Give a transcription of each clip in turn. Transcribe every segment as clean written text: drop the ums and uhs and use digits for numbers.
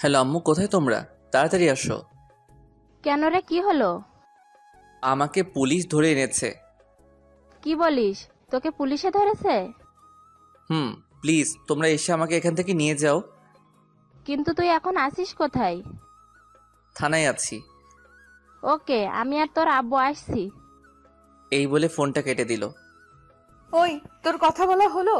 Hello আম্মু, কোথায় তোমরা? তাড়াতাড়ি আসো। কেন রে, কি হলো? আমাকে পুলিশ ধরে এনেছে। কি বলিস? তোকে পুলিশে ধরেছে? হুম। প্লিজ তোমরা এসে আমাকে এখান থেকে নিয়ে যাও। কিন্তু তুই এখন আসিস কোথায়? থানায় আছি। ওকে, আমি আর তোর আব্বু আসছি। এই বলে ফোনটা কেটে দিল। ওই, তোর কথা বলা হলো?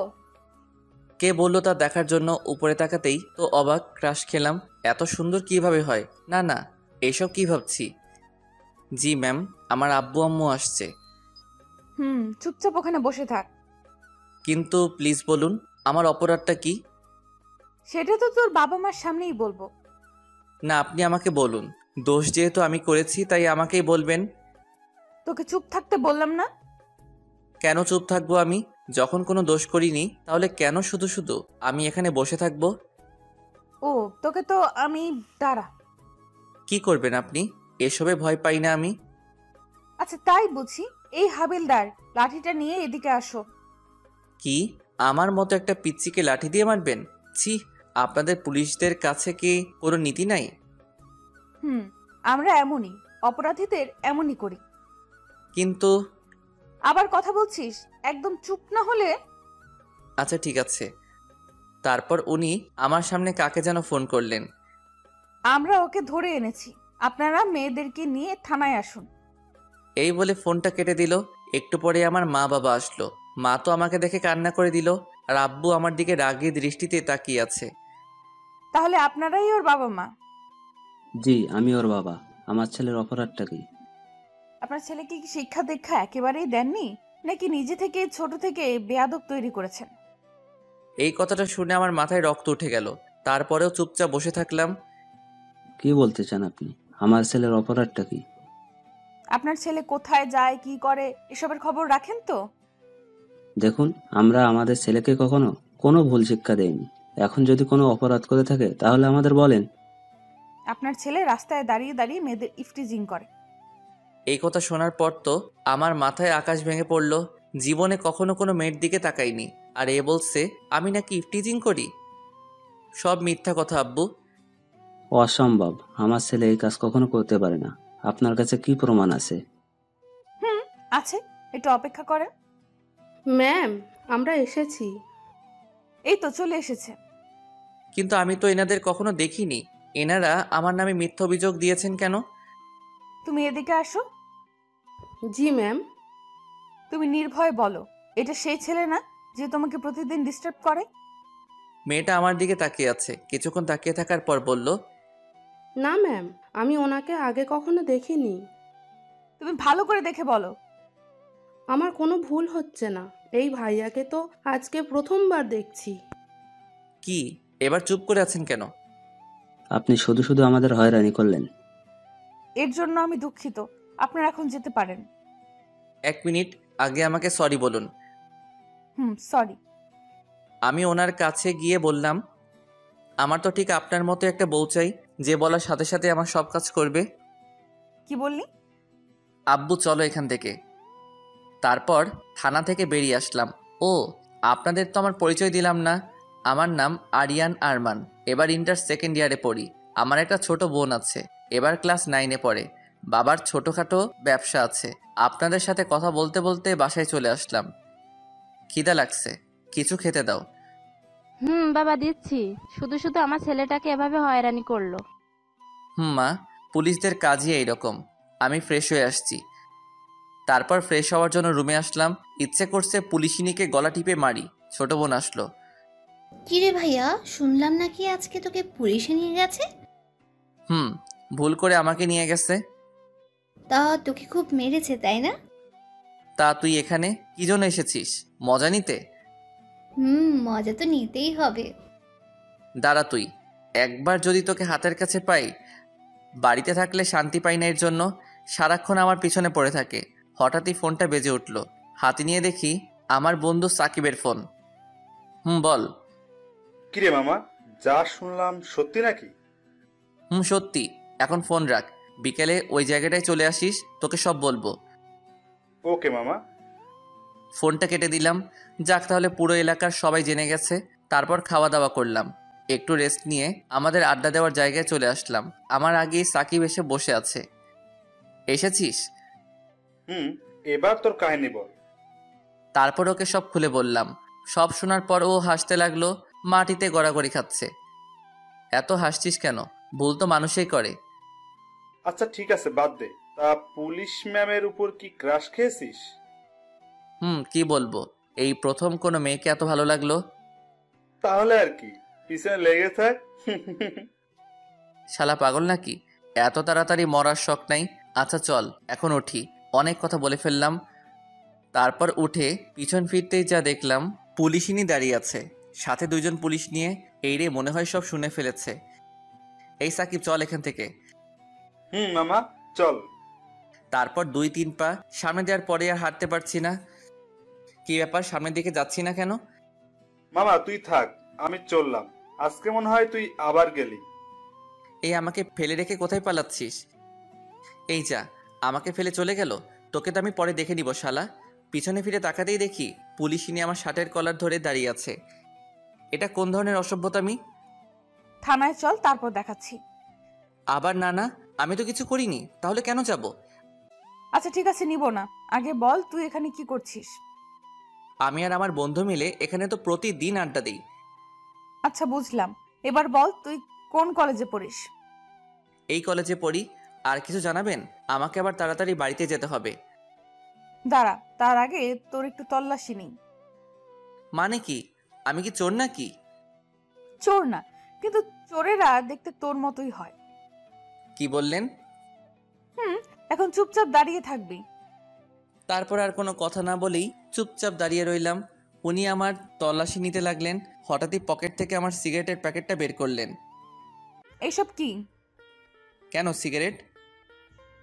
কে বললো তা দেখার জন্য উপরে তাকাতেই তো অবাক, ক্রাশ খেলাম। এত সুন্দর কিভাবে হয়? না না, এইসব কি ভাবছি। জি ম্যাম, আমার আব্বু আম্মু আসছে। চুপচাপ ওখানে বসে থাক। কিন্তু প্লিজ বলুন, আমার অপরাধটা কি? সেটা তো তোর বাবা মার সামনেই বলবো। না, আপনি আমাকে বলুন। দোষ যেহেতু আমি করেছি তাই আমাকেই বলবেন। তোকে চুপ থাকতে বললাম না? কেন চুপ থাকবো আমি? যখন কোনো দোষ করিনি তাহলে কেন শুধু শুধু আমি এখানে বসে থাকবো? ও, তোকে তো আমি দাঁড়া। কি করবেন আপনি? এসবে ভয় পাই না আমি। আচ্ছা, তাই বুঝি। এই হাবিলদার, লাঠিটা নিয়ে এদিকে আসো। কি? আমার মতো একটা পিচ্চিকে লাঠি দিয়ে মারবেন? ছি! আপনাদের পুলিশদের কাছে কি কোনো নীতি নাই? হুম, আমরা এমনই, অপরাধীদের এমনই করি। কিন্তু আবার কথা বলছিস? একদম চুপ না হলে। আচ্ছা ঠিক আছে। তারপর উনি আমার সামনে কাকে যেন ফোন করলেন। আমরা ওকে ধরে এনেছি, আপনারা মেয়েদেরকে নিয়ে থানায় আসুন। এই বলে ফোনটা কেটে দিল। একটু পরে আমার মা বাবা আসলো। মা তো আমাকে দেখে কান্না করে দিল, আর আব্বু আমার দিকে রাগী দৃষ্টিতে তাকিয়ে আছে। তাহলে আপনারাই ওর বাবা মা? জি, আমি ওর বাবা। আমার ছেলের অপরাধটা কি? আপনার ছেলেকে কি শিক্ষা দীক্ষা একেবারেই দেননি, নাকি নিজে থেকে ছোট থেকে বেয়াদব তৈরি করেছেন? এই কথাটা শুনে আমার মাথায় রক্ত উঠে গেল। তারপরেও চুপচাপ বসে থাকলাম। কি বলতে চান আপনি? আমার ছেলের অপরাধটা কি? আপনার ছেলে কোথায় যায়, কি করে, এসবের খবর রাখেন তো? দেখুন, আমরা আমাদের ছেলেকে কখনো কোনো ভুল শিক্ষা দেইনি। এখন যদি কোনো অপরাধ করে থাকে তাহলে আমাদের বলেন। আপনার ছেলে রাস্তায় দাঁড়িয়ে দাঁড়িয়ে মেয়েদের ইফটিজিং করে। এই কথা শোনার পর তো আমার মাথায় আকাশ ভেঙে পড়ল। জীবনে কখনো কোনো মেয়ের দিকে তাকাইনি, আর এ বলছে আমি নাকি ইফটিজিং করি। সব মিথ্যা কথা আব্বু। অসম্ভব, আমার ছেলে এই কাজ কখনো করতে পারে না। আপনার কাছে কি প্রমাণ আছে? হুম, আছে। একটু অপেক্ষা করেন। ম্যাম, আমরা এসেছি। এই তো চলে এসেছে। কিন্তু আমি তো এনাদের কখনো দেখিনি। এনারা আমার নামে মিথ্যা অভিযোগ দিয়েছেন কেন? তুমি এদিকে আসো। জি ম্যাম। তুমি নির্ভয়ে বলো, এটা সেই ছেলে না যে তোমাকে প্রতিদিন ডিস্টার্ব করে? মেয়েটা আমার দিকে তাকিয়ে আছে। কিছুক্ষণ তাকিয়ে থাকার পর বলল, না ম্যাম, আমি ওনাকে আগে কখনো দেখিনি। তুমি ভালো করে দেখে বলো। আমার কোনো ভুল হচ্ছে না। এই ভাইয়াকে তো আজকে প্রথমবার দেখছি। কি? এবার চুপ করে আছেন কেন? আপনি শুধু শুধু আমাদের হয়রানি করলেন। এর জন্য আমি দুঃখিত। আপনারা এখন যেতে পারেন। 1 মিনিট, আগে আমাকে সরি বলুন। সরি। আমি ওনার কাছে গিয়ে বললাম, আমার তো ঠিক আপনার মতো একটা বউ চাই, যে বলার সাথে সাথে আমার সব কাজ করবে। কি বললি? আব্বু চলো এখান থেকে। তারপর থানা থেকে বেরিয়ে আসলাম। ও, আপনাদের তো আমার পরিচয় দিলাম না। আমার নাম আরিয়ান আরমান। এবার ইন্টার সেকেন্ড ইয়ারে পড়ি। আমার একটা ছোট বোন আছে, এবার ক্লাস 9-এ পড়ে। বাবার ছোটোখাটো ব্যবসা আছে। আপনাদের সাথে কথা বলতে বলতে বাসায় চলে আসলাম। খিদা লাগছে, কিছু খেতে দাও। বাবা দিচ্ছি। শুধু শুধু আমার ছেলেটাকে এভাবে হয়রানি করলো। মা, পুলিশদের কাজই এইরকম। আমি ফ্রেশ হয়ে আসছি। তারপর ফ্রেশ হওয়ার জন্য রুমে আসলাম। ইচ্ছে করছে পুলিশিনীকে গলা টিপে মারি। ছোট বোন আসলো। কিরে ভাইয়া, শুনলাম নাকি আজকে তোকে পুলিশে নিয়ে গেছে? ভুল করে আমাকে নিয়ে গেছে। তা তোকে খুব মেরেছে, তাই না? তা তুই এখানে কি জন্য এসেছিস? মজা নিতে? মজা তো নিতেই হবে। দাঁড়া তুই, একবার যদি তোকে হাতের কাছে পাই। বাড়িতে থাকলে শান্তি পাই না, এর জন্য সারাক্ষণ আমার পিছনে পড়ে থাকে। হঠাৎই ফোনটা বেজে উঠল। হাতে নিয়ে দেখি আমার বন্ধু সাকিবের ফোন। বল। কিরে মামা, যা শুনলাম সত্যি নাকি? সত্যি। এখন ফোন রাখ, বিকেলে ওই জায়গাটায় চলে আসিস, তোকে সব বলবো। ওকে মামা। ফোনটা কেটে দিলাম। যাক, তাহলে পুরো এলাকার সবাই জেনে গেছে। তারপর খাওয়া দাওয়া করলাম। একটু রেস্ট নিয়ে আমাদের আড্ডা দেওয়ার জায়গায় চলে আসলাম। আমার আগেই সাকিব এসে বসে আছে। এসেছিস? এবার তোর কাহিনী বল। তারপর ওকে সব খুলে বললাম। সব শোনার পর ও হাসতে লাগলো, মাটিতে গড়াগড়ি খাচ্ছে। এত হাসছিস কেন? ভুল তো মানুষই করে। আচ্ছা ঠিক আছে, বাদ দে। তা পুলিশ ম্যামের উপর কি ক্রাশ খেয়েছিস? কি বলবো, এই প্রথম কোনো মেয়েকে এত ভালো লাগলো। তাহলে আর কি, পিছনে লেগে থাক। শালা পাগল নাকি? এত তাড়াতাড়ি মরার শখ নাই। আচ্ছা চল এখন উঠি, অনেক কথা বলে ফেললাম। তারপর উঠে পিছন ফিরতেই যা দেখলাম, পুলিশিনী দাঁড়িয়ে আছে, সাথে দুইজন পুলিশ নিয়ে। এই রে, মনে হয় সব শুনে ফেলেছে। এই সাকিব, চল এখান থেকে। মামা চল। তারপর 2-3 পা সামনে দেওয়ার পরে আর হাঁটতে পারছি না। কি ব্যাপার, সামনের দিকে যাচ্ছি না কেন? মামা তুই থাক, আমি চললাম। আজকে মনে হয় তুই আবার গেলি। এই আমাকে ফেলে রেখে কোথায় পালাচ্ছিস? এই যা, আমাকে ফেলে চলে গেল। তোকে তো আমি পরে দেখে নিব শালা। পিছনে ফিরে তাকাতেই দেখি পুলিশিনী আমার শার্টের কলার ধরে দাঁড়িয়ে আছে। এটা কোন ধরনের অসভ্যতামি? থানায় চল, তারপর দেখাচ্ছি। আবার না না, আমি তো কিছু করিনি, তাহলে কেন যাব? আচ্ছা ঠিক আছে, নিব না। আগে বল তুই এখানে কি করছিস? আমি আর আমার বন্ধু মিলে এখানে তো প্রতিদিন আড্ডা দিই। আচ্ছা বুঝলাম, এবার বল তুই কোন কলেজে পড়িস? এই কলেজে পড়ি। আর কিছু জানাবেন? আমাকে আবার তাড়াতাড়ি বাড়িতে যেতে হবে। দাঁড়া, তার আগে তোর একটু তল্লাশি নেই। মানে কি? আমি কি চোর নাকি? চোর না, কিন্তু চোরেরা দেখতে তোর মতোই হয়। কি বললেন? এখন চুপচাপ দাঁড়িয়ে থাকবি। তারপর আর কোনো কথা না বলেই চুপচাপ দাঁড়িয়ে রইলাম। উনি আমার তল্লাশি নিতে লাগলেন। হঠাৎই পকেট থেকে আমার সিগারেটের প্যাকেটটা বের করলেন। এইসব কি? কেন, সিগারেট?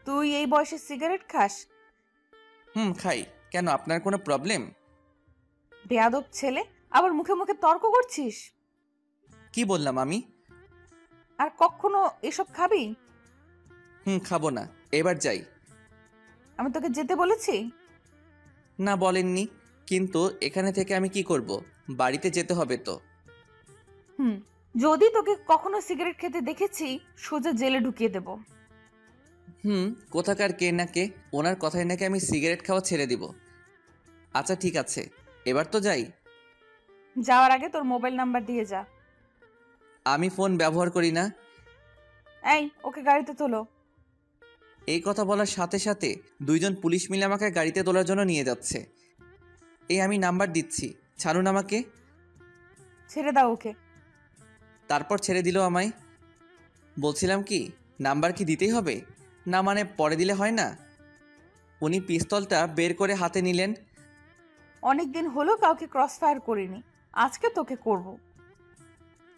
তুই এই বয়সে সিগারেট খাস? খাই। কেন, আপনার কোনো প্রবলেম? বেয়াদব ছেলে, আবার মুখে মুখে তর্ক করছিস। কি বললাম আমি? আর কখনো এসব খাবি? খাবো না। এবার যাই। আমি তোকে যেতে বলেছি? না বলেননি, কিন্তু এখানে থেকে আমি কি করব? বাড়িতে যেতে হবে তো। যদি তোকে কখনো সিগারেট খেতে দেখেছি, সোজা জেলে ঢুকিয়ে দেব। কোথাকার কে না কে, ওনার কথায় নাকি আমি সিগারেট খাওয়া ছেড়ে দিব। আচ্ছা ঠিক আছে, এবার তো যাই। যাওয়ার আগে তোর মোবাইল নাম্বার দিয়ে যা। আমি ফোন ব্যবহার করি না। এই, ওকে গাড়িতে তোলো। এই কথা বলার সাথে সাথে দুইজন পুলিশ মিলে আমাকে গাড়িতে তোলার জন্য নিয়ে যাচ্ছে। এই আমি নাম্বার দিচ্ছি, ছাড়ুন আমাকে। ছেড়ে দাও ওকে। তারপর ছেড়ে দিল আমায়। বলছিলাম কি, নাম্বার কি দিতেই হবে? না মানে পরে দিলে হয় না? উনি পিস্তলটা বের করে হাতে নিলেন। অনেকদিন হলো কাউকে ক্রস ফায়ার করিনি, আজকে তোকে করব।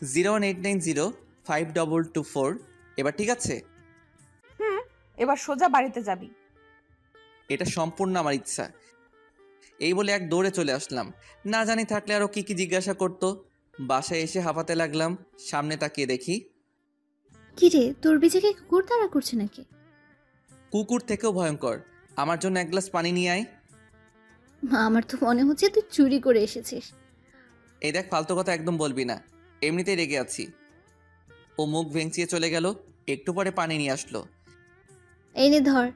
018905224। এবার ঠিক আছে? এবার সোজা বাড়িতে যাবি। এটা সম্পূর্ণ আমার ইচ্ছা। এই বলে এক দৌড়ে চলে আসলাম। না জানি থাকলে আরও কি কি জিজ্ঞাসা করতো। বাসায় এসে হাঁপাতে লাগলাম। সামনে তাকিয়ে দেখি কিরে, তোর বিজেকে কুকুর তাড়া করছে নাকি? কুকুর থেকেও ভয়ঙ্কর। আমার জন্য এক গ্লাস পানি নিয়ে আয়। আমার তো মনে হচ্ছে তুই চুরি করে এসেছিস। এই দেখ, ফালতু কথা একদম বলবি না, এমনিতেই রেগে আছি। ও মুখ ভেঙচিয়ে চলে গেল। একটু পরে পানি নিয়ে আসলো। এই নে ধর।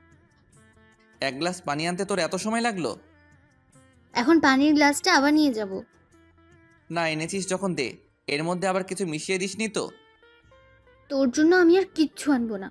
এক গ্লাস পানি আনতে তোর এত সময় লাগলো? এখন পানির গ্লাসটা আবার নিয়ে যাব। না, এনেছিস যখন দে। এর মধ্যে আবার কিছু মিশিয়ে দিসনি তো? তোর জন্য আমি আর কিচ্ছু আনবো না।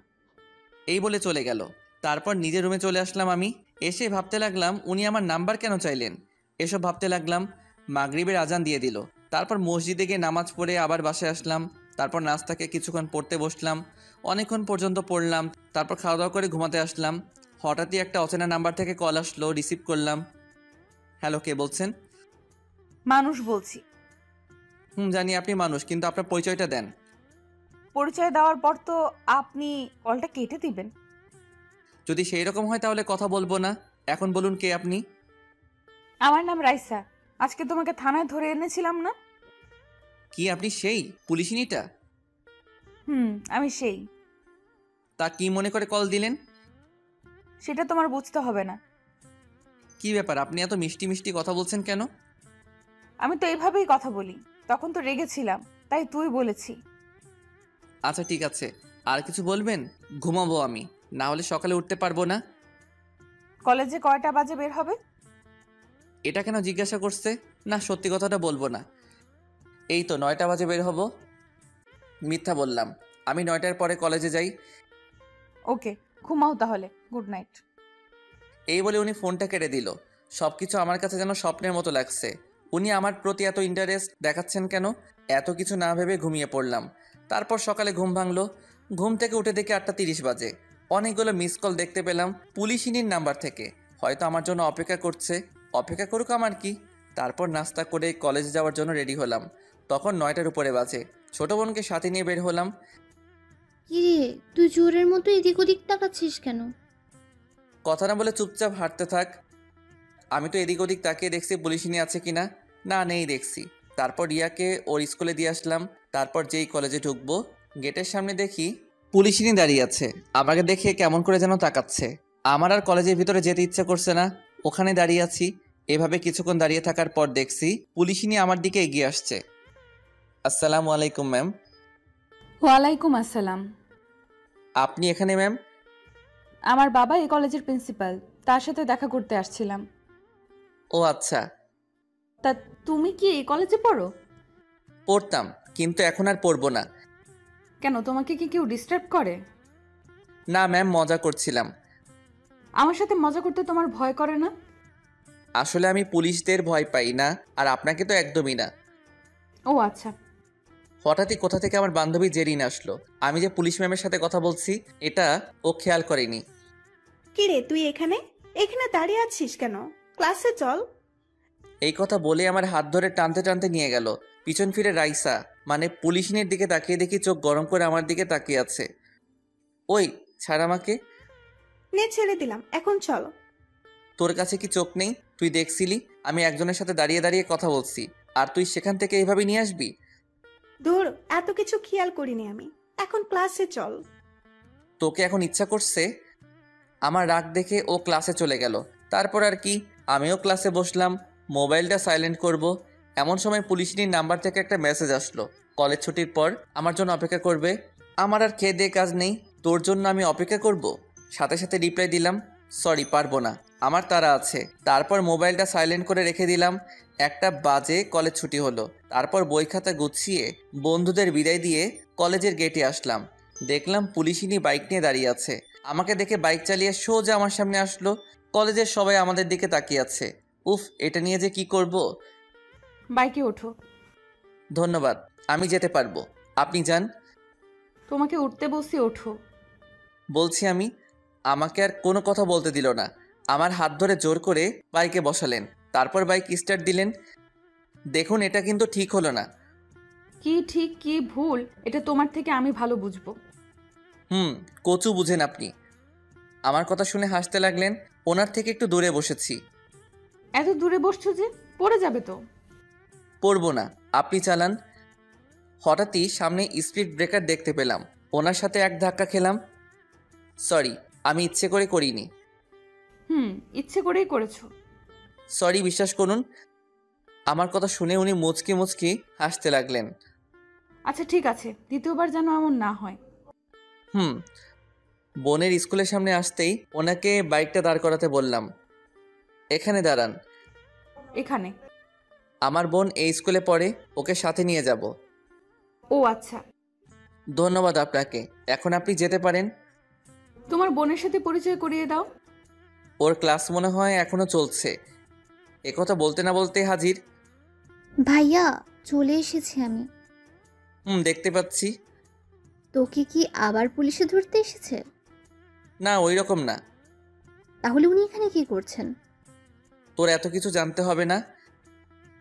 এই বলে চলে গেল। তারপর নিজের রুমে চলে আসলাম আমি। এসে ভাবতে লাগলাম উনি আমার নাম্বার কেন চাইলেন। এসব ভাবতে লাগলাম। মাগরিবের আজান দিয়ে দিল। তারপর মসজিদে গিয়ে নামাজ পড়ে আবার বাসায় আসলাম। তারপর নাস্তাকে কিছুক্ষণ পড়তে বসলাম। অনেকক্ষণ পর্যন্ত পড়লাম। তারপর খাওয়া দাওয়া করে ঘুমাতে আসলাম। হঠাৎই একটা অচেনা নাম্বার থেকে কল আসলো, রিসিভ করলাম। হ্যালো, কে বলছেন? মানুষ বলছি। জানি আপনি মানুষ, কিন্তু আপনার পরিচয়টা দেন। পরিচয় দেওয়ার পর তো আপনি কলটা কেটে দিবেন। যদি সেই রকম হয় তাহলে কথা বলবো না। এখন বলুন, কে আপনি? আমার নাম রাইসা। আজকে তোমাকে থানায় ধরে এনেছিলাম না? কি আপনি সেই পুলিশিনীটা? আমি সেই। তা কি মনে করে কল দিলেন? সেটা তোমার বুঝতে হবে না। কি ব্যাপার, আপনি এত মিষ্টি মিষ্টি কথা বলছেন কেন? আমি তো এইভাবেই কথা বলি। তখন তো রেগেছিলাম, তাই তুই বলেছি। আচ্ছা ঠিক আছে, আর কিছু বলবেন? ঘুমাবো আমি, না হলে সকালে উঠতে পারবো না। কলেজে কয়টা বাজে বের হবে? এটা কেন জিজ্ঞাসা করছে? না, সত্যি কথাটা বলবো না। এই তো 9টা বাজে বের হব। মিথ্যা বললাম, আমি 9টার পরে কলেজে যাই। ওকে, ঘুমাও তাহলে, গুড নাইট। এই বলে উনি ফোনটা কেটে দিল। সব কিছু আমার কাছে যেন স্বপ্নের মতো লাগছে। উনি আমার প্রতি এত ইন্টারেস্ট দেখাচ্ছেন কেন? এত কিছু না ভেবে ঘুমিয়ে পড়লাম। তারপর সকালে ঘুম ভাঙলো। ঘুম থেকে উঠে দেখি 8:30 বাজে। অনেকগুলো মিস কল দেখতে পেলাম পুলিশিনীর নাম্বার থেকে। হয়তো আমার জন্য অপেক্ষা করছে। অপেক্ষা করুক, আমার কি। তারপর নাস্তা করে কলেজে যাওয়ার জন্য রেডি হলাম। তখন 9টার উপরে বাজে। ছোট বোনকে সাথে নিয়ে বের হলাম। কিরে, তুই চোরের মতো এদিক ওদিক তাকাচ্ছিস কেন? কথা না বলে চুপচাপ হাঁটতে থাক। আমি তো এদিক ওদিক তাকিয়ে দেখছি পুলিশিনী আছে কিনা। না, নেই দেখছি। তারপর রিয়াকে ওর স্কুলে দিয়ে আসলাম। তারপর যেই কলেজে ঢুকবো, গেটের সামনে দেখি পুলিশিনী দাঁড়িয়ে আছে। আমাকে দেখে কেমন করে যেন তাকাচ্ছে। আমার আর কলেজের ভিতরে যেতে ইচ্ছে করছে না। ওখানে দাঁড়িয়ে আছি। এভাবে কিছুক্ষণ দাঁড়িয়ে থাকার পর দেখছি পুলিশিনী আমার দিকে এগিয়ে আসছে। আসসালামু আলাইকুম ম্যাম। ওয়ালাইকুম আসসালাম। আপনি এখানে ম্যাম? আমার বাবা এই কলেজের প্রিন্সিপাল, তার সাথে দেখা করতে আসছিলাম। ও আচ্ছা। তা তুমি কি এই কলেজে পড়ো? পড়তাম, কিন্তু এখন আর পড়বো না। কেন, তোমাকে কি কেউ ডিস্টার্ব করে? না ম্যাম, মজা করছিলাম। আমার সাথে মজা করতে তোমার ভয় করে না? আসলে আমি পুলিশদের ভয় পাই না, আর আপনাকে তো একদমই না। ও আচ্ছা। হঠাৎই কোথা থেকে আমার বান্ধবী জেরিন আসলো। আমি যে পুলিশ ম্যামের সাথে কথা বলছি এটা ও খেয়াল করেনি। কিরে, তুই এখানে এখানে দাঁড়িয়ে আছিস কেন? ক্লাসে চল। এই কথা বলে আমার হাত ধরে টানতে টানতে নিয়ে গেল। পিছন ফিরে রাইসা, মানে পুলিশিনের দিকে তাকিয়ে দেখি চোখ গরম করে আমার দিকে তাকিয়ে আছে। ওই, ছাড় আমাকে। নে, ছেড়ে দিলাম, এখন চল। তোর কাছে কি চোখ নেই? তুই দেখছিলি আমি একজনের সাথে দাঁড়িয়ে দাঁড়িয়ে কথা বলছি, আর তুই সেখান থেকে এইভাবে নিয়ে আসবি? ধুর, এত কিছু খেয়াল করিনি আমি। এখন ক্লাসে চল। তোকে এখন ইচ্ছা করছে? আমার রাগ দেখে ও ক্লাসে চলে গেল। তারপর আর কি, আমিও ক্লাসে বসলাম। মোবাইলটা সাইলেন্ট করব, এমন সময় পুলিশিনীর নাম্বার থেকে একটা মেসেজ আসলো। কলেজ ছুটির পর আমার জন্য অপেক্ষা করবে। আমার আর খেয়ে দিয়ে কাজ নেই, তোর জন্য আমি অপেক্ষা করব। সাথে সাথে রিপ্লাই দিলাম, সরি পারবো না, আমার তাড়া আছে। তারপর মোবাইলটা সাইলেন্ট করে রেখে দিলাম। 1টা বাজে কলেজ ছুটি হলো। তারপর বই খাতা গুছিয়ে বন্ধুদের বিদায় দিয়ে কলেজের গেটে আসলাম। দেখলাম পুলিশিনী বাইক নিয়ে দাঁড়িয়ে আছে। আমাকে দেখে বাইক চালিয়ে সোজা আমার সামনে আসলো। কলেজের সবাই আমাদের দিকে তাকিয়ে আছে। উফ, এটা নিয়ে যে কি করব। বাইকে ওঠো। ধন্যবাদ, আমি যেতে পারবো, আপনি যান। তোমাকে উঠতে বলছি, ওঠো। বলছি আমি। আমাকে আর কোনো কথা বলতে দিল না। আমার হাত ধরে জোর করে বাইকে বসালেন। তারপর বাইক স্টার্ট দিলেন। দেখুন, এটা কিন্তু ঠিক হলো না। কি ঠিক কি ভুল এটা তোমার থেকে আমি ভালো বুঝবো। কচু বুঝেন আপনি। আমার কথা শুনে হাসতে লাগলেন। ওনার থেকে একটু দূরে বসেছি। এত দূরে বসছো যে, পড়ে যাবে তো। পড়বো না, আপনি চালান। হঠাৎই সামনে স্পিড ব্রেকার দেখতে পেলাম। ওনার সাথে এক ধাক্কা খেলাম। সরি, আমি ইচ্ছে করে করিনি। ইচ্ছে করেই করেছো। সরি, বিশ্বাস করুন। আমার কথা শুনে উনি মুচকি মুচকি হাসতে লাগলেন। আচ্ছা ঠিক আছে, দ্বিতীয়বার যেন এমন না হয়। বোনের স্কুলের সামনে আসতেই ওনাকে বাইকটা দাঁড় করাতে বললাম। এখানে দাঁড়ান। এখানে? আমার বোন এই স্কুলে পড়ে, ওকে সাথে নিয়ে যাব। ও আচ্ছা। ধন্যবাদ আপনাকে, এখন আপনি যেতে পারেন। তোমার বোনের সাথে পরিচয় করিয়ে দাও। ওর ক্লাস মনে হয় এখনো চলছে। একথা বলতে না বলতে হাজির। ভাইয়া, চলে এসেছি আমি। দেখতে পাচ্ছি। তোকে কি আবার পুলিশে ধরতে এসেছে? না, ওই রকম না। তাহলে উনি এখানে কি করছেন? তোর এত কিছু জানতে হবে না।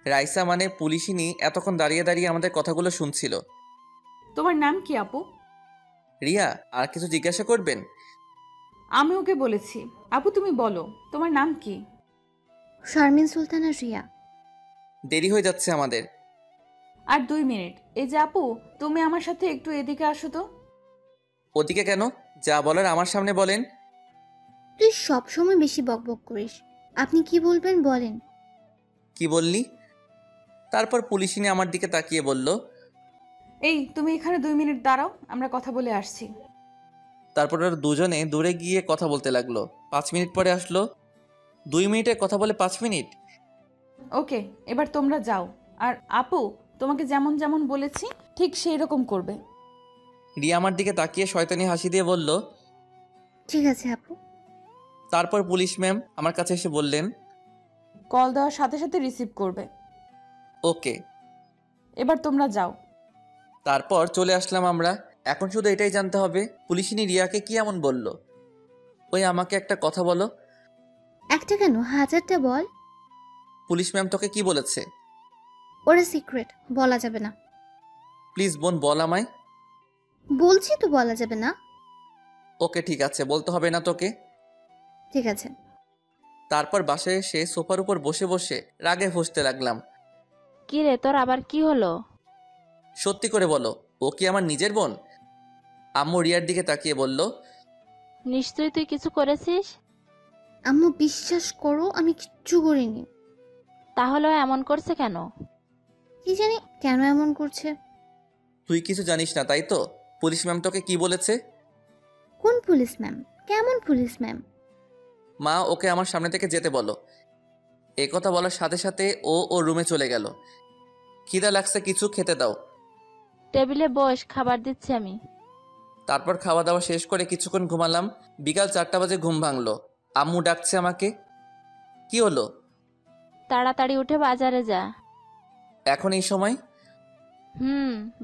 রাইসা মানে পুলিশিনী এতক্ষণ দাঁড়িয়ে দাঁড়িয়ে আমাদের কথাগুলো শুনছিল। তোমার নাম কি আপু? রিয়া, আর কিছু জিজ্ঞাসা করবেন? আমি ওকে বলেছি। আপু তুমি বলো, তোমার নাম কি? শারমিন সুলতানা রিয়া। দেরি হয়ে যাচ্ছে আমাদের। আর 2 মিনিট। এই যে আপু, তুমি আমার সাথে একটু এদিকে আসো তো। ওদিকে কেন? যা বলার আমার সামনে বলেন। তুই সবসময় বেশি বকবক করিস। আপনি কি বলবেন বলেন। কি বললি? তারপর পুলিশিনী আমার দিকে তাকিয়ে বলল, এই তুমি এখানে 2 মিনিট দাঁড়াও, আমরা কথা বলে আসছি। তারপর ওরা দুজনে দূরে গিয়ে কথা বলতে লাগলো। 5 মিনিট পরে আসলো। 2 মিনিটের কথা বলে 5 মিনিট। ওকে, এবার তোমরা যাও। আর আপু, তোমাকে যেমন যেমন বলেছি ঠিক সেই রকম করবে। রিয়া আমার দিকে তাকিয়ে শয়তানি হাসি দিয়ে বলল। ঠিক আছে আপু। তারপর পুলিশ ম্যাম আমার কাছে এসে বললেন, কল দেওয়ার সাথে সাথে রিসিভ করবে। ওকে। এবার তোমরা যাও। তারপর চলে আসলাম আমরা। এখন শুধু এটাই জানতে হবে পুলিশিনী রিয়াকে কি এমন বলল। ওই আমাকে একটা কথা বলো। একটা কেন, 1000টা বল। পুলিশ ম্যাম তোকে কি বলেছে? ওরা সিক্রেট, বলা যাবে না। প্লিজ বোন বল আমায়। বলছি তো বলা যাবে না। ওকে ঠিক আছে, বলতে হবে না তোকে। ঠিক আছে। তারপর বাসায় এসে সোফার উপর বসে বসে রাগে ফুঁসতে লাগলাম। কি রে, তোর আবার কি হলো? সত্যি করে বলো, ও কি আমার নিজের বোন? আম্মু রিয়ার দিকে তাকিয়ে বলল, নিশ্চয়ই তুই কিছু করেছিস। আম্মু বিশ্বাস করো, আমি কিচ্ছু করিনি। তাহলে ও এমন করছে কেন? কি জানি কেন এমন করছে। তুই কিছু জানিস না তাই তো? পুলিশ ম্যাম তোকে কি বলেছে? কোন পুলিশ ম্যাম? কেমন পুলিশ ম্যাম? মা ওকে আমার সামনে থেকে যেতে বলো। এ কথা বলার সাথে সাথে ও রুমে চলে গেল। খিদা লাগছে, কিছু খেতে দাও। টেবিলে বস, খাবার দিচ্ছি আমি। তারপর খাওয়া দাওয়া শেষ করে কিছুক্ষণ ঘুমালাম। বিকাল 4টা বাজে ঘুম ভাঙলো। আম্মু ডাকছে আমাকে। কি হলো? তাড়াতাড়ি উঠে বাজারে যা। এখন এই সময়?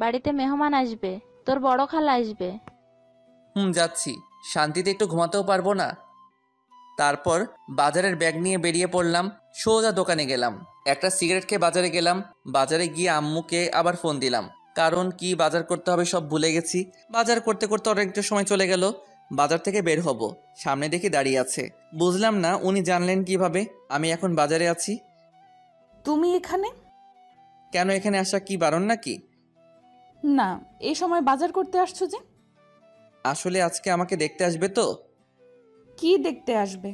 বাড়িতে মেহমান আসবে, তোর বড় খালা আসবে। যাচ্ছি। শান্তিতে একটু ঘুমাতেও পারবো না। তারপর বাজারের ব্যাগ নিয়ে বেরিয়ে পড়লাম। সোজা দোকানে গেলাম। একটা সিগারেট খেয়ে বাজারে গেলাম। বাজারে গিয়ে আম্মুকে আবার ফোন দিলাম, কারণ কি বাজার করতে হবে সব ভুলে গেছি। বাজার করতে করতে অনেকটা সময় চলে গেল। বাজার থেকে বের হব, সামনে দেখি দাঁড়িয়ে আছে। বুঝলাম না উনি জানলেন কিভাবে আমি এখন বাজারে আছি। তুমি এখানে? কেন, এখানে আসা কি বারণ নাকি? না, এই সময় বাজার করতে আসছো যে? আসলে আজকে আমাকে দেখতে আসবে তো। কি দেখতে আসবে?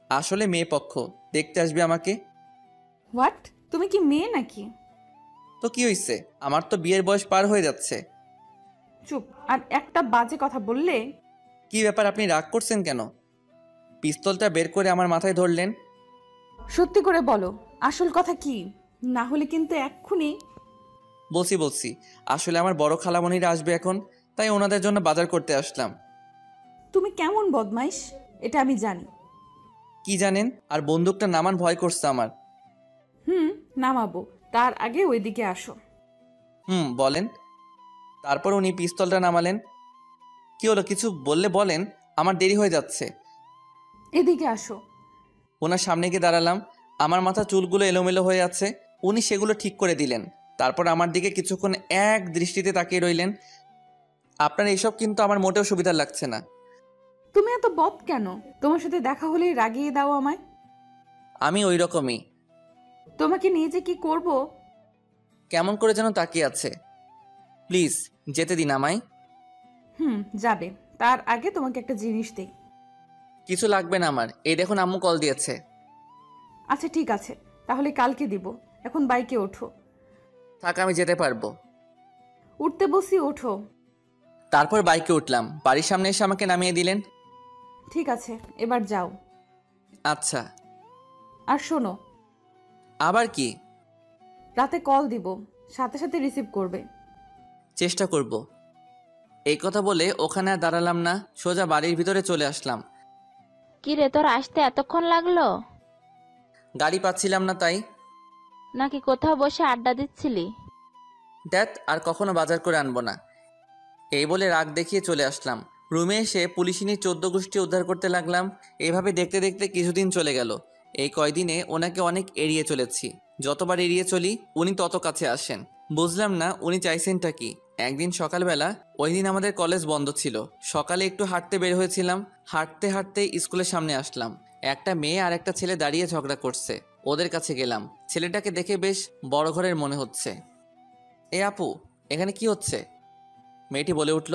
আসলে মেয়ে পক্ষ দেখতে আসবে আমাকে। হোয়াট? তুমি কি মেয়ে নাকি? তো কি হইছে, আমার তো বিয়ের বয়স পার হয়ে যাচ্ছে। চুপ! আর একটা বাজে কথা বললে। কি ব্যাপার, আপনি রাগ করছেন কেন? পিস্তলটা বের করে আমার মাথায় ধরলেন। সত্যি করে বলো, আসল কথা কি? না হলে কিন্তু এক্ষুনি। বলছি আসলে আমার বড় খালামণিরা আসবে এখন, তাই ওনাদের জন্য বাজার করতে আসলাম। তুমি কেমন বদমাইশ এটা আমি জানি। কি জানেন? আর বন্দুকটা নামান, ভয় করছে আমার। নামাবো, তার আগে ওইদিকে আসো। বলেন। তারপর উনি পিস্তলটা নামালেন। কি হলো, কিছু বললে বলেন, আমার দেরি হয়ে যাচ্ছে। এদিকে আসো। ওনার সামনে গিয়ে দাঁড়ালাম। আমার মাথা চুলগুলো এলোমেলো হয়ে আছে, উনি সেগুলো ঠিক করে দিলেন। তারপর আমার দিকে কিছুক্ষণ এক দৃষ্টিতে তাকিয়ে রইলেন। আপনার এসব কিন্তু আমার মোটেও সুবিধা লাগছে না। তুমি এত বদ কেন? তোমার সাথে দেখা হলেই রাগিয়ে দাও আমায়। আমি ওই রকমই। তোমাকে নিয়ে যে কি করব। কেমন করে যেন তাকিয়ে আছে। প্লিজ যেতে দিন আমায়। যাবে, তার আগে তোমাকে একটা জিনিস দেই। কিছু লাগবে না আমার, এই দেখুন আম্মু কল দিয়েছে। আচ্ছা ঠিক আছে, তাহলে কালকে দিব। এখন বাইকে ওঠো। থাক, আমি যেতে পারবো। উঠতে বসি, ওঠো। তারপর বাইকে উঠলাম। বাড়ির সামনে এসে আমাকে নামিয়ে দিলেন। ঠিক আছে, এবার যাও। আচ্ছা। আর শোনো, আবার কি? রাতে কল দিব, সাথে সাথে রিসিভ করবে। চেষ্টা করব। এই কথা বলে ওখানে আর দাঁড়ালাম না, সোজা বাড়ির ভিতরে চলে আসলাম। কি রে, তোর আসতে এতক্ষণ লাগলো? গাড়ি পাচ্ছিলাম না তাই। নাকি কোথাও বসে আড্ডা দিচ্ছিলি? দেখ, আর কখনো বাজার করে আনবো না। এই বলে রাগ দেখিয়ে চলে আসলাম। রুমে এসে পুলিশিনী 14 গোষ্ঠী উদ্ধার করতে লাগলাম। এইভাবে দেখতে দেখতে কিছুদিন চলে গেল। এই কয়দিনে ওনাকে অনেক এড়িয়ে চলেছি। যতবার এড়িয়ে চলি উনি তত কাছে আসেন। বুঝলাম না উনি চাইছেনটা কি। একদিন সকালবেলা, ওই দিন আমাদের কলেজ বন্ধ ছিল, সকালে একটু হাঁটতে বের হয়েছিলাম। হাঁটতে হাঁটতে স্কুলের সামনে আসলাম। একটা মেয়ে আর একটা ছেলে দাঁড়িয়ে ঝগড়া করছে। ওদের কাছে গেলাম। ছেলেটাকে দেখে বেশ বড় ঘরের মনে হচ্ছে। এ আপু, এখানে কি হচ্ছে? মেয়েটি বলে উঠল।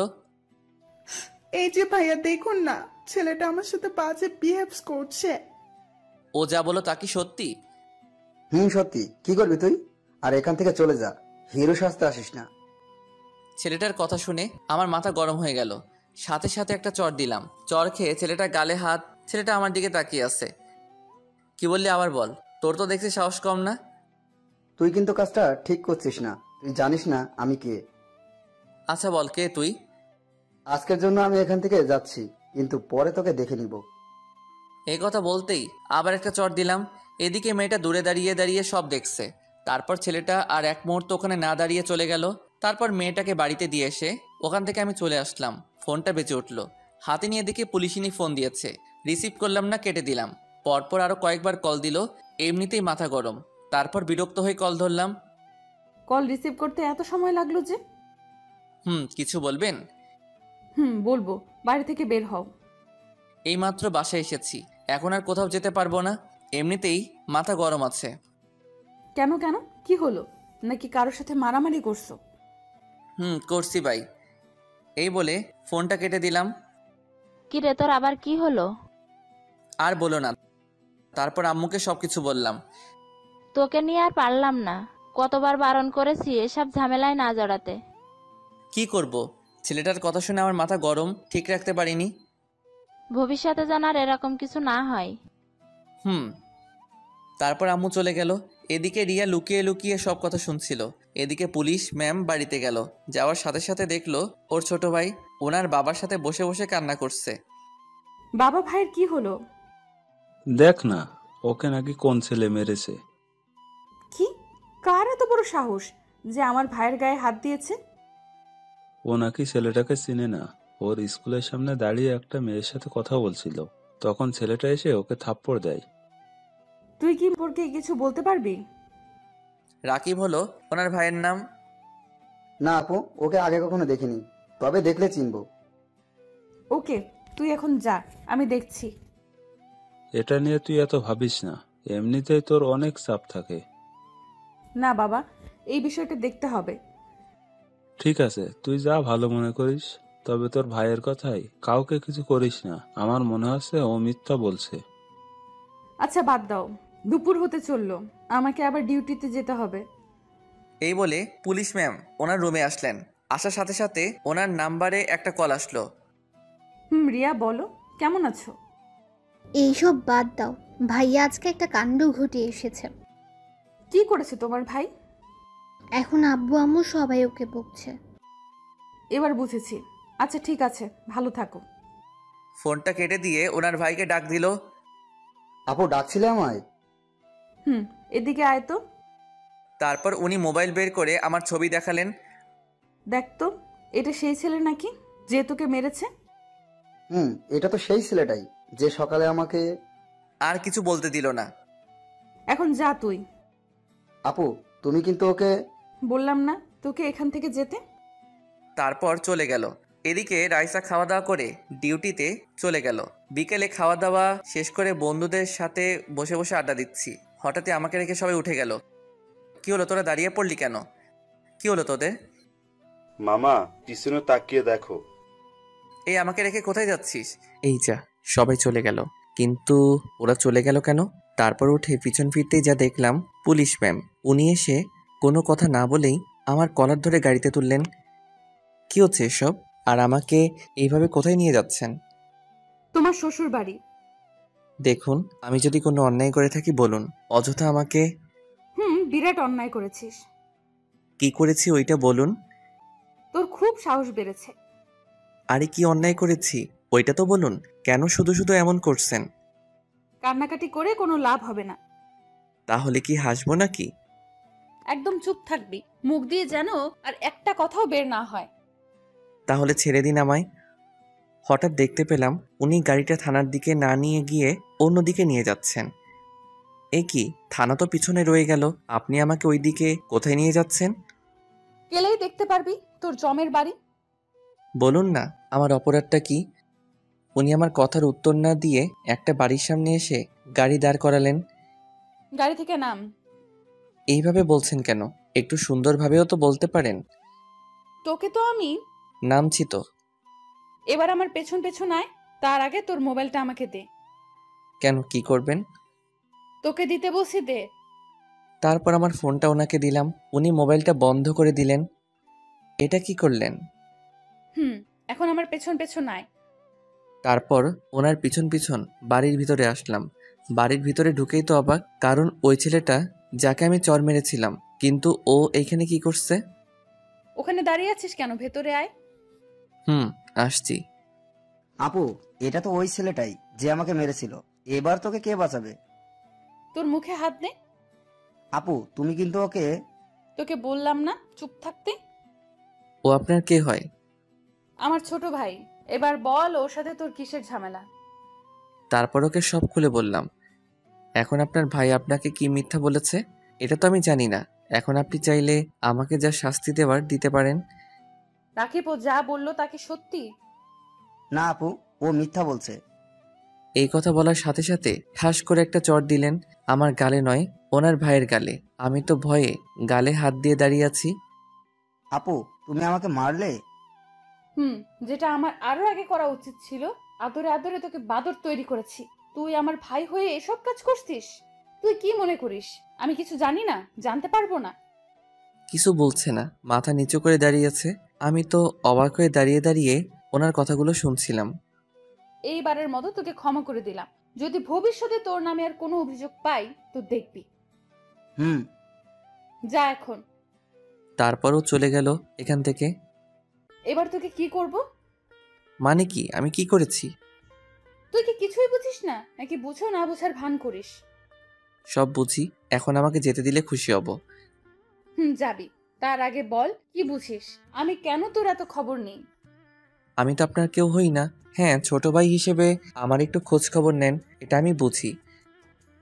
এই যে ভাইয়া দেখুন না, ছেলেটা আমার সাথে বাজে বিহেভস করছে। ও যা বলো তা কি সত্যি? সত্যি। কি করবি তুই? আর এখান থেকে চলে যা, হিরো সাজতে আসিস না। ছেলেটার কথা শুনে আমার মাথা গরম হয়ে গেল। সাথে সাথে একটা চড় দিলাম। চড় খেয়ে ছেলেটা গালে হাত। ছেলেটা আমার দিকে তাকিয়ে আছে। কি বললি আবার বল। তোর তো দেখছি সাহস কম না। তুই কিন্তু কাজটা ঠিক করছিস না। তুই জানিস না আমি কে। আচ্ছা বল, কে তুই? আজকের জন্য আমি এখান থেকে যাচ্ছি, কিন্তু পরে তোকে দেখে নিব। এই কথা বলতেই আবার একটা চড় দিলাম। এদিকে মেয়েটা দূরে দাঁড়িয়ে দাঁড়িয়ে সব দেখছে। তারপর ছেলেটা আর এক মুহূর্ত ওখানে না দাঁড়িয়ে চলে গেল। তারপর মেয়েটাকে বাড়িতে দিয়ে এসে ওখান থেকে আমি চলে আসলাম। ফোনটা বেজে উঠল। হাতে নিয়ে দেখে পুলিশিনী ফোন দিয়েছে। রিসিভ করলাম না, কেটে দিলাম। পরপর আরও কয়েকবার কল দিল। এমনিতেই মাথা গরম। তারপর বিরক্ত হয়ে কল ধরলাম। কল রিসিভ করতে এত সময় লাগলো যে? কিছু বলবেন? বলবো, বাড়ি থেকে বের হও। এইমাত্র বাসায় এসেছি, এখন আর কোথাও যেতে পারবো না। এমনিতেই মাথা গরম আছে। কেন কেন, কি হলো? নাকি কারোর সাথে মারামারি করছো? করছি ভাই। এই বলে ফোনটা কেটে দিলাম। কি রে, তোর আবার কি হলো? আর বলো না। তারপর আম্মুকে সব কিছু বললাম। তোকে নিয়ে আর পারলাম না। কতবার বারণ করেছি এসব ঝামেলায় না জড়াতে। কি করব? ছেলেটার কথা শুনে আমার মাথা গরম, ঠিক রাখতে পারিনি। ভবিষ্যতে যেন আর এরকম কিছু না হয়। তারপর আম্মু চলে গেল। এদিকে রিয়া লুকিয়ে লুকিয়ে সব কথা শুনছিল। এদিকে পুলিশ ম্যাম বাড়িতে গেল। যাওয়ার সাথে সাথে দেখলো ওর ছোট ভাই ওনার বাবার সাথে বসে বসে কান্না করছে। বাবা ভাইয়ের কি হলো? দেখ না, ওকে নাকি কোন ছেলে মেরেছে। কি? কার এত বড় সাহস যে আমার ভাইয়ের গায়ে হাত দিয়েছে? ও নাকি ছেলেটাকে চিনে না। ওর স্কুলের সামনে দাঁড়িয়ে একটা মেয়ের সাথে কথা বলছিল, তখন ছেলেটা এসে ওকে থাপ্পড় দেয়। তুই কি সম্পর্কে কিছু বলতে পারবি? রাকিব হলো ওনার ভাইয়ের নাম। না আপু, ওকে আগে কখনো দেখিনি, তবে দেখলে চিনবো। ওকে, তুই এখন যা, আমি দেখছি। এটা নিয়ে তুই এত ভাবিস না, এমনিতেই তোর অনেক চাপ থাকে। না বাবা, এই বিষয়টা দেখতে হবে। ঠিক আছে, তুই যা ভালো মনে করিস, তবে তোর ভাইয়ের কথাই কাউকে কিছু করিস না। আমার মনে হচ্ছে ও মিথ্যা বলছে। আচ্ছা বাদ দাও, দুপুর হতে চললো, আমাকে আবার ডিউটিতে যেতে হবে। এই বলে পুলিশ ম্যাম ওনার রুমে আসলেন। আসার সাথে সাথে ওনার নাম্বারে একটা কল আসলো। রিয়া বলো, কেমন আছো? এইসব বাদ দাও, ভাইয়া আজকে একটা কাণ্ড ঘটিয়ে এসেছে। কি করেছে তোমার ভাই? এখন আব্বু আম্মু সবাই ওকে বকছে। এবার বুঝেছি। আচ্ছা ঠিক আছে, ভালো থাকো। ফোনটা কেটে দিয়ে ওনার ভাইকে ডাক দিল। আপু ডাকছিলে আমায়? এদিকে আয় তো। তারপর উনি মোবাইল বের করে আমার ছবি দেখালেন। দেখ তো, এটা সেই ছেলে নাকি যে তোকে মেরেছে? এটা তো সেই ছেলেটাই যে সকালে আমাকে। আর কিছু বলতে দিল না। এখন যা তুই। আপু তুমি কিন্তু ওকে। বললাম না তোকে এখান থেকে যেতে? তারপর চলে গেল। এদিকে রাইসা খাওয়া দাওয়া করে ডিউটিতে চলে গেল। বিকেলে খাওয়া দাওয়া শেষ করে বন্ধুদের সাথে বসে বসে আড্ডা দিচ্ছি। হঠাৎই আমাকে রেখে সবাই উঠে গেল। কি হলো, তোরা দাঁড়িয়ে পড়লি কেন? কি হলো তোদের? মামা পিছনে তাকিয়ে দেখো। এই আমাকে রেখে কোথায় যাচ্ছিস? এই যা, সবাই চলে গেল। কিন্তু ওরা চলে গেল কেন? তারপর উঠে পিছন ফিরতেই যা দেখলাম, পুলিশ ম্যাম। উনি এসে কোনো কথা না বলেই আমার কলার ধরে গাড়িতে তুললেন। কি হচ্ছে এসব? আর আমাকে এইভাবে কোথায় নিয়ে যাচ্ছেন? তোমার শ্বশুর বাড়ি। দেখুন, আমি যদি কোনো অন্যায় করে থাকি বলুন, অযথা আমাকে। বিরাট অন্যায় করেছিস। কি করেছি ওইটা বলুন। তোর খুব সাহস বেড়েছে। আরে কি অন্যায় করেছি ওইটা তো বলুন। কেন শুধু শুধু এমন করছেন? কান্নাকাটি করে কোনো লাভ হবে না। তাহলে কি হাসবো নাকি? একদম চুপ থাকবি, মুখ দিয়ে যেন আর একটা কথাও বের না হয়। তাহলে ছেড়ে দিন আমায়। হঠাৎ দেখতে পেলাম উনি গাড়িটা থানার দিকে না নিয়ে গিয়ে অন্যদিকে নিয়ে যাচ্ছেন। এ কি, থানা তো পিছনে রয়ে গেল, আপনি আমাকে ওই দিকে কোথায় নিয়ে যাচ্ছেন? গেলেই দেখতে পারবি তোর জমের বাড়ি। বলুন না, আমার অপরাধটা কি? উনি আমার কথার উত্তর না দিয়ে একটা বাড়ির সামনে এসে গাড়ি দাঁড় করালেন। গাড়ি থেকে নাম। এইভাবে বলছেন কেন? একটু সুন্দরভাবেও তো বলতে পারেন। তোকে তো আমি। নামছি তো। এবার আমার পেছন পেছন আয়, তার আগে তোর মোবাইলটা আমাকে দে। কেন, কি করবেন? তোকে দিতে বসি, দে। তারপর আমার ফোনটা ওনাকে দিলাম। উনি মোবাইলটা বন্ধ করে দিলেন। এটা কি করলেন? এখন আমার পেছন পেছন আয়। তারপর ওনার পিছন পিছন বাড়ির ভিতরে আসলাম। বাড়ির ভিতরে ঢুকেই তো অবাক, কারণ ওই ছেলেটা যাকে আমি চর মেরেছিলাম, কিন্তু ও এইখানে কি করছে? ওখানে দাঁড়িয়ে আছিস কেন? ভেতরে আয়। আসছি। আপু, এটা তো ওই ছেলেটাই যে আমাকে মেরেছিল। এবার তোকে কে বাঁচাবে? তোর মুখে হাত দে। আপু, তুমি কিন্তু ওকে। তোকে বললাম না চুপ থাকতে? ও আপনার কে হয়? আমার ছোট ভাই। এবার বল, ওর সাথে তোর কিসের ঝামেলা? তারপর ওকে সব খুলে বললাম। এখন আপনার ভাই আপনাকে কি মিথ্যা বলেছে এটা তো আমি জানি না। এখন আপনি চাইলে আমাকে যা শাস্তি দেওয়ার দিতে পারেন। রাকিব, ও যা বললো তা কি সত্যি? না আপু, ও মিথ্যা বলছে। এই কথা বলার সাথে সাথে ঠাস করে একটা চড় দিলেন। আমার গালে নয়, ওনার ভাইয়ের গালে। আমি তো ভয়ে গালে হাত দিয়ে দাঁড়িয়ে আছি। আপু, তুমি আমাকে মারলে? যেটা আমার আরো আগে করা উচিত ছিল। আদরে আদরে তোকে বাদর তৈরি করেছি। তুই আমার ভাই হয়ে এসব কাজ করছিস? তুই কি মনে করিস আমি কিছু জানি না, জানতে পারবো না? কিছু বলছে না, মাথা নিচু করে দাঁড়িয়ে আছে। আমি তো অবাক হয়ে দাঁড়িয়ে দাঁড়িয়ে ওনার কথাগুলো শুনছিলাম। এইবারের মতো তোকে ক্ষমা করে দিলাম। যদি ভবিষ্যতে তোর নামে আর কোনো অভিযোগ পাই তো দেখবি। যা এখন। তারপরও চলে গেল এখান থেকে। এবার তোকে কি করব? মানে কি? আমি কি করেছি? তুই কি কিছুই বুঝিস না, নাকি বুঝো না বুঝার ভান করিস? সব বুঝি। এখন আমাকে যেতে দিলে খুশি হব। যাবি। তার আগে বল কি বুঝিস, আমি কেন তোর এত খবর নেই? আমি তো আপনার কেউ হই না। হ্যাঁ, ছোট ভাই হিসেবে আমার একটু খোঁজ খবর নেন, এটা আমি বুঝি।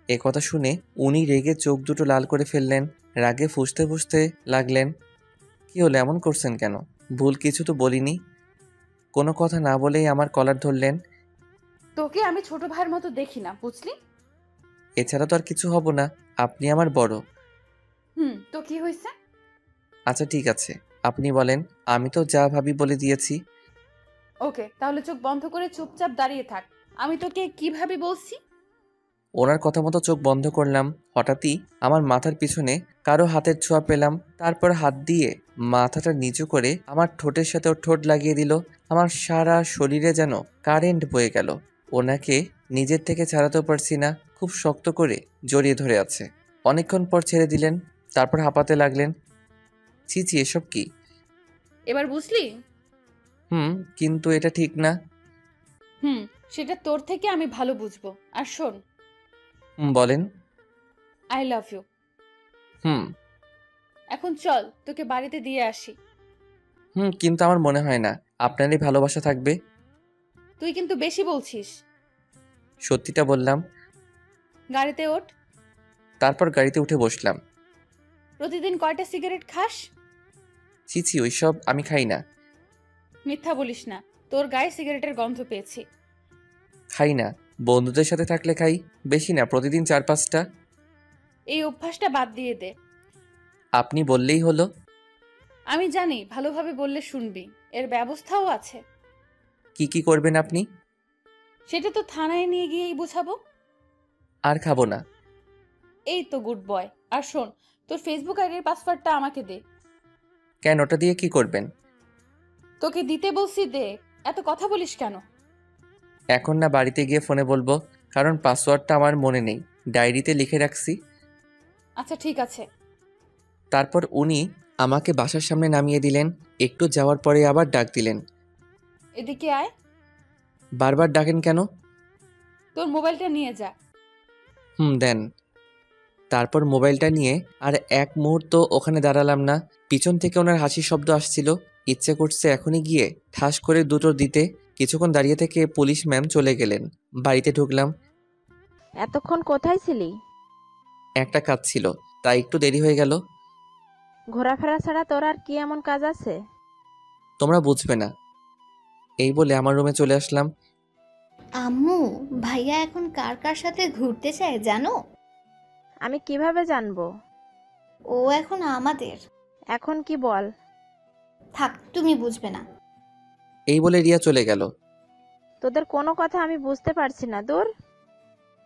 এ কথা শুনে উনি রেগে চোখ দুটো লাল করে ফেললেন। রাগে ফুঁসতে ফুঁসতে লাগলেন। কি হলো, এমন করছেন কেন? ভুল কিছু তো বলিনি। কোনো কথা না বলেই আমার কলার ধরলেন। তোকে আমি ছোট ভাইয়ের মতো দেখি না, বুঝলি? এছাড়া তো আর কিছু হব না। আপনি আমার বড়। তো কি হয়েছে? আচ্ছা ঠিক আছে, আপনি বলেন। আমি তো যা ভাবি বলে দিয়েছি। ওকে, তাহলে চোখ বন্ধ করে চুপচাপ দাঁড়িয়ে থাক। আমি তোকে কিভাবে বলছি? ওনার কথা মতো চোখ বন্ধ করলাম। হঠাৎই আমার মাথার পিছনে কারো হাতের ছোঁয়া পেলাম। তারপর হাত দিয়ে মাথাটা নিচু করে আমার ঠোঁটের সাথে ওর ঠোঁট লাগিয়ে দিল। আমার সারা শরীরে যেন কারেন্ট বয়ে গেল। ওনাকে নিজের থেকে ছাড়াতেও পারছি না, খুব শক্ত করে জড়িয়ে ধরে আছে। অনেকক্ষণ পর ছেড়ে দিলেন, তারপর হাঁপাতে লাগলেন। ছি, এসব কি? এবার বুঝলি? কিন্তু এটা ঠিক না। সেটা তোর থেকে আমি ভালো বুঝবো। আর শোন। বলেন। I love you. এখন চল, তোকে বাড়িতে দিয়ে আসি। কিন্তু আমার মনে হয় না আপনারই ভালোবাসা থাকবে। তুই কিন্তু বেশি বলছিস। সত্যিটা বললাম। গাড়িতে ওঠ। তারপর গাড়িতে উঠে বসলাম। প্রতিদিন কয়টা সিগারেট খাস? ছি, ওইসব আমি খাই না। মিথ্যা বলিস না, তোর গায়ে সিগারেটের গন্ধ পেয়েছি। খাই না, বন্ধুদের সাথে থাকলে খাই, বেশি না, প্রতিদিন 4-5টা। এই অভ্যাসটা বাদ দিয়ে দে। আপনি বললেই হলো। আমি জানি ভালোভাবে বললে শুনবি, এর ব্যবস্থাও আছে। কি করবেন আপনি? সেটা তো থানায় নিয়ে গিয়েই বুঝাবো। আর খাবো না। এই তো গুড বয়। আর শোন, তোর ফেসবুক আইডির পাসওয়ার্ডটা আমাকে দে। কেন, ওটা দিয়ে কি করবেন? তোকে দিতে বলছি, দে। এত কথা বলিস কেন? এখন না, বাড়িতে গিয়ে ফোনে বলবো, কারণ পাসওয়ার্ডটা আমার মনে নেই, ডায়েরিতে লিখে রাখছি। আচ্ছা ঠিক আছে। তারপর উনি আমাকে বাসার সামনে নামিয়ে দিলেন। একটু যাওয়ার পরে আবার ডাক দিলেন। এদিকে আয়। বারবার ডাকেন কেন? তোর মোবাইলটা নিয়ে যা। দেন। তারপর মোবাইলটা নিয়ে আর এক মুহূর্ত ওখানে দাঁড়ালাম না। পিছন থেকে ওনার হাসির শব্দ আসছিল। ইচ্ছে করছে এখনই গিয়ে ঠাস করে দুটো দিতে। কিছুক্ষণ দাঁড়িয়ে থেকে পুলিশ ম্যাম চলে গেলেন। বাড়িতে ঢুকলাম। এতক্ষণ কোথায় ছিলি? একটা কাজ ছিল, তাই একটু দেরি হয়ে গেল। ঘোরাফেরা ছাড়া তোর আর কি এমন কাজ আছে? তোমরা বুঝবে না। এই বলে আমার রুমে চলে আসলাম। আম্মু, ভাইয়া এখন কার কার সাথে ঘুরতে চায় জানো? আমি কিভাবে জানবো? ও এখন আমাদের। এখন কি বল? থাক, তুমি বুঝবে না। এই বলে রিয়া চলে গেল। তোদের কোনো কথা আমি বুঝতে পারছি না, দূর।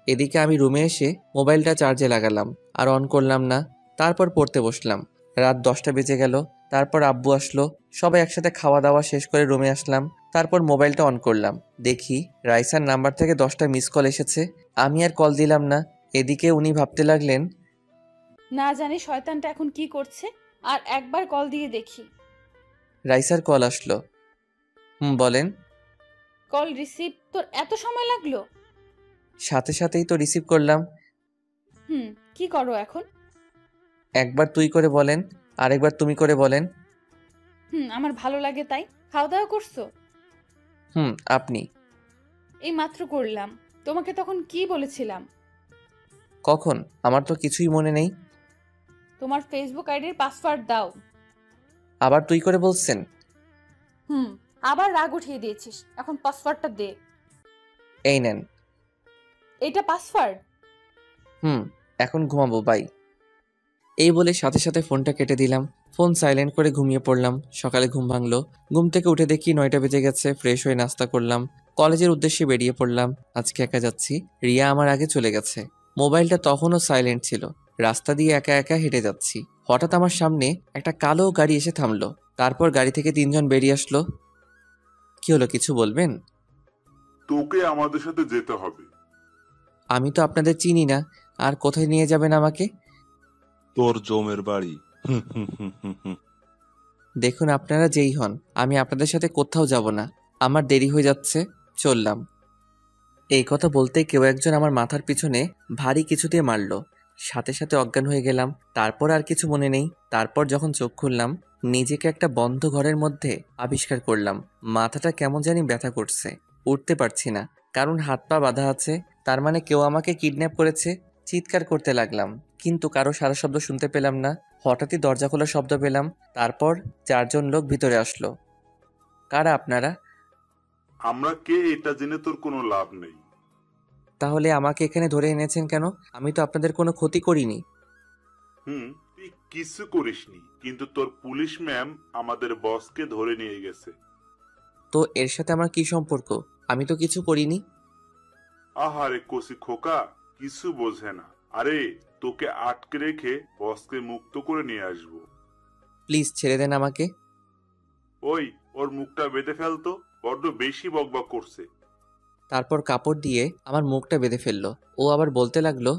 এদিকে আমি রুমে এসে মোবাইলটা চার্জে লাগালাম, আর অন করলাম না। তারপর পড়তে বসলাম। রাত 10টা বেজে গেল। তারপর আব্বু আসলো, সবাই একসাথে খাওয়া দাওয়া শেষ করে রুমে আসলাম। তারপর মোবাইলটা অন করলাম, দেখি রাইসার নাম্বার থেকে 10টা মিস কল এসেছে। আমি আর কল দিলাম না। এদিকে উনি ভাবতে লাগলেন, না জানি শয়তানটা এখন কি করছে, আর একবার কল দিয়ে দেখি। রাইসার কল আসলো। বলেন। কল রিসিভ তোর এত সময় লাগলো? সাথে সাথেই তো রিসিভ করলাম। কি করো এখন? একবার তুই করে বলেন, আরেকবার তুমি করে বলেন। আমার ভালো লাগে তাই। খাওয়া দাওয়া করছো? আপনি? এই মাত্র করলাম। তোমাকে তখন কি বলেছিলাম? কখন? আমার তো কিছুই মনে নেই। তোমার ফেসবুক আইডির পাসওয়ার্ড দাও। আবার তুই করে বলছেন? আবার রাগ উঠিয়ে দিয়েছিস, এখন পাসওয়ার্ডটা দে। এই নেন। এটা পাসওয়ার্ড? এখন ঘুমাবো, বাই। এই বলে সাথে সাথে ফোনটা কেটে দিলাম। ফোন সাইলেন্ট করে ঘুমিয়ে পড়লাম। সকালে ঘুম ভাঙলো। ঘুম থেকে উঠে দেখি 9টা বেজে গেছে। ফ্রেশ হয়ে নাস্তা করলাম, কলেজের উদ্দেশ্যে বেরিয়ে পড়লাম। আজকে একা যাচ্ছি, রিয়া আমার আগে চলে গেছে। মোবাইলটা তখনও সাইলেন্ট ছিল। রাস্তা দিয়ে একা একা হেঁটে যাচ্ছি। হঠাৎ আমার সামনে একটা কালো গাড়ি এসে থামলো। তারপর গাড়ি থেকে 3 জন বেরিয়ে আসলো। কি হলো, কিছু বলবেন? তোকে আমাদের সাথে যেতে হবে। আমি তো আপনাদের চিনি না, আর কোথায় নিয়ে যাবেন আমাকে? তোর জমের বাড়ি। দেখুন, আপনারা যেই হন, আমি আপনাদের সাথে কোথাও যাব না। আমার দেরি হয়ে যাচ্ছে, চললাম। এই কথা বলতে কেউ একজন আমার মাথার পিছনে ভারী কিছু দিয়ে মারল। সাথে সাথে অজ্ঞান হয়ে গেলাম। তারপর আর কিছু মনে নেই। তারপর যখন চোখ খুললাম, নিজেকে একটা বন্ধ ঘরের মধ্যে আবিষ্কার করলাম। মাথাটা কেমন জানি ব্যথা করছে, উঠতে পারছি না, কারণ হাত পা বাঁধা আছে। তার মানে কেউ আমাকে কিডন্যাপ করেছে। চিৎকার করতে লাগলাম, কিন্তু কারো সারা শব্দ শুনতে পেলাম না। হঠাৎই দরজা খোলার শব্দ পেলাম। তারপর 4 জন লোক ভিতরে আসলো। কারা আপনারা? আমরা কে এটা জেনে তোর কোনো লাভ নেই। তাহলে আমাকে এখানে ধরে এনেছেন কেন? আমি তো আপনাদের কোনো ক্ষতি করিনি। তুই কিছু করিসনি, কিন্তু তোর পুলিশ ম্যাম আমাদের বসকে ধরে নিয়ে গেছে। তো এর সাথে আমার কি সম্পর্ক? আমি তো কিছু করিনি। আহারে কচি খোকা, কিছু বোঝে না। আরে তোকে আটকে রেখে বসকে মুক্ত করে নিয়ে আসবো। প্লিজ ছেড়ে দেন আমাকে। ওই, ওর মুখটা বেঁধে ফেলতো, বড্ড বেশি বকবক করছে। তারপর কাপড় দিয়ে আমার মুখটা বেঁধে ফেললো। ও আবার বলতে লাগলো,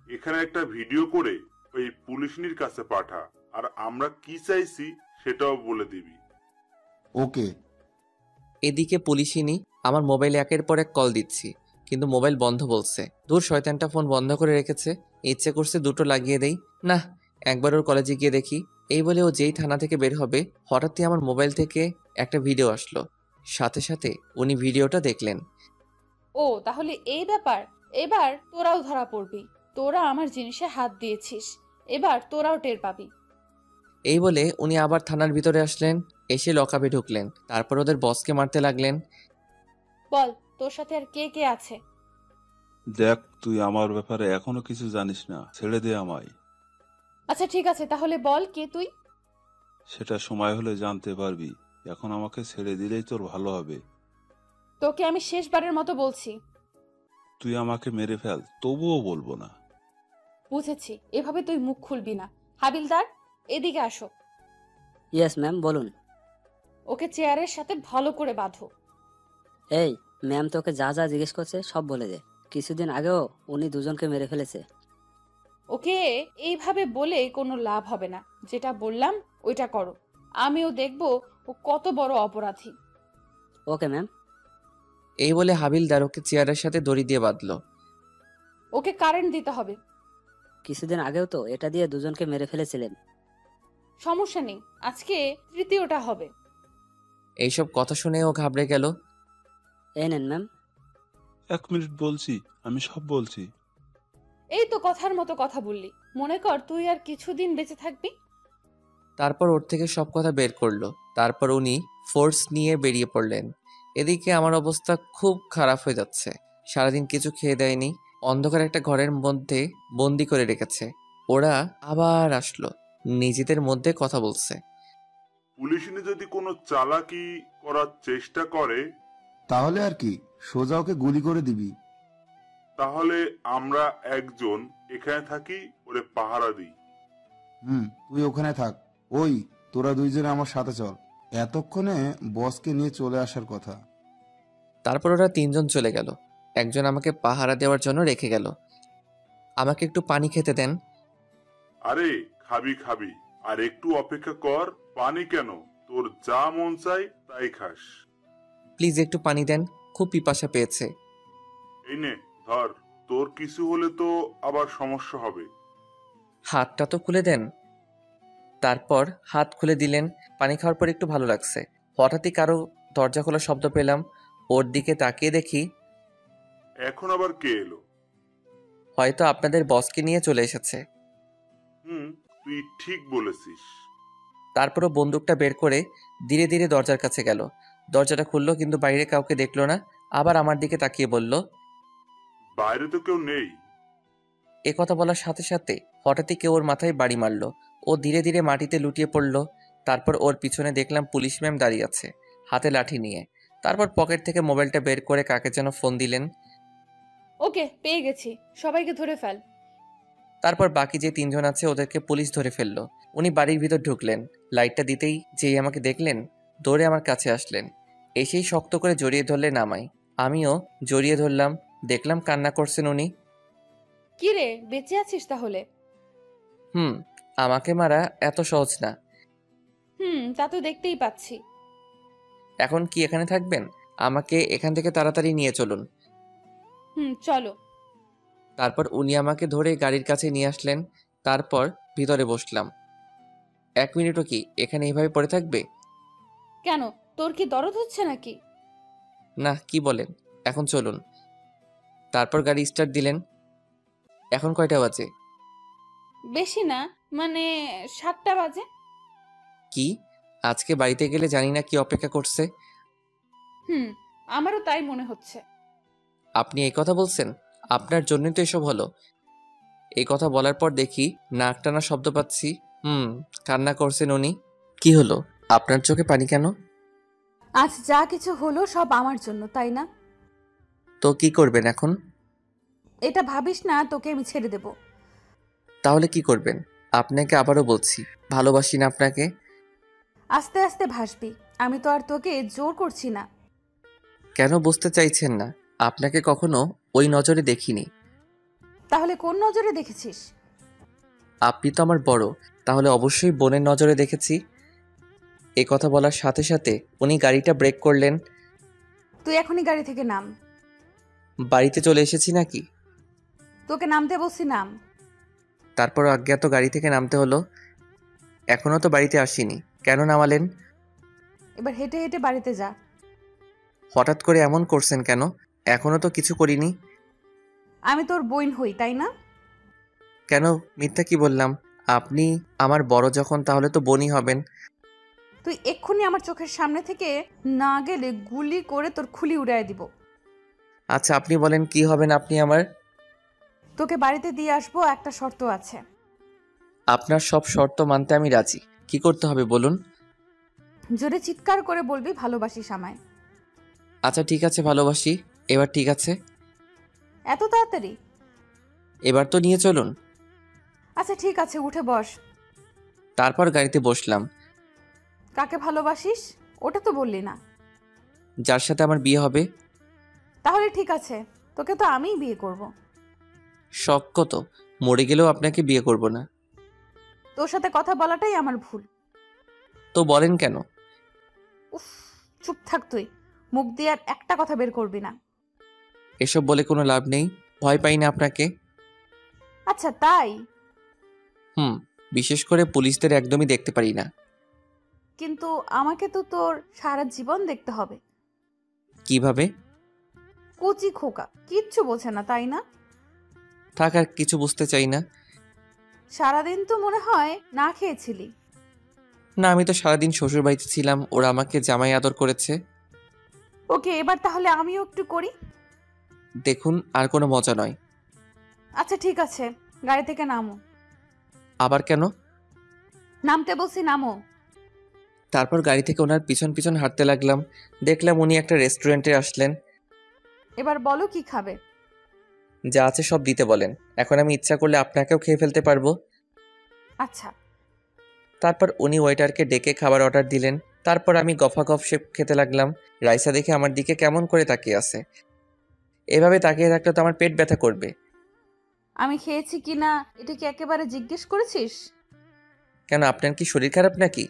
এখানে একটা ভিডিও করে ওই পুলিশনির কাছে পাঠা, আর আমরা কি চাইছি সেটাও বলে দিবি। ওকে। এদিকে পুলিশিনি আমার মোবাইলে একের পর এক কল দিচ্ছি, কিন্তু মোবাইল বন্ধ বলছে। দূর, শয়তানটা ফোন বন্ধ করে রেখেছে। ইচ্ছে করছে দুটো লাগিয়ে দেই। না, একবার ওর কলেজে গিয়ে দেখি। এই বলে ও যেই থানা থেকে বের হবে, হঠাৎই আমার মোবাইল থেকে একটা ভিডিও আসলো। সাথে সাথে উনি ভিডিওটা দেখলেন। ও তাহলে এই ব্যাপার। এবার তোরাও ধরা পড়বি। তোরা আমার জিনিসে হাত দিয়েছিস, এবার তোরাও টের পাবি। এই বলে উনি আবার থানার ভিতরে আসলেন, এসে লকআপে ঢুকলেন। তারপর ওদের বসকে মারতে লাগলেন। বল, তোর সাথে আর কে কে আছে? দেখ, তুই আমার ব্যাপারে এখনো কিছু জানিস না, ছেড়ে দে আমায়। আচ্ছা ঠিক আছে, তাহলে বল কে তুই? সেটা সময় হলে জানতে পারবি। এখন আমাকে ছেড়ে দিলেই তোর ভালো হবে। তোকে আমি শেষবারের মতো বলছি। তুই আমাকে মেরে ফেল, তবুও বলবো না। বুঝেছি, এভাবে তুই মুখ খুলবি না। হাবিলদার, এদিকে আসো। ইয়েস ম্যাম, বলুন। ওকে চেয়ারের সাথে ভালো করে বাঁধো। এই ম্যাম, তোকে যা যা জিজ্ঞেস করছে সব বলে দে। কিছুদিন আগেও উনি দুজনকে মেরে ফেলেছে। ওকে এইভাবে বলে কোনো লাভ হবে না। যেটা বললাম ওইটা করো। আমিও দেখবো ও কত বড় অপরাধী। Okay ma'am. এই বলে হাবিলদার ওকে চেয়ারের সাথে দড়ি দিয়ে বাঁধলো। ওকে কারেন্ট দিতে হবে। কিছুদিন আগেও তো এটা দিয়ে দুজনকে মেরে ফেলেছিলেন। সমস্যা নেই, আজকে তৃতীয়টা হবে। এইসব কথা শুনে ও ঘাবড়ে গেল। এই নেন ম্যাম। 1 মিনিট বলছি, আমি সব বলছি। এই তো কথার মতো কথা বললি। মনে কর তুই আর কিছুদিন বেঁচে থাকবি। তারপর ওর থেকে সব কথা বের করলো। তারপর উনি ফোর্স নিয়ে বেরিয়ে পড়লেন। এদিকে আমার অবস্থা খুব খারাপ হয়ে যাচ্ছে। সারাদিন কিছু খেয়ে দেয়নি, অন্ধকার একটা ঘরের মধ্যে বন্দি করে রেখেছে। ওরা আবার আসলো, নিজেদের মধ্যে কথা বলছে। পুলিশনি যদি কোনো চালাকি করার চেষ্টা করে, তাহলে আর কি, সোজা ওকে গুলি করে দিবি। তাহলে আমরা একজন এখানে থাকি, ওরে পাহারা দিই। তুই ওখানে থাক। ওই, তোরা দুইজনে আমার সাথে চল, এতক্ষণে বসকে নিয়ে চলে আসার কথা। তারপর ওরা তিনজন চলে গেল। একজন আমাকে পাহারা দেওয়ার জন্য রেখে গেল। আমাকে একটু পানি খেতে দেন। আরে খাবি খাবি, আর একটু অপেক্ষা কর। পানি কেন, তোর যা মন চাই তাই খাস। প্লিজ একটু পানি দেন, খুব পিপাসা পেয়েছে। এই নে ধর, তোর কিছু হলে তো আবার সমস্যা হবে। হাতটা তো খুলে দেন। তারপর হাত খুলে দিলেন। পানি খাওয়ার পর একটু ভালো লাগছে। হঠাৎই কারো দরজা খোলার শব্দ পেলাম। ওর দিকে তাকিয়ে দেখি এখন আবার কে এলো? হয়তো আপনাদের বসকে নিয়ে চলে এসেছে। তুই ঠিক বলেছিস। তারপরও বন্দুকটা বের করে ধীরে ধীরে দরজার কাছে গেল। দরজাটা খুললো, কিন্তু বাইরে কাউকে দেখলো না। আবার আমার দিকে তাকিয়ে বলল, বাইরে তো কেউ নেই। এ কথা বলার সাথে সাথে হঠাৎই কেউ ওর মাথায় বাড়ি মারলো। ও ধীরে ধীরে মাটিতে লুটিয়ে পড়ল। তারপর ওর পিছনে দেখলাম পুলিশ ম্যাম দাঁড়িয়ে আছে, হাতে লাঠি নিয়ে। তারপর পকেট থেকে মোবাইলটা বের করে কাকে যেন ফোন দিলেন। ওকে, পেয়ে গেছি, সবাইকে ধরে ফেল। তারপর বাকি যে তিনজন আছে ওদেরকে পুলিশ ধরে ফেললো। উনি বাড়ির ভিতর ঢুকলেন। লাইটটা দিতেই যেই আমাকে দেখলেন, দৌড়ে আমার কাছে আসলেন। এসেই শক্ত করে জড়িয়ে ধরলেন আমায়। আমিও জড়িয়ে ধরলাম। দেখলাম কান্না করছেন উনি। কি রে, বেঁচে আছিস তাহলে? আমাকে মারা এত সহজ না। তা তো দেখতেই পাচ্ছি। এখন কি এখানে থাকবেন? আমাকে এখান থেকে তাড়াতাড়ি নিয়ে চলুন। চলো। তারপর উনি আমাকে ধরে গাড়ির কাছে নিয়ে আসলেন। তারপর ভিতরে বসলাম। 1 মিনিটও কি এখানে এইভাবে পড়ে থাকবে? কেন, তোর কি দরদ হচ্ছে নাকি? না, কি বলেন? এখন চলুন। তারপর গাড়ি স্টার্ট দিলেন। এখন কয়টা বাজে? বেশি না, মানে 7টা বাজে। কি, আজকে বাড়িতে গেলে জানি না কি অপেক্ষা করছে। আমারও তাই মনে হচ্ছে। আপনি এই কথা বলছেন? আপনার জন্যই তো এসব হলো। এই কথা বলার পর দেখি নাক টানা শব্দ পাচ্ছি। কান্না করছেন উনি। কি হলো, আপনার চোখে পানি কেন? আজ যা কিছু হলো সব আমার জন্য, তাই না? তো কি করবেন এখন? এটা ভাবিস না তোকে আমি ছেড়ে দেব। তাহলে কি করবেন? আপনাকে আবারও বলছি, ভালোবাসি না আপনাকে। আস্তে আস্তে ভাসবি, আমি তো আর তোকে জোর করছি না। কেন বুঝতে চাইছেন না? আপনাকে কখনো ওই নজরে দেখিনি। তাহলে কোন নজরে দেখেছিস? আপনি তো আমার বড়, তাহলে অবশ্যই বোনের নজরে দেখেছি। এই কথা বলার সাথে সাথে উনি গাড়িটা ব্রেক করলেন। তুই এখনই গাড়ি থেকে নাম। বাড়িতে চলে এসেছি নাকি? তোকে নামতে বলছি, নাম। তারপর অজ্ঞাত গাড়ি থেকে নামতে হলো। এখনো তো বাড়িতে আসিনি, কেন নামালেন? এবার হেঁটে হেঁটে বাড়িতে যা। হঠাৎ করে এমন করছেন কেন? এখনো তো কিছু করিনি। আমি তোর বোন হই, তাই না? কেন মিথ্যা কি বললাম? আপনি আমার বড় যখন, তাহলে তো বোনই হবেন। তুই এক্ষুনি আমার চোখের সামনে থেকে না গেলে গুলি করে তোর খুলি উড়াই দিব। আচ্ছা আপনি বলেন, কি হবেন আপনি আমার? তোকে বাড়িতে দিয়ে আসবো, একটা শর্ত আছে। আপনার সব শর্ত মানতে আমি রাজি। কি করতে হবে বলুন? জোরে চিৎকার করে বলবি ভালোবাসিস আমায়। আচ্ছা ঠিক আছে, ভালোবাসি। এবার ঠিক আছে? এত তাড়াতাড়ি? এবার তো নিয়ে চলুন। আচ্ছা ঠিক আছে, উঠে বস। তারপর গাড়িতে বসলাম। কাকে ভালোবাসিস ওটা তো বললি না। যার সাথে আমার বিয়ে হবে। তাহলে ঠিক আছে, তোকে তো আমিই বিয়ে করব। শখ কত, মরে গেলেও আপনাকে বিয়ে করব না। তোর সাথে কথা বলাটাই আমার ভুল। তো বলেন কেন? উফ, চুপ থাক তুই, মুখ দিয়ে আর একটা কথা বের করবি না। এসব বলে কোনো লাভ নেই, ভয় পাই না আপনাকে। আচ্ছা তাই? বিশেষ করে পুলিশদের একদমই দেখতে পারি না। কিন্তু আমাকে তো তোর সারা জীবন দেখতে হবে। কিভাবে? কচি খোকা, কিচ্ছু বোঝে না, তাই না? থাক, আর কিছু বুঝতে চাই না। সারাদিন তো মনে হয় না খেয়েছিলি। না, আমি তো সারাদিন শ্বশুর বাড়িতে ছিলাম, ওরা আমাকে জামাই আদর করেছে। ওকে, এবার তাহলে আমিও একটু করি। দেখুন, আর কোনো মজা নয়। আচ্ছা ঠিক আছে, গাড়ি থেকে নামো। আবার কেন? নামতে বলছি, নামো। তারপর গাড়ি থেকে ওনার পিছন পিছন হাঁটতে লাগলাম। দেখলাম উনি একটা রেস্টুরেন্টে আসলেন। এবার বলো কি খাবে? যা আছে সব দিতে বলেন, এখন আমি ইচ্ছা করলে আপনাকেও খেয়ে ফেলতে পারবো। আচ্ছা। তারপর উনি ওয়েটারকে ডেকে খাবার অর্ডার দিলেন। তারপর আমি গফাগফ সে খেতে লাগলাম। রাইসা দেখে আমার দিকে কেমন করে তাকিয়ে আছে। এভাবে তাকিয়ে থাকলে তো আমার পেট ব্যথা করবে। আমি খেয়েছি কিনা এটা কি একেবারে জিজ্ঞেস করেছিস? কেন, আপনার কি শরীর খারাপ নাকি?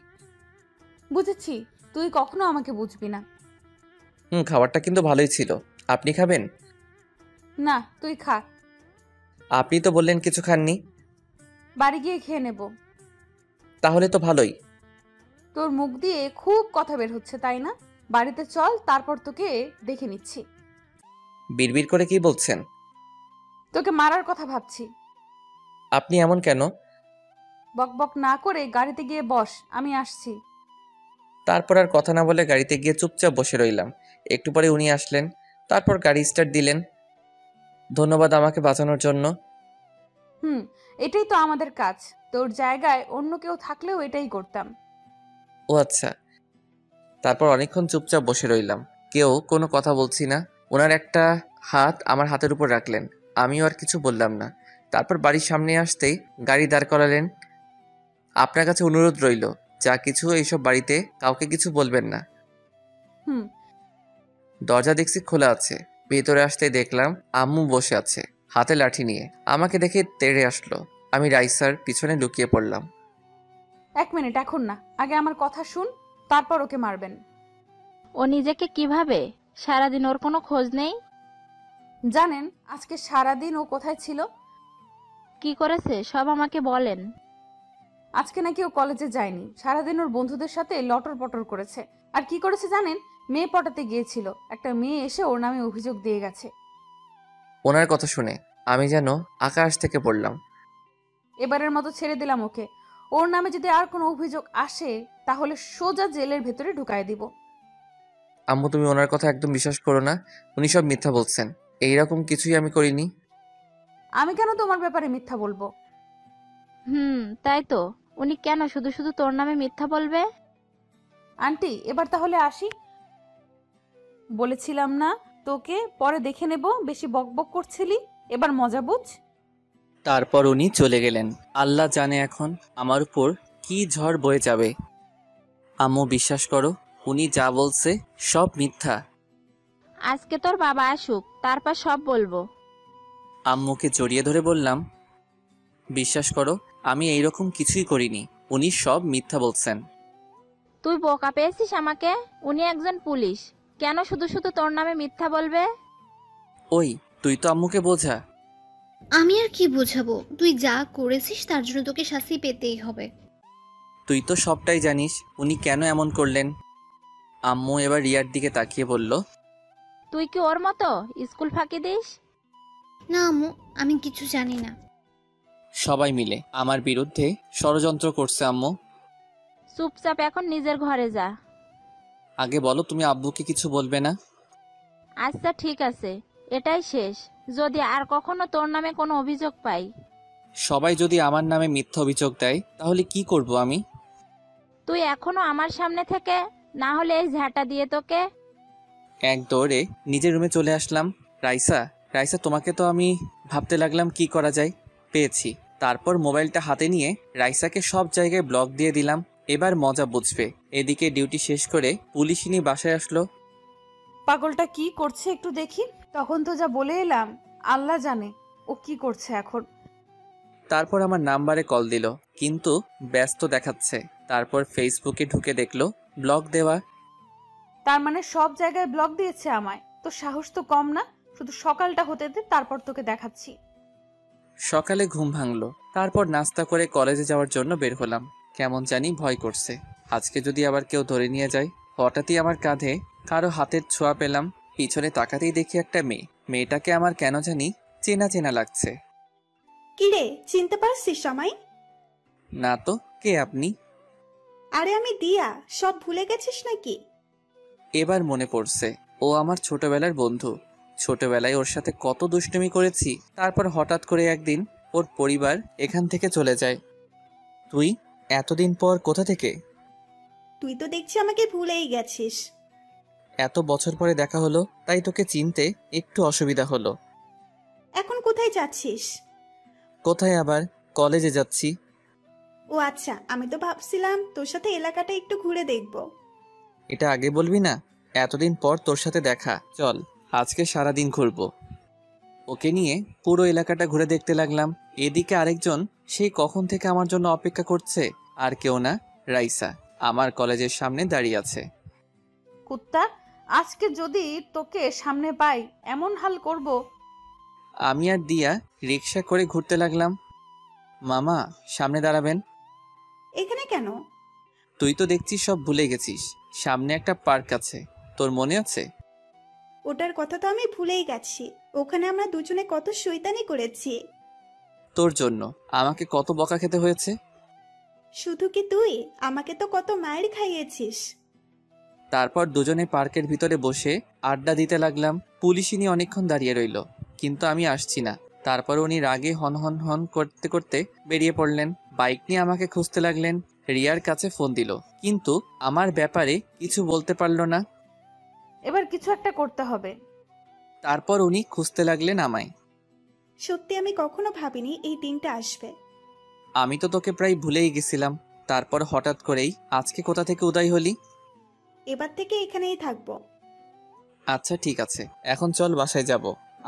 বুঝেছি, তুই কখনো আমাকে বুঝবি না। খাবারটা কিন্তু ভালোই ছিল। আপনি খাবেন? না, তুই খা। আপনি তো বললেন কিছু খাননি। বাড়ি গিয়ে খেয়ে নেব। তাহলে তো ভালোই। তোর মুখ দিয়ে খুব কথা বের হচ্ছে, তাই না? বাড়িতে চল, তারপর তোকে দেখে নিচ্ছি। বিড়বিড় করে কি বলছেন? তোকে মারার কথা ভাবছি। আপনি এমন কেন? বকবক না করে গাড়িতে গিয়ে বস, আমি আসছি। তারপর আর কথা না বলে গাড়িতে গিয়ে চুপচাপ বসে রইলাম। একটু পরে উনি আসলেন। তারপর গাড়ি স্টার্ট দিলেন। ধন্যবাদ আমাকে বাঁচানোর জন্য। এটাই তো আমাদের কাজ। তোর জায়গায় অন্য কেউ থাকলেও এটাই করতাম। ও আচ্ছা। তারপর অনেকক্ষণ চুপচাপ বসে রইলাম, কেউ কোনো কথা বলছি না। ওনার একটা হাত আমার হাতের উপর রাখলেন। আমিও আর কিছু বললাম না। তারপর বাড়ির সামনে আসতেই গাড়ি দাঁড় করালেন। আপনার কাছে অনুরোধ রইল, যা কিছু এইসব বাড়িতে কাউকে কিছু বলবেন না। দরজা দেখছি খোলা আছে। ভেতরে আসতেই দেখলাম আম্মু বসে আছে হাতে লাঠি নিয়ে। আমাকে দেখে তেড়ে আসলো। আমি রাইসার পিছনে লুকিয়ে পড়লাম। 1 মিনিট, এখন না, আগে আমার কথা শুন, তারপর ওকে মারবেন। ও নিজেকে কিভাবে? সারাদিন ওর কোনো খোঁজ নেই? জানেন আজকে সারাদিন ও কোথায় ছিল? কি করেছে সব আমাকে বলেন। আজকে নাকি ও কলেজে যায়নি। সারাদিন ওর বন্ধুদের সাথে লটর পটর করেছে। আর কি করেছে জানেন? মেয়ে পটাতে গিয়েছিল। একটা মেয়ে এসে ওর নামে অভিযোগ দিয়ে গেছে। ওনার কথা শুনে আমি যেন আকাশ থেকে পড়লাম। এবারের মতো ছেড়ে দিলাম ওকে। ওর নামে যদি আর কোনো অভিযোগ আসে তাহলে সোজা জেলের ভেতরে ঢুকায় দিব। আম্মু, তুমি ওনার কথা একদম বিশ্বাস করো না। উনি সব মিথ্যা বলছেন। এইরকম কিছুই আমি করিনি। আমি কেন তোমার ব্যাপারে মিথ্যা বলবো? তাই তো। উনি কেন শুধু শুধু তোর নামে মিথ্যা বলবে? আন্টি, এবার তাহলে আসি। বলেছিলাম না তোকে পরে দেখে নেব, বেশি বকবক করছিলি। এবার মজা বুঝ। তারপর উনি চলে গেলেন। আল্লাহ জানে এখন আমার উপর কি ঝড় বয়ে যাবে। আম্মু, বিশ্বাস করো, উনি যা বলছে সব মিথ্যা। আজকে তোর বাবা আসুক, তারপর সব বলবো। আম্মুকে জড়িয়ে ধরে বললাম, বিশ্বাস করো, আমি এইরকম কিছুই করিনি। উনি সব মিথ্যা বলছেন। তুই বোকা পেয়েছিস আমাকে? উনি একজন পুলিশ, কেন শুধু শুধু তোর নামে মিথ্যা বলবে? ওই, তুই তো আম্মুকে বোঝা। আমি আর কি বোঝাবো? তুই যা করেছিস তার জন্য তোকে শাস্তি পেতেই হবে। তুই তো সবটাই জানিস উনি কেন এমন করলেন। আম্মু এবার রিয়ার দিকে তাকিয়ে বলল, তুই কি ওর মতো স্কুল ফাঁকি দিস? না আম্মু, আমি কিছু জানি না। সবাই মিলে আমার বিরুদ্ধে ষড়যন্ত্র করছে আম্মু। চুপচাপ এখন নিজের ঘরে যা। আগে বলো, তুমি আব্বুকে কিছু বলবে না? আচ্ছা ঠিক আছে, এটাই শেষ। যদি আর কখনো তোর নামে কোনো অভিযোগ পাই। সবাই যদি আমার নামে মিথ্যা অভিযোগ দেয় তাহলে কি করব আমি? তুই এখনো আমার সামনে থেকে, না হলে এই ঝাঁটা দিয়ে তোকে। এক দৌড়ে নিজের রুমে চলে আসলাম। রাইসা, রাইসা, তোমাকে তো আমি ভাবতে লাগলাম কি করা যায়। পেয়েছি। তারপর মোবাইলটা হাতে নিয়ে রাইসাকে সব জায়গায় ব্লক দিয়ে দিলাম। এবার মজা বুঝবে। এদিকে ডিউটি শেষ করে পুলিশিনী বাসায় আসলো। পাগলটা কি করছে একটু দেখি। তখন তো যা বলে এলাম, আল্লাহ জানে ও কি করছে এখন। তারপর আমার নাম্বারে কল দিল, কিন্তু ব্যস্ত দেখাচ্ছে। তারপর ফেসবুকে ঢুকে দেখলো ব্লক দেওয়া। তার মানে সব জায়গায় ব্লক দিয়েছে আমায়। তো সাহস তো কম না। শুধু সকালটা হতে দে, তারপর তোকে দেখাচ্ছি। সকালে ঘুম ভাঙলো। তারপর নাস্তা করে কলেজে যাওয়ার জন্য বের হলাম। কেমন জানি ভয় করছে, আজকে যদি আবার কেউ ধরে নিয়ে যায়। হঠাৎই আমার কাঁধে কারো হাতের ছোঁয়া পেলাম। পিছনে তাকাতেই দেখি একটা মেয়ে। মেয়েটাকে আমার কেন জানি চেনা চেনা লাগছে। কিরে, চিনতে পারছিস আমায়? না তো, কে আপনি? আরে আমি দিয়া। সব ভুলে গেছিস নাকি? এবার মনে পড়ছে, ও আমার ছোটবেলার বন্ধু। ছোটবেলায় ওর সাথে কত দুষ্টুমি করেছি। তারপর হঠাৎ করে একদিন ওর পরিবার এখান থেকে চলে যায়। তুই এতদিন পর কোথা থেকে? তুই তো দেখছি আমাকে ভুলেই গেছিস। এত বছর পরে দেখা হলো, তাই তোকে চিনতে একটু অসুবিধা হলো। এখন কোথায় যাচ্ছিস? কোথায় আবার, কলেজে যাচ্ছি। ও আচ্ছা, আমি তো ভাবছিলাম তোর সাথে এলাকাটা একটু ঘুরে দেখব। এটা আগে বলবি না? এতদিন পর তোর সাথে দেখা, চল আজকে সারাদিন ঘুরবো। ওকে নিয়ে পুরো এলাকাটা ঘুরে দেখতে লাগলাম। এদিকে আরেকজন সেই কখন থেকে আমার জন্য অপেক্ষা করছে, আর কেউ না, রাইসা আমার কলেজের সামনে দাঁড়িয়ে আছে। কুত্তা, আজকে যদি তোকে সামনে পাই এমন হাল করব। আমি আর দিয়া রিক্সা করে ঘুরতে লাগলাম। মামা সামনে দাঁড়াবেন। এখানে কেন? তুই তো দেখছিস সব ভুলে গেছিস, সামনে একটা পার্ক আছে, তোর মনে আছে? ওটার কথা তো আমি ভুলেই গেছি। ওখানে আমরা দুজনে কত শয়তানি করেছি। তোর জন্য আমাকে কত বকা খেতে হয়েছে। শুধু কি তুই, আমাকে তো কত মায়ের খাইয়েছিস। তারপর দুজনে পার্কের ভিতরে বসে আড্ডা দিতে লাগলাম। পুলিশিনী অনেকক্ষণ দাঁড়িয়ে রইল, কিন্তু আমি আসছি না। তারপর উনি রাগে হন হন হন করতে করতে বেরিয়ে পড়লেন। বাইক নিয়ে আমাকে খুঁজতে লাগলেন। রিয়ার কাছে ফোন দিল, কিন্তু আমার ব্যাপারে কিছু বলতে পারলো না। এবার কিছু একটা করতে হবে। তারপর উনি খুঁজতে লাগলেন আমায়। সত্যি আমি কখনো ভাবিনি এই দিনটা আসবে। আমি তো তোকে প্রায় ভুলেই গেছিলাম, তারপর হঠাৎ করেই আজকে কোথা থেকে উদয় হলি। এবার থেকে এখানেই থাকবো। আচ্ছা ঠিক আছে, এখন চল বাসায় যাব।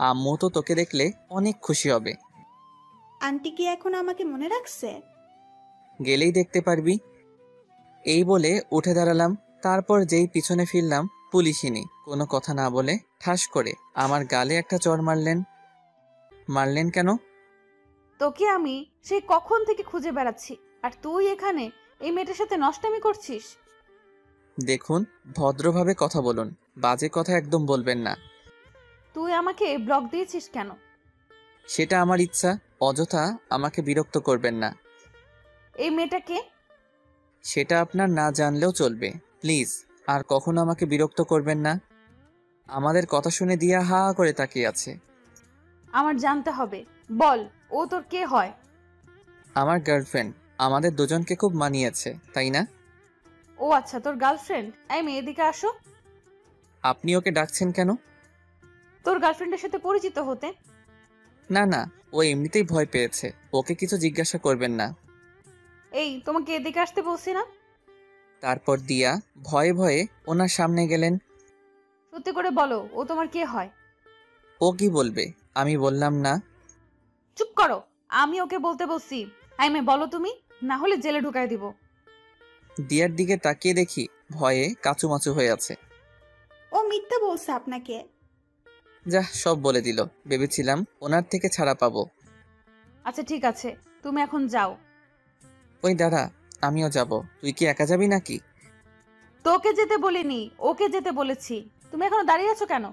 আম্মু তো তোকে দেখলে অনেক খুশি হবে। আন্টি কি এখন আমাকে মনে রাখছে? গেলেই দেখতে পারবি। এই বলে উঠে দাঁড়ালাম। তারপর যেই পিছনে ফিরলাম, পুলিশিনী কোনো কথা না বলে ঠাস করে আমার গালে একটা চড় মারলেন। মারলেন কেন? তোকে আমি সেই কখন থেকে খুঁজে বেড়াচ্ছি, আর তুই এখানে এই মেয়েটার সাথে নষ্টামি করছিস। দেখুন, ভদ্রভাবে কথা বলুন, বাজে কথা একদম বলবেন না। তুই আমাকে ব্লক দিয়েছিস কেন? সেটা আমার ইচ্ছা, অযথা আমাকে বিরক্ত করবেন না। এই মেয়েটাকে? সেটা আপনার না জানলেও চলবে, প্লিজ আর কখনো আমাকে বিরক্ত করবেন না। আমাদের কথা শুনে দিয়া হা করে তাকিয়ে আছে। আমার জানতে হবে, বল ও তোর কে হয়? আমার গার্লফ্রেন্ড, আমাদের দুজনকে খুব মানিয়েছে, তাই না? ও আচ্ছা, তোর গার্লফ্রেন্ড। এই মেয়ে এদিকে আসো। আপনি ওকে ডাকছেন কেন? তোর গার্লফ্রেন্ডের সাথে পরিচিত হতে। না না, ও এমনিতেই ভয় পেয়েছে, ওকে কিছু জিজ্ঞাসা করবেন না। এই, তোমাকে এদিকে আসতে বলছি না? তারপর দিয়া ভয়ে ভয়ে ওনার সামনে গেলেন। সত্যি করে বলো, ও তোমার কে হয়? ও কি বলবে? আমি বললাম না। চুপ করো, আমি ওকে বলতে বলছি। এই মেয়ে বলো তুমি, না হলে জেলে ঢুকাই দিব। দিয়ার দিকে তাকিয়ে দেখি ভয়ে কাচুমাচু হয়ে আছে। ও মিথ্যা বলছে আপনাকে। যা সব বলে দিল, ভেবেছিলাম ওনার থেকে ছাড়া পাবো। আচ্ছা ঠিক আছে, তুমি এখন যাও। ওই দাঁড়া, আমিও যাব। তুই কি একা যাবি নাকি? তোকে যেতে বলিনি, ওকে যেতে বলেছি। তুমি এখনো দাঁড়িয়ে আছো কেন?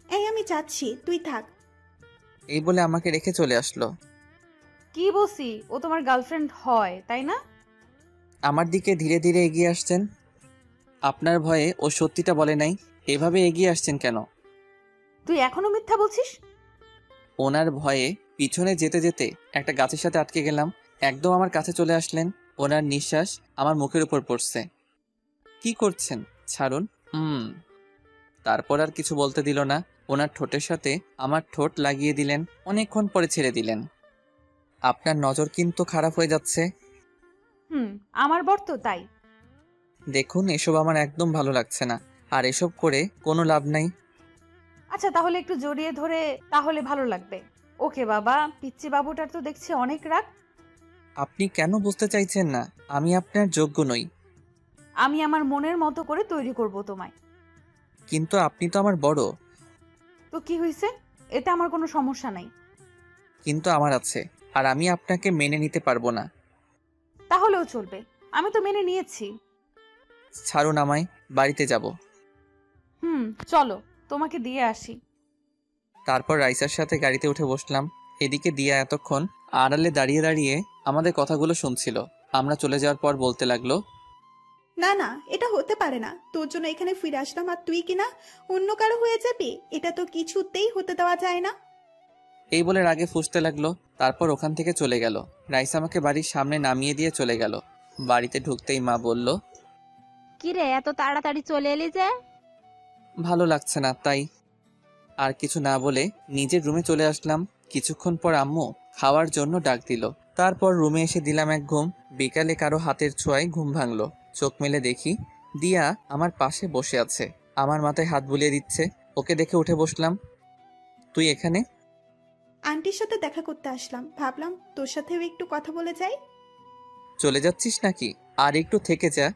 এই আমি যাচ্ছি, তুই থাক। এই বলে আমাকে রেখে চলে আসলো। কি বলছি, ও তোমার গার্লফ্রেন্ড হয়, তাই না? আমার দিকে ধীরে ধীরে এগিয়ে আসছেন। আপনার ভয়ে ও সত্যিটা বলে নাই, এভাবে এগিয়ে আসছেন কেন? তুই এখনো মিথ্যা বলছিস? ওনার ভয়ে পিছনে যেতে যেতে একটা গাছের সাথে আটকে গেলাম। একদম আমার কাছে চলে আসলেন। ওনার নিঃশ্বাস আমার মুখের উপর পড়ছে। কি করছেন? ছাড়ুন। তারপর আর কিছু বলতে দিল না। ওনার ঠোঁটের সাথে আমার ঠোঁট লাগিয়ে দিলেন। অনেকক্ষণ পরে ছেড়ে দিলেন। আপনার নজর কিন্তু খারাপ হয়ে যাচ্ছে। আমার বর তো, তাই। দেখুন, এসব আমার একদম ভালো লাগছে না, আর এসব করে কোনো লাভ নাই। আচ্ছা তাহলে একটু জড়িয়ে ধরে তাহলে ভালো লাগবে। ওকে বাবা, পিচ্চি বাবুটার তো দেখছি অনেক রাগ। আপনি কেন বুঝতে চাইছেন না? আমি আপনার যোগ্য নই। আমি আমার মনের মতো করে তৈরি করব তোমায়। কিন্তু আপনি তো আমার বড়। তো কি হয়েছে? এতে আমার কোনো সমস্যা নাই। কিন্তু আমার আছে, আর আমি আপনাকে মেনে নিতে পারবো না। তাহলেও চলবে, আমি তো মেনে নিয়েছি। ছাড়ুন আমায়, বাড়িতে যাব। চলো, তোমাকে দিয়ে আসি। তারপর রাইসার সাথে গাড়িতে উঠে বসলাম। এদিকে দিয়া এতক্ষণ আড়ালে দাঁড়িয়ে দাঁড়িয়ে আমাদের কথাগুলো শুনছিল। আমরা চলে যাওয়ার পর বলতে লাগলো, না না, এটা হতে পারে না। তোর জন্য এখানে ফিরে আসলাম আর তুই কিনা অন্য কারো হয়ে যাবি? এটা তো কিছুতেই হতে দেওয়া যায় না। এই বলে রাগে ফুঁসতে লাগলো। তারপর ওখান থেকে চলে গেল। রাইসা আমাকে বাড়ির সামনে নামিয়ে দিয়ে চলে গেল। বাড়িতে ঢুকতেই মা বলল, কি রে, এত তাড়াতাড়ি চলে এলি যে? ভালো লাগছে না তাই। আর কিছু না বলে নিজের রুমে চলে আসলাম। কিছুক্ষণ পর আম্মু খাওয়ার জন্য ডাক দিল। তারপর রুমে এসে দিলাম এক ঘুম। বিকালে কারো হাতের ছোঁয়ায় ঘুম ভাঙলো। চোখ মেলে দেখি দিয়া আমার পাশে বসে আছে, আমার মাথায় হাত বুলিয়ে দিচ্ছে। ওকে দেখে উঠে বসলাম। তুই এখানে? আন্টির সাথে দেখা করতে আসলাম, ভাবলাম তোর সাথেও একটু কথা বলে যাই। চলে যাচ্ছিস নাকি? আর একটু থেকে যা।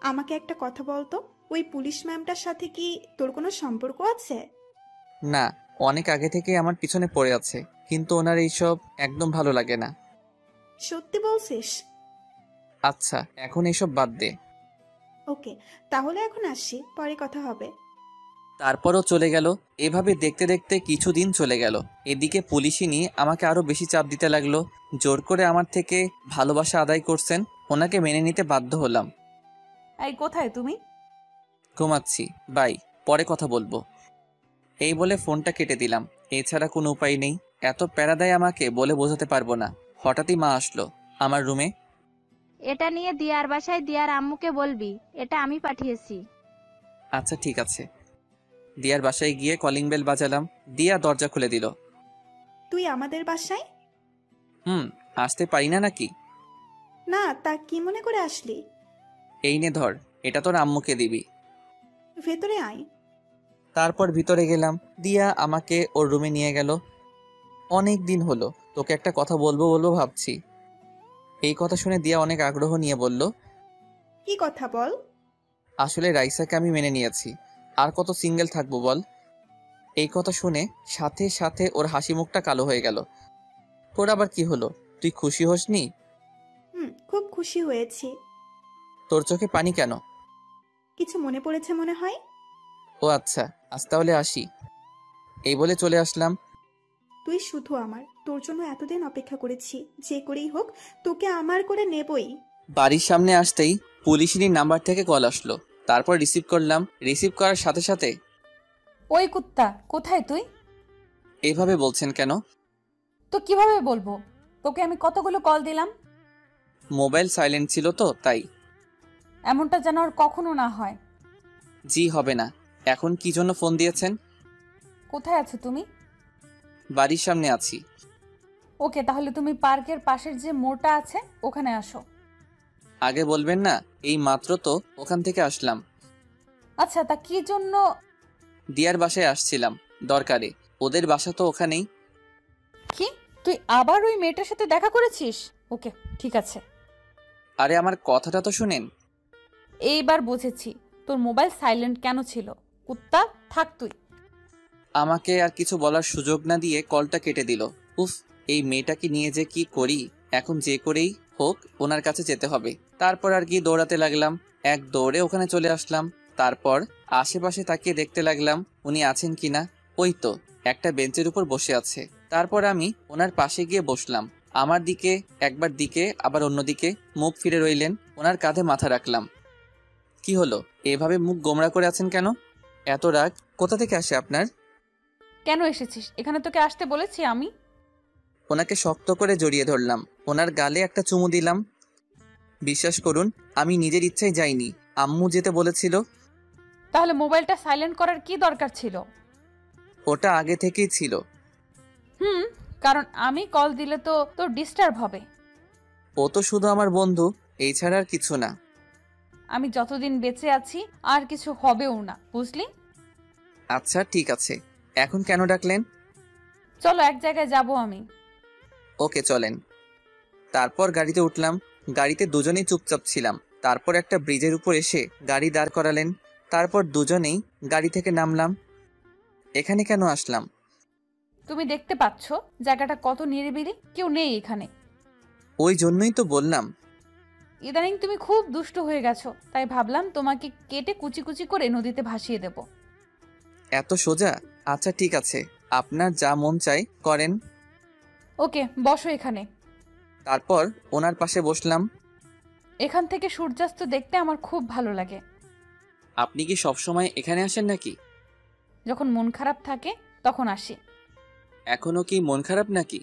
আমাকে একটা কথা বলতো, ওই পুলিশ ম্যামটার সাথে কি তোর কোনো সম্পর্ক আছে? না, অনেক আগে থেকে আমার পিছনে পড়ে আছে, কিন্তু ওনার এইসব একদম ভালো লাগে না। সত্যি বলছিস? আচ্ছা, এখন এইসব বাদ দে। ওকে, তাহলে এখন আসি, পরে কথা হবে। তারপরও চলে গেল। এভাবে দেখতে দেখতে কিছুদিন চলে গেল। এদিকে পুলিশিনী আমাকে আরো বেশি চাপ দিতে লাগলো। জোর করে আমার থেকে ভালোবাসা আদায় করছেন, ওনাকে মেনে নিতে বাধ্য হলাম। এই কোথায় তুমি? ঘুমাচ্ছি, বাই, পরে কথা বলবো। এই বলে ফোনটা কেটে দিলাম। এছাড়া কোনো উপায় নেই। এত প্যারা দেয় আমাকে, বলে বোঝাতে পারবো না। হঠাৎই মা আসলো আমার রুমে। এটা নিয়ে দিয়ার বাসায় দিয়ার আম্মুকে বলবি, এটা আমি পাঠিয়েছি। আচ্ছা ঠিক আছে। দিয়ার বাসায় গিয়ে কলিং বেল বাজালাম। দিয়া দরজা খুলে দিল। তুই আমাদের বাসায়? আসতে পারি না নাকি? না, তা কি মনে করে আসলি? এই নে ধর, এটা তোর আম্মুকে দিবি। ভেতরে আয়। তারপর ভিতরে গেলাম। দিয়া আমাকে ওর রুমে নিয়ে গেল। অনেক দিন হলো তোকে একটা কথা বলবো বলবো ভাবছি। এই কথা শুনে দিয়া অনেক আগ্রহ নিয়ে বলল, কি কথা বল। আসলে রাইসাকে আমি মেনে নিয়েছি, আর কত সিঙ্গেল থাকবো বল। এই কথা শুনে সাথে সাথে ওর হাসি মুখটা কালো হয়ে গেল। তোর আবার কি হলো? তুই খুশি হসনি? খুব খুশি হয়েছি। তোর চোখে পানি কেন? কিছু মনে পড়েছে মনে হয়। ও আচ্ছা, আজ তাহলে আসি। এই বলে চলে আসলাম। তুই শুধু আমার, তোর জন্য এতদিন অপেক্ষা করেছি, যে করেই হোক তোকে আমার করে নেবই। বাড়ির সামনে আসতেই পুলিশিনীর নাম্বার থেকে কল আসলো। তারপর রিসিভ করলাম। রিসিভ করার সাথে সাথে, ওই কুত্তা, কোথায় তুই? এইভাবে বলছেন কেন? তো কিভাবে বলবো? তোকে আমি কতগুলো কল দিলাম। মোবাইল সাইলেন্ট ছিল তো তাই। এমনটা যেন আর কখনো না হয়। জি হবে না। এখন কি জন্য ফোন দিয়েছেন? কোথায় আছো তুমি? বাড়ির সামনে আছি। ওকে, তাহলে তুমি পার্কের পাশের যে মোড়টা আছে ওখানে আসো। আগে বলবেন না? এই মাত্র তো ওখান থেকে আসলাম। আচ্ছা, তা কি জন্য? দিয়ার বাসায় আসছিলাম দরকারে। ওদের বাসা তো ওখানেই। কি, তুই আবার ওই মেয়েটার সাথে দেখা করেছিস? ওকে, ঠিক আছে। আরে আমার কথাটা তো শুনেন। এইবার বুঝেছি তোর মোবাইল সাইলেন্ট কেন ছিল। কুত্তা, থাক তুই। আমাকে আর কিছু বলার সুযোগ না দিয়ে কলটা কেটে দিল। উফ, এই মেয়েটাকে নিয়ে যে কি করি। এখন যে করেই হোক ওনার কাছে যেতে হবে। তারপর আর কি দৌড়াতে লাগলাম। এক দৌড়ে ওখানে চলে আসলাম। তারপর আশেপাশে তাকিয়ে দেখতে লাগলাম উনি আছেন কিনা। ওই তো একটা বেঞ্চের উপর বসে আছে। তারপর আমি ওনার পাশে গিয়ে বসলাম। আমার দিকে একবার দিকে আবার অন্যদিকে মুখ ফিরে রইলেন। ওনার কাঁধে মাথা রাখলাম। কি হলো, এভাবে মুখ গোমড়া করে আছেন কেন? এত রাগ কোথা থেকে আসে আপনার? কেন এসেছিস এখানে? তোকে আসতে বলেছি আমি? ওনাকে শক্ত করে জড়িয়ে ধরলাম। ওনার গালে একটা চুমু দিলাম। বিশ্বাস করুন, আমি নিজের ইচ্ছায় যাইনি, আম্মু যেতে বলেছিল। তাহলে মোবাইলটা সাইলেন্ট করার কি দরকার ছিল? ওটা আগে থেকেই ছিল। কারণ আমি কল দিলে তো তোর ডিস্টার্ব হবে। ও তো শুধু আমার বন্ধু, এই ছাড়া আর কিছু না। আমি যতদিন বেঁচে আছি আর কিছু হবেও না, বুঝলি? আচ্ছা ঠিক আছে, এখন কেন ডাকলেন? চলো এক জায়গায় যাব আমি। ওকে চলেন। তারপর গাড়িতে উঠলাম। গাড়িতে দুজনেই চুপচাপ ছিলাম। তারপর একটা ব্রিজের উপর এসে গাড়ি দাঁড় করালেন। তারপর দুজনেই গাড়ি থেকে নামলাম। এখানে কেন আসলাম? তুমি দেখতে পাচ্ছ জায়গাটা কত নিরিবিলি, কেউ নেই এখানে। ওই জন্যই তো বললাম। ইদানিং তুমি খুব দুষ্ট হয়ে গেছো, তাই ভাবলাম তোমাকে কেটে কুচি কুচি করে নদীতে ভাসিয়ে দেব। এত সোজা? আচ্ছা ঠিক আছে, আপনার যা মন চাই করেন। ওকে, বসো এখানে। তারপর ওনার পাশে বসলাম। এখান থেকে সূর্যাস্ত দেখতে আমার খুব ভালো লাগে। আপনি কি সবসময় এখানে আসেন নাকি? যখন মন খারাপ থাকে তখন আসি। এখনো কি মন খারাপ নাকি?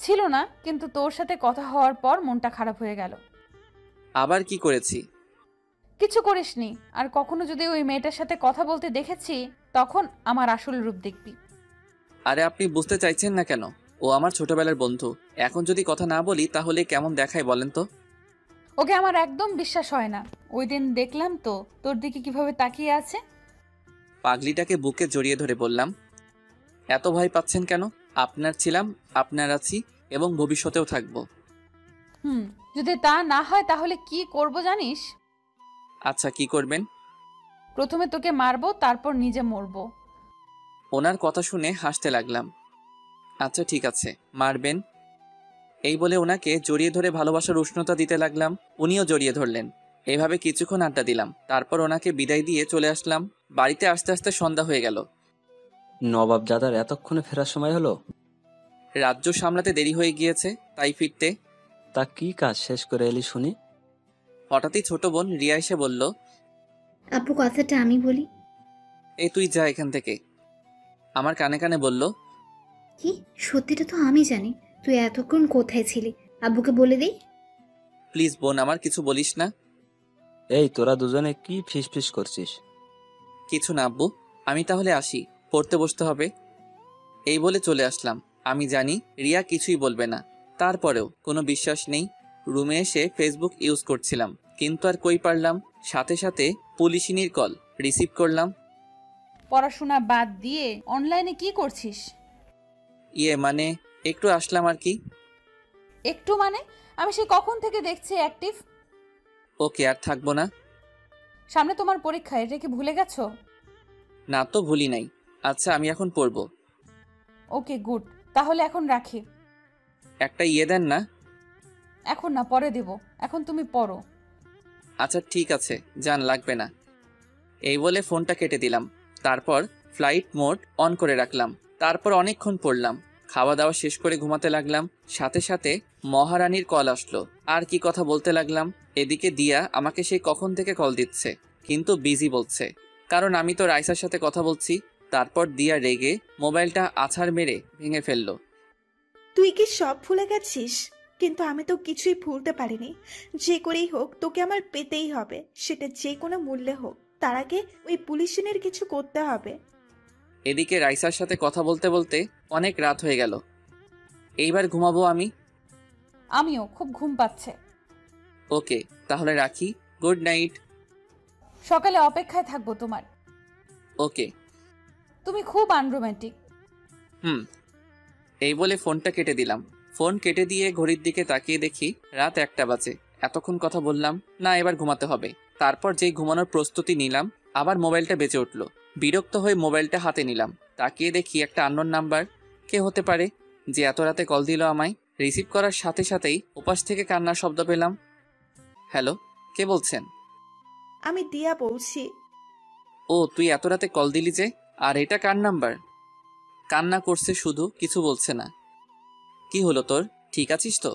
ছিল না, কিন্তু তোর সাথে কথা হওয়ার পর মনটা খারাপ হয়ে গেল। আবার কি করেছি? কিছু করিসনি। আর কখনো যদি ওই মেয়েটার সাথে কথা বলতে দেখেছি, তখন আমার আসল রূপ দেখবি। আরে আপনি বুঝতে চাইছেন না কেন? ও আমার ছোটবেলার বন্ধু। এখন যদি কথা না বলি তাহলে কেমন দেখায় বলেন তো? ওকে আমার একদম বিশ্বাস হয় না। ওই দিন দেখলাম তো তোর দিকে কিভাবে তাকিয়ে আছে। পাগলিটাকে বুকে জড়িয়ে ধরে বললাম, এত ভয় পাচ্ছেন কেন? আপনার ছিলাম, আপনার আছি এবং ভবিষ্যতেও থাকবো। যদি তা না হয় তাহলে কি করব জানিস? আচ্ছা, কি করবেন? প্রথমে তোকে মারবো, তারপর নিজে মরবো। ওনার কথা শুনে হাসতে লাগলাম। আচ্ছা ঠিক আছে, মারবেন। এই বলে ওনাকে জড়িয়ে ধরে ভালোবাসার উষ্ণতা দিতে লাগলাম। উনিও জড়িয়ে ধরলেন। এভাবে কিছুক্ষণ আড্ডা দিলাম। তারপর ওনাকে বিদায় দিয়ে চলে আসলাম। বাড়িতে আস্তে আস্তে সন্ধ্যা হয়ে গেল। নবাবজাদার এতক্ষণে ফেরার সময় হলো? রাজ্য সামলাতে দেরি হয়ে গিয়েছে, তাই ফিরতে। তা কি কাজ শেষ করে এলি শুনি? হঠাৎই ছোট বোন রিয়া এসে বলল, আপু কথাটা আমি বলি। এই তুই যা এখান থেকে। আমার কানে কানে বলল, কি? সত্যিটা তো আমি জানি। তুই এতক্ষণ কোথায় ছিলি? আব্বুকে বলে দেই। প্লিজ বোন, আমার কিছু বলিস না। এই তোরা দুজনে কি ফিস করছিস? কিছু না আব্বু, আমি তাহলে আসি, পড়তে বসতে হবে। এই বলে চলে আসলাম। আমি জানি রিয়া কিছুই বলবে না, তারপরেও কোনো বিশ্বাস নেই। রুমে এসে ফেসবুক ইউজ করছিলাম, কিন্তু আর কই পারলাম। সাথে সাথে পুলিশিনীর কল রিসিভ করলাম। পড়াশোনা বাদ দিয়ে অনলাইনে কি করছিস? মানে একটু আসলাম আর কি। একটু মানে? আমি সেই কখন থেকে দেখছি অ্যাক্টিভ। ওকে, আর থাকবো না। সামনে তোমার পরীক্ষা, এটা কি ভুলে গেছো? না তো ভুলি নাই। আচ্ছা, আমি এখন পড়বো। ওকে গুড, তাহলে এখন রাখি। একটা দেন না। এখন না, পরে দেব। এখন তুমি পড়ো। আচ্ছা ঠিক আছে, যান, লাগবে না। এই বলে ফোনটা কেটে দিলাম। তারপর ফ্লাইট মোড অন করে রাখলাম। তারপর অনেকক্ষণ পড়লাম। খাওয়া দাওয়া শেষ করে ঘুমাতে লাগলাম। সাথে সাথে মহারানীর কল আসলো। আর কি কথা বলতে লাগলাম। এদিকে দিয়া আমাকে সেই কখন থেকে কল দিচ্ছে, কিন্তু বিজি বলছে, কারণ আমি তো রাইসার সাথে কথা বলছি। তারপর দিয়া রেগে মোবাইলটা আছাড় মেরে ভেঙে ফেললো। তুই কি সব ভুলে গেছিস? কিন্তু আমি তো কিছুই ভুলতে পারিনি। যে করেই হোক তোকে আমার পেতেই হবে, সেটা যে কোনো মূল্যে হোক। তার আগে ওই পুলিশিনের কিছু করতে হবে। এদিকে রাইসার সাথে কথা বলতে বলতে অনেক রাত হয়ে গেল। এইবার ঘুমাবো আমি। আমিও, খুব ঘুম পাচ্ছে। ওকে, তাহলে রাখি। Good night. সকালে অপেক্ষায় থাকবো তোমার। ওকে। তুমি খুব আনরোম্যান্টিক। এই বলে ফোনটা কেটে দিলাম। ফোন কেটে দিয়ে ঘড়ির দিকে তাকিয়ে দেখি রাত 1টা বাজে। এতক্ষণ কথা বললাম না, এবার ঘুমাতে হবে। তারপর যেই ঘুমানোর প্রস্তুতি নিলাম, আবার মোবাইলটা বেজে উঠল। বিরক্ত হয়ে মোবাইলটা হাতে নিলাম। তাকিয়ে দেখি একটা আননোন নাম্বার। কে হতে পারে যে এত রাতে কল দিল আমায়? রিসিভ করার সাথে সাথেই ওপাশ থেকে কান্নার শব্দ পেলাম। হ্যালো, কে বলছেন? আমি দিয়া বলছি। ও, তুই এত রাতে কল দিলি যে? আর এটা কার নাম্বার? কান্না করছে শুধু, কিছু বলছে না। কি হলো তোর? ঠিক আছিস তো?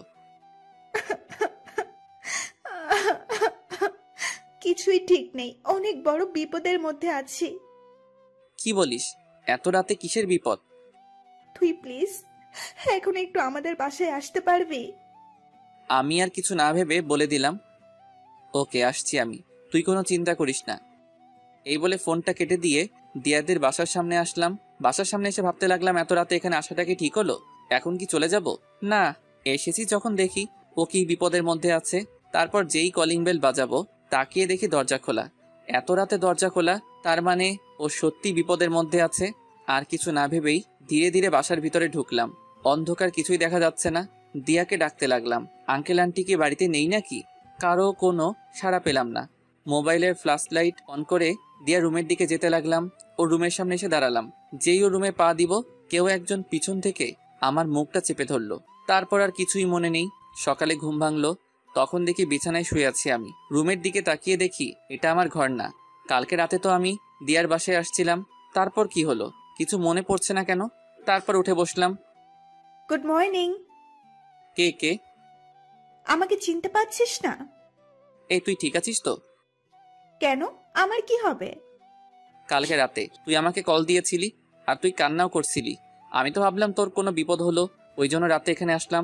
কিছুই ঠিক নেই, অনেক বড় বিপদের মধ্যে আছি। কি বলিস? এত রাতে কিসের বিপদ? তুই প্লিজ এখন একটু আমাদের বাসায় আসতে পারবি? আমি আর কিছু না ভেবে বলে দিলাম, ওকে আসছি আমি, তুই কোনো চিন্তা করিস না। এই বলে ফোনটা কেটে দিয়ে দিয়াদের বাসার সামনে আসলাম। বাসার সামনে এসে ভাবতে লাগলাম, এত রাতে এখানে আসাটা কি ঠিক হলো? এখন কি চলে যাব? না, এসেছি যখন দেখি ও কি বিপদের মধ্যে আছে। তারপর যেই কলিং বেল বাজাবো, তাকিয়ে দেখি দরজা খোলা। এত রাতে দরজা খোলা, তার মানে ও সত্যি বিপদের মধ্যে আছে। আর কিছু না ভেবেই ধীরে ধীরে বাসার ভিতরে ঢুকলাম। অন্ধকার, কিছুই দেখা যাচ্ছে না। দিয়াকে ডাকতে লাগলাম, আঙ্কেল আন্টি কি বাড়িতে নেই নাকি? কারো কোনো সাড়া পেলাম না। মোবাইলের ফ্ল্যাশ লাইট অন করে দিয়া রুমের দিকে যেতে লাগলাম। ও রুমের সামনে এসে দাঁড়ালাম। যেই ও রুমে পা দিব, কেউ একজন পিছন থেকে আমার মুখটা চেপে ধরলো। তারপর আর কিছুই মনে নেই। সকালে ঘুম ভাঙলো, তখন দেখি বিছানায় শুয়ে আছি আমি। রুমের দিকে তাকিয়ে দেখি এটা আমার ঘর না। কালকে রাতে তো আমি দিয়ার বাসায় আসছিলাম। তারপর কি হলো কিছু মনে পড়ছে না কেন। তারপর উঠে বসলাম। Good morning. কে কে? আমাকে চিনতে পারছিস না? এই তুই ঠিক আছিস তো? কেন, আমার কি হবে? কালকে রাতে তুই আমাকে কল দিয়েছিলি, আর তুই কান্নাও করছিলি। আমি তো ভাবলাম তোর কোনো বিপদ হলো, ওই জন্য রাতে এখানে আসলাম।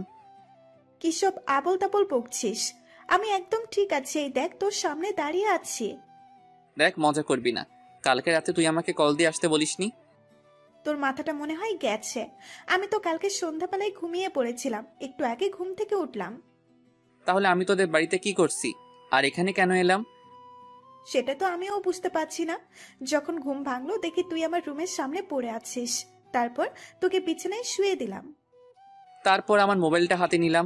কি সব আবল তাবল বকছিস? আমি একদম ঠিক আছি, এই দেখ তোর সামনে দাঁড়িয়ে আছি। দেখ, মজা করবি না। কালকে রাতে তুই আমাকে কল দিয়ে আসতে বলিসনি। তোর মাথাটা মনে হয় গেছে। আমি তো কালকে সন্ধ্যাবেলায় ঘুমিয়ে পড়েছিলাম, একটু আগে ঘুম থেকে উঠলাম। তাহলে আমি তোদের বাড়িতে কি করছি আর এখানে কেন এলাম? সেটা তো আমিও বুঝতে পারছি না। যখন ঘুম ভাঙলো দেখি তুই আমার রুমের সামনে পড়ে আছিস, তারপর তোকে বিছানায় শুয়ে দিলাম। তারপর আমার মোবাইলটা হাতে নিলাম।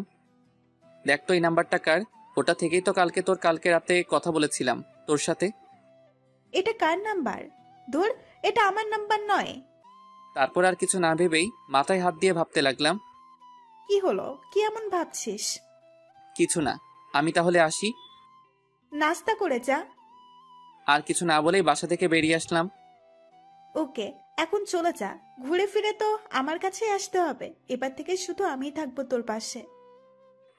দেখ তো এই নাম্বারটা কার? ওটা থেকেই তো কালকে রাতে কথা বলেছিলাম তোর সাথে। এটা কার নাম্বার? ধুর, এটা আমার নাম্বার নয়। তারপর আর কিছু না ভেবেই মাথায় হাত দিয়ে ভাবতে লাগলাম। কি হলো, কি এমন ভাবছিস? কিছু না, আমি তাহলে আসি। নাস্তা করে যা। আর কিছু না বলেই বাসা থেকে বেরিয়ে আসলাম। ওকে, এখন চলে যা। ঘুরে ফিরে তো আমার কাছেই আসতে হবে। এবার থেকে শুধু আমিই থাকবো তোর পাশে।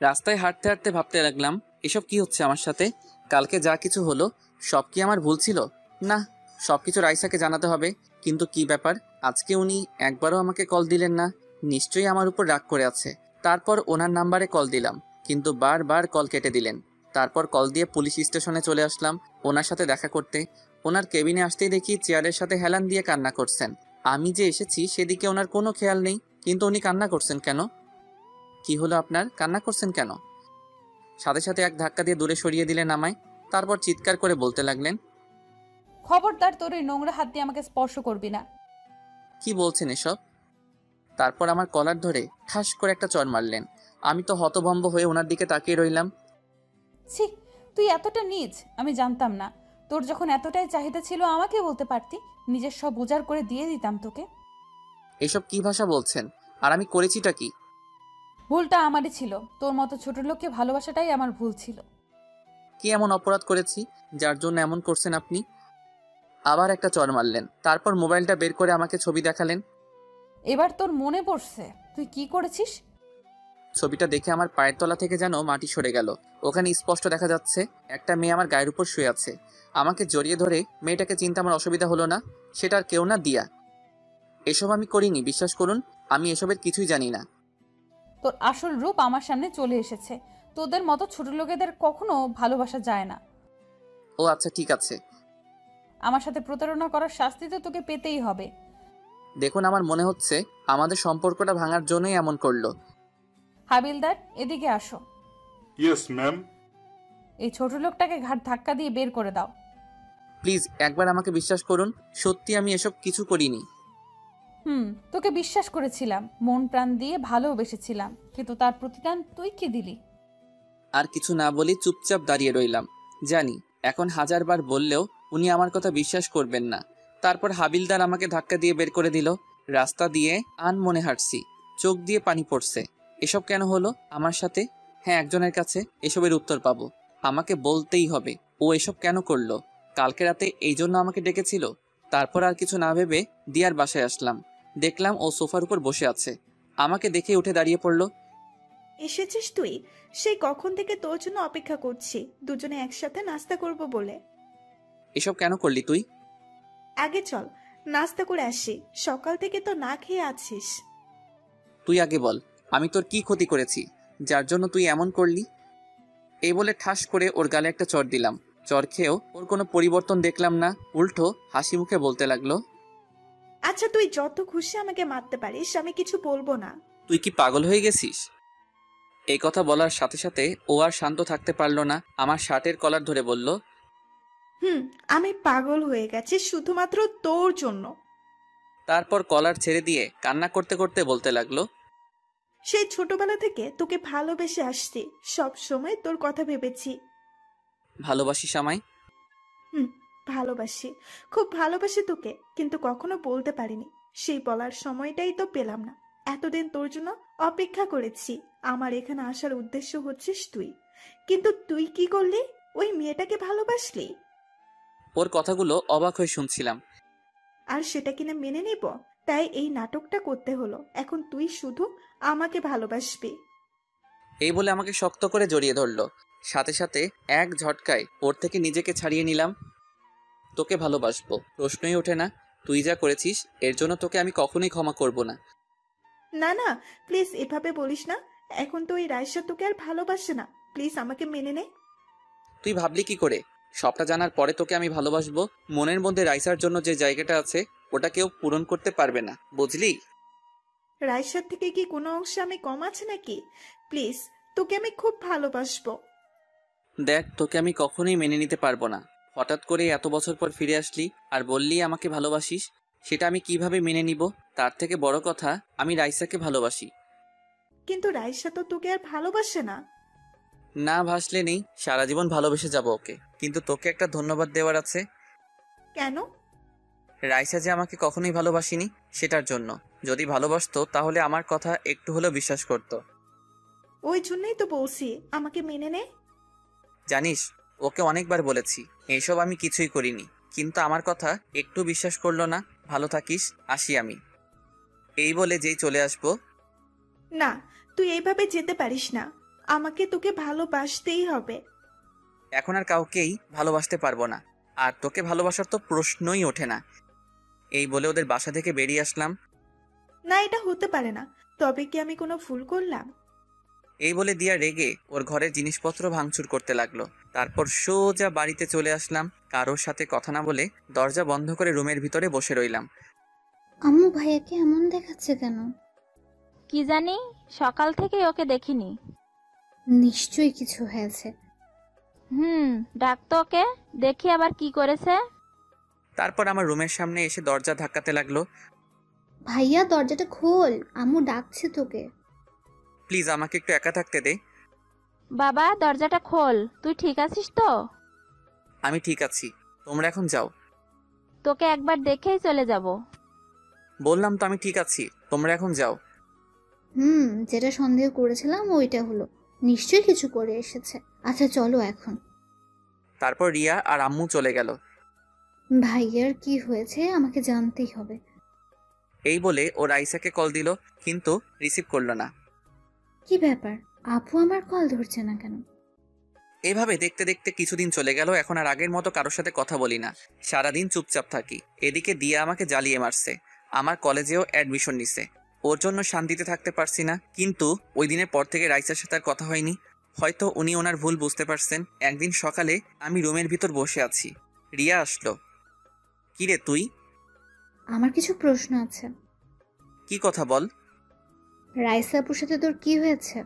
রাস্তায় হাঁটতে হাঁটতে ভাবতে লাগলাম, এসব কি হচ্ছে আমার সাথে? কালকে যা কিছু হলো সব কি আমার ভুল ছিল? না, সবকিছু রাইসাকে জানাতে হবে। কিন্তু কি ব্যাপার, আজকে উনি একবারও আমাকে কল দিলেন না? নিশ্চয়ই আমার উপর রাগ করে আছে। তারপর ওনার নাম্বারে কল দিলাম, কিন্তু বারবার কল কেটে দিলেন। তারপর কল দিয়ে পুলিশ স্টেশনে চলে আসলাম ওনার সাথে দেখা করতে। ওনার কেবিনে আসতেই দেখি চেয়ারের সাথে হেলান দিয়ে কান্না করছেন। আমি যে এসেছি সেদিকে ওনার কোনো খেয়াল নেই, কিন্তু উনি কান্না করছেন কেন? কি হলো আপনার, কান্না করছেন কেন? সাথে সাথে এক ধাক্কা দিয়ে দূরে সরিয়ে দিলেন আমায়। তারপর চিৎকার করে বলতে লাগলেন, খবরদার তোর এই নোংরা হাত দিয়ে আমাকে স্পর্শ করবি না। কি বলছেন এসব? তারপর আমার কলার ধরে ঠাস করে একটা চড় মারলেন। আমি তো হতভম্ব হয়ে ওনার দিকে তাকিয়ে রইলাম। ছি, তুই এতটা নীচ আমি জানতাম না। তোর যখন এতটাই চাহিদা ছিল আমাকে বলতে পারতি, নিজের সব উজাড় করে দিয়ে দিতাম তোকে। এসব কি ভাষা বলছেন? আর আমি করেছিটা কি? ভুলটা আমারই ছিল, তোর মতো ছোট লোককে ভালোবাসাটাই আমার ভুল ছিল। কি এমন অপরাধ করেছি যার জন্য এমন করছেন আপনি? আবার একটা চড় মারলেন। তারপর মোবাইলটা বের করে আমাকে ছবি দেখালেন। এবার তোর মনে পড়ছে তুই কি করেছিস? ছবিটা দেখে আমার পায়ের তলা থেকে যেন মাটি সরে গেল। ওখানে স্পষ্ট দেখা যাচ্ছে একটা মেয়ে আমার গায়ের উপর শুয়ে আছে। আমাকে জড়িয়ে ধরে মেয়েটাকে চিনতে আমার অসুবিধা হলো না। সেটা আর কেউ না, দিয়া। এসব আমি করিনি, বিশ্বাস করুন। আমি এসবের কিছুই জানি না। তোর আসল রূপ আমার সামনে চলে এসেছে। তোদের মতো ছোট লোকেদের কখনো ভালোবাসা যায় না। ও আচ্ছা, ঠিক আছে। আমার সাথে প্রতারণা করার শাস্তি তো তোকে পেতেই হবে। দেখুন, আমার মনে হচ্ছে আমাদের সম্পর্কটা ভাঙার জন্যই এমন করলো। হাবিলদার, এদিকে আসো। Yes ma'am. এই ছোট লোকটাকে ঘাট ধাক্কা দিয়ে বের করে দাও। প্লিজ একবার আমাকে বিশ্বাস করুন, সত্যি আমি এসব কিছু করিনি। তোকে বিশ্বাস করেছিলাম, মন প্রাণ দিয়ে ভালোবেসেছিলাম, কিন্তু তার প্রতিদান তুই কি দিলি? আর কিছু না বলি চুপচাপ দাঁড়িয়ে রইলাম। জানি এখন হাজারবার বললেও উনি আমার কথা বিশ্বাস করবেন না। তারপর হাবিলদার আমাকে ধাক্কা দিয়ে বের করে দিল। রাস্তা দিয়ে আনমনে হাঁটছি, চোখ দিয়ে পানি পড়ছে। এসব কেন হলো আমার সাথে? হ্যাঁ, একজনের কাছে এসবের উত্তর পাবো। আমাকে বলতেই হবে ও এসব কেন করলো। কালকে রাতে এই জন্য আমাকে ডেকেছিল। তারপর আর কিছু না ভেবে দিয়ার বাসায় আসলাম। দেখলাম ও সোফার উপর বসে আছে। আমাকে দেখে উঠে দাঁড়িয়ে পড়লো। এসেছিস তুই? সেই কখন থেকে তোর জন্য অপেক্ষা করছি, দুজনে একসাথে নাস্তা করব বলে। এসব কেন করলি তুই? আগে চল নাস্তা করে আসি, সকাল থেকে তো না খেয়ে আছিস। তুই আগে বল, আমি তোর কি ক্ষতি করেছি যার জন্য তুই এমন করলি? এই বলে ঠাস করে ওর গালে একটা চড় দিলাম। চড় খেয়েও ওর কোনো পরিবর্তন দেখলাম না, উল্টো হাসি মুখে বলতে লাগলো, আচ্ছা তুই যত খুশি আমাকে মারতে পারিস, আমি কিছু বলবো না। তুই কি পাগল হয়ে গেছিস? এই কথা বলার সাথে সাথে ও আর শান্ত থাকতে পারলো না। আমার শার্টের কলার ধরে বলল, আমি পাগল হয়ে গেছি শুধুমাত্র তোর জন্য। তারপর কলার ছেড়ে দিয়ে কান্না করতে করতে বলতে লাগলো, সেই ছোটবেলা থেকে তোকে ভালোবেসে আসছি, সব সময় তোর কথা ভেবেছি। ভালোবাসিস আমায়? ভালোবাসি, খুব ভালোবাসি তোকে, কিন্তু কখনো বলতে পারিনি। সেই বলার সময়টাই তো পেলাম না। এতদিন তোর জন্য অপেক্ষা করেছি। আমার এখানে আসার উদ্দেশ্য হচ্ছিস তুই, কিন্তু তুই কি করলি? ওই মেয়েটাকে ভালোবাসলি। ওর কথাগুলো অবাক হয়ে শুনছিলাম। আর সেটা কিনা মেনে নিব? তাই এই নাটকটা করতে হলো। এখন তুই শুধু আমাকে ভালোবাসবি। এই বলে আমাকে শক্ত করে জড়িয়ে ধরলো। সাথে সাথে এক ঝটকায় ওর থেকে নিজেকে ছাড়িয়ে নিলাম। তোকে ভালোবাসবো প্রশ্নই ওঠে না। তুই যা করেছিস এর জন্য তোকে আমি কখনোই ক্ষমা করব না। না না, প্লিজ এভাবে বলিস না। এখন তো ওই রাইসা তোকে আর ভালোবাসে না। প্লিজ আমাকে মেনে নে। তুই ভাবলি কি করে সবটা জানার পরে তোকে আমি ভালোবাসবো। মনের মধ্যে রাইসার জন্য যে জায়গাটা আছে ওটা কেউ পূরণ করতে পারবে না, বুঝলি? রাইসার থেকে কি কোনো অংশে আমি কম আছে নাকি? প্লিজ, তোকে আমি খুব ভালোবাসবো। দেখ, তোকে আমি কখনোই মেনে নিতে পারবো না। হঠাৎ করে এত বছর পর ফিরে আসলি আর বললি আমাকে ভালোবাসিস, সেটা আমি কিভাবে মেনে নিব? তার থেকে বড় কথা, আমি রাইসাকে ভালোবাসি। কিন্তু রাইসা তো তোকে আর ভালোবাসে না। না ভাসলে নেই, সারা জীবন ভালোবেসে যাব ওকে। কিন্তু তোকে একটা ধন্যবাদ দেওয়ার আছে। কেন? রাইসা যে আমাকে কখনোই ভালোবাসিনি সেটার জন্য। যদি ভালোবাসতো তাহলে আমার কথা একটু হলেও বিশ্বাস করতো। ওই জন্যই তো বলছি আমাকে মেনে নে। জানিস, ওকে অনেকবার বলেছি এইসব আমি কিছুই করিনি, কিন্তু আমার কথা একটু বিশ্বাস করলো না। ভালো থাকিস, আসি আমি। এই বলে যেই চলে আসবো। না, তুই এইভাবে যেতে পারিস না। আমাকে তোকে ভালোবাসতেই হবে। এখন আর কাউকেই ভালোবাসতে পারবো না, আর তোকে ভালোবাসার তো প্রশ্নই ওঠে না। এই বলে ওদের বাসা থেকে বেরিয়ে আসলাম। না, এটা হতে পারে না। তবে কি আমি কোনো ভুল করলাম? এই বলে দিয়া রেগে ওর ঘরের জিনিসপত্র ভাঙচুর করতে লাগলো। তারপর সোজা বাড়িতে চলে আসলাম। কারোর সাথে কথা না বলে দরজা বন্ধ করে রুমের ভিতরে বসে রইলাম। আম্মু ভাইয়াকে এমন দেখাচ্ছে কেন? কি জানি, সকাল থেকে ওকে দেখিনি। নিশ্চয়ই কিছু হয়েছে। ডাক তো ওকে, দেখি আবার কি করেছে। তারপর আমার রুমের সামনে এসে দরজা ধাক্কাতে লাগলো। ভাইয়া দরজাটা খোল, আম্মু ডাকছে তোকে। প্লিজ আমাকে একটু একা থাকতে দে। বাবা দরজাটা খোল, তুই ঠিক আছিস তো? আমি ঠিক আছি, তোমরা এখন যাও। তোকে একবার দেখেই চলে যাব। বললাম তো আমি ঠিক আছি, তোমরা এখন যাও। যেটা সন্দেহ করেছিলাম ওইটা হলো, নিশ্চয়ই কিছু করে এসেছে। আচ্ছা চলো এখন। তারপর রিয়া আর আম্মু চলে গেল। ভাইয়ার কি হয়েছে আমাকে জানতেই হবে। এই বলে ও রাইসাকে কল দিল, কিন্তু রিসিভ করলো না। কি ব্যাপার, আপু আমার কল ধরছে না কেন? এভাবে দেখতে দেখতে কিছুদিন চলে গেল। এখন আর আগের মতো কারোর সাথে কথা বলি না, সারাদিন চুপচাপ থাকি। এদিকে দিয়া আমাকে জ্বালিয়ে মারছে, আমার কলেজেও অ্যাডমিশন নিছে। ওর জন্য শান্তিতে থাকতে পারছি না। কিন্তু ওই দিনের পর থেকে রাইসার সাথে আর কথা হয়নি। হয়তো উনি ওনার ভুল বুঝতে পারছেন। একদিন সকালে আমি রুমের ভিতর বসে আছি, রিয়া আসলো। কিরে তুই? আমার কিছু প্রশ্ন আছে। কি কথা বল। রাইসা আপুর সাথে তোর কি হয়েছে?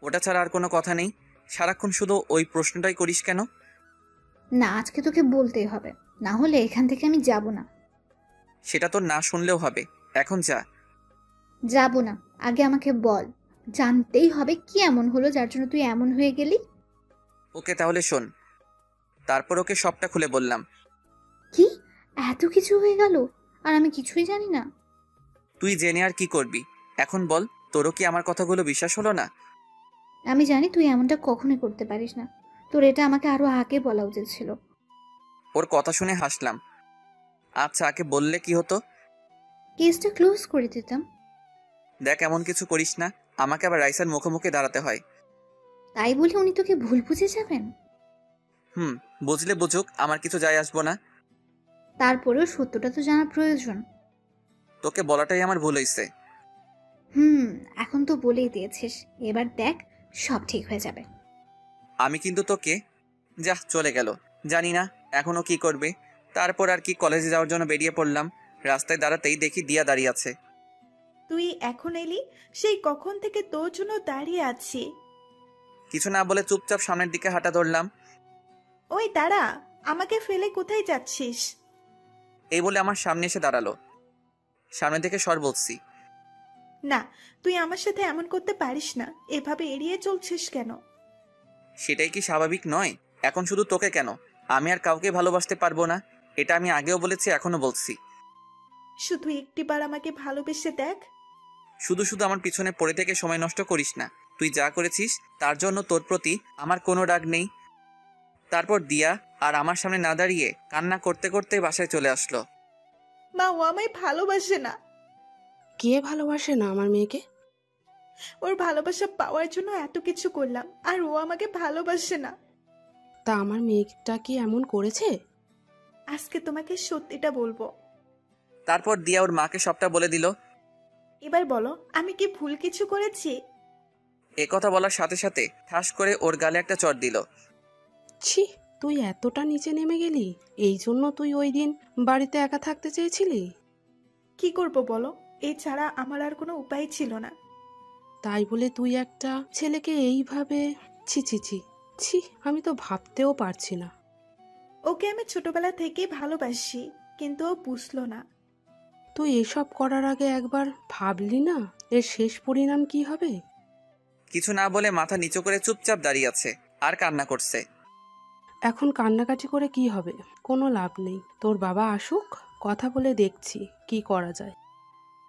ওটা ছাড়া আর কোনো কথা নেই। সারাক্ষণ শুধু ওই প্রশ্নটাই করিস কেন? না, আজকে তোকে বলতেই হবে, না হলে এখান থেকে আমি যাব না। সেটা তো না শুনলেও হবে, এখন যা। যাব না, আগে আমাকে বল। জানতেই হবে কি এমন হলো যার জন্য তুই এমন হয়ে গেলি। ওকে তাহলে শোন। তারপর ওকে সবটা খুলে বললাম। কি এত কিছু হয়ে গেল আর আমি কিছুই জানি না? তুই জেনে আর কি করবি? এখন বল, তোরও কি আমার কথাগুলো বিশ্বাস হলো না? আমি জানি তুই এমনটা কখনোই করতে পারিস না, তোর এটা আমাকে আরো আগে বলা উচিত ছিল। ওর কথা শুনে হাসলাম। আচ্ছা, আগে বললে কি হতো? কেসটা ক্লোজ করে দিতাম। দেখ, এমন কিছু করিস না, আমাকে আবার রাইসার মুখোমুখি দাঁড়াতে হয়। তাই বলে উনি তোকে ভুল বুঝে যাবেন? বুঝলে বুঝুক, আমার কিছু যায় আসবো না। তারপরেও সত্যটা তো জানা প্রয়োজন। তোকে বলাটাই আমার ভুল হয়েছে। এখন তো বলেই দিয়েছিস, এবার দেখ সব ঠিক হয়ে যাবে। আমি কিন্তু তোকে। যা, চলে গেল। জানি না এখনো কি করবে। তারপর আর কি, কলেজে যাওয়ার জন্য বেরিয়ে পড়লাম। রাস্তায় দাঁড়াতেই দেখি দিয়া দাঁড়িয়ে আছে। তুই এখন এলি? সেই কখন থেকে তোর জন্য দাঁড়িয়ে আছি। কিছু না বলে চুপচাপ সামনের দিকে হাঁটা ধরলাম। ওই দাঁড়া, আমাকে ফেলে কোথায় যাচ্ছিস? এই বলে আমার সামনে এসে দাঁড়ালো। সামনে থেকে সর বলছি। না, তুই আমার সাথে এমন করতে পারিস না। এভাবে এড়িয়ে চলছিস কেন? সেটাই কি স্বাভাবিক নয়? এখন শুধু তোকে কেন, আমি আর কাউকে ভালোবাসতে পারবো না। এটা আমি আগেও বলেছি, এখনো বলছি। শুধু একটিবার আমাকে ভালোবেসে দেখ। শুধু শুধু আমার পিছনে পড়ে থেকে সময় নষ্ট করিস না। তুই যা করেছিস তার জন্য তোর প্রতি আমার কোনো রাগ নেই। তারপর দিয়া আর আমার সামনে না দাঁড়িয়ে কান্না করতে করতে বাসায় চলে আসলো। মা, ও আমায় ভালোবাসে না। কে ভালোবাসে না আমার মেয়েকে? ওর ভালোবাসা পাওয়ার জন্য এত কিছু করলাম, আর ও আমাকে ভালোবাসে না। তা আমার মেয়েটা কি এমন করেছে? আজকে তোমাকে সত্যিটা বলবো। তারপর দিয়া ওর মাকে সবটা বলে দিল। এবার বলো, আমি কি ভুল কিছু করেছি? এ কথা বলার সাথে সাথে ঠাস করে ওর গালে একটা চড় দিল। ছি, তুই এতটা নিচে নেমে গেলি? এই জন্য তুই ওই দিন বাড়িতে একা থাকতে চেয়েছিলি? কি করব বলো, এছাড়া আমার আর কোনো উপায় ছিল না। তাই বলে তুই একটা ছেলেকে এইভাবে? ছি ছি ছি ছি, আমি তো ভাবতেও পারছি না। ওকে আমি ছোটবেলা থেকেই ভালোবাসি, কিন্তু ও বুঝলো না। তুই এসব করার আগে একবার ভাবলি না এর শেষ পরিণাম কি হবে? কিছু না বলে মাথা নিচু করে চুপচাপ দাঁড়িয়ে আছে আর কান্না করছে। এখন কান্নাকাটি করে কি হবে? কোনো লাভ নেই। তোর বাবা আসুক, কথা বলে দেখছি কি করা যায়।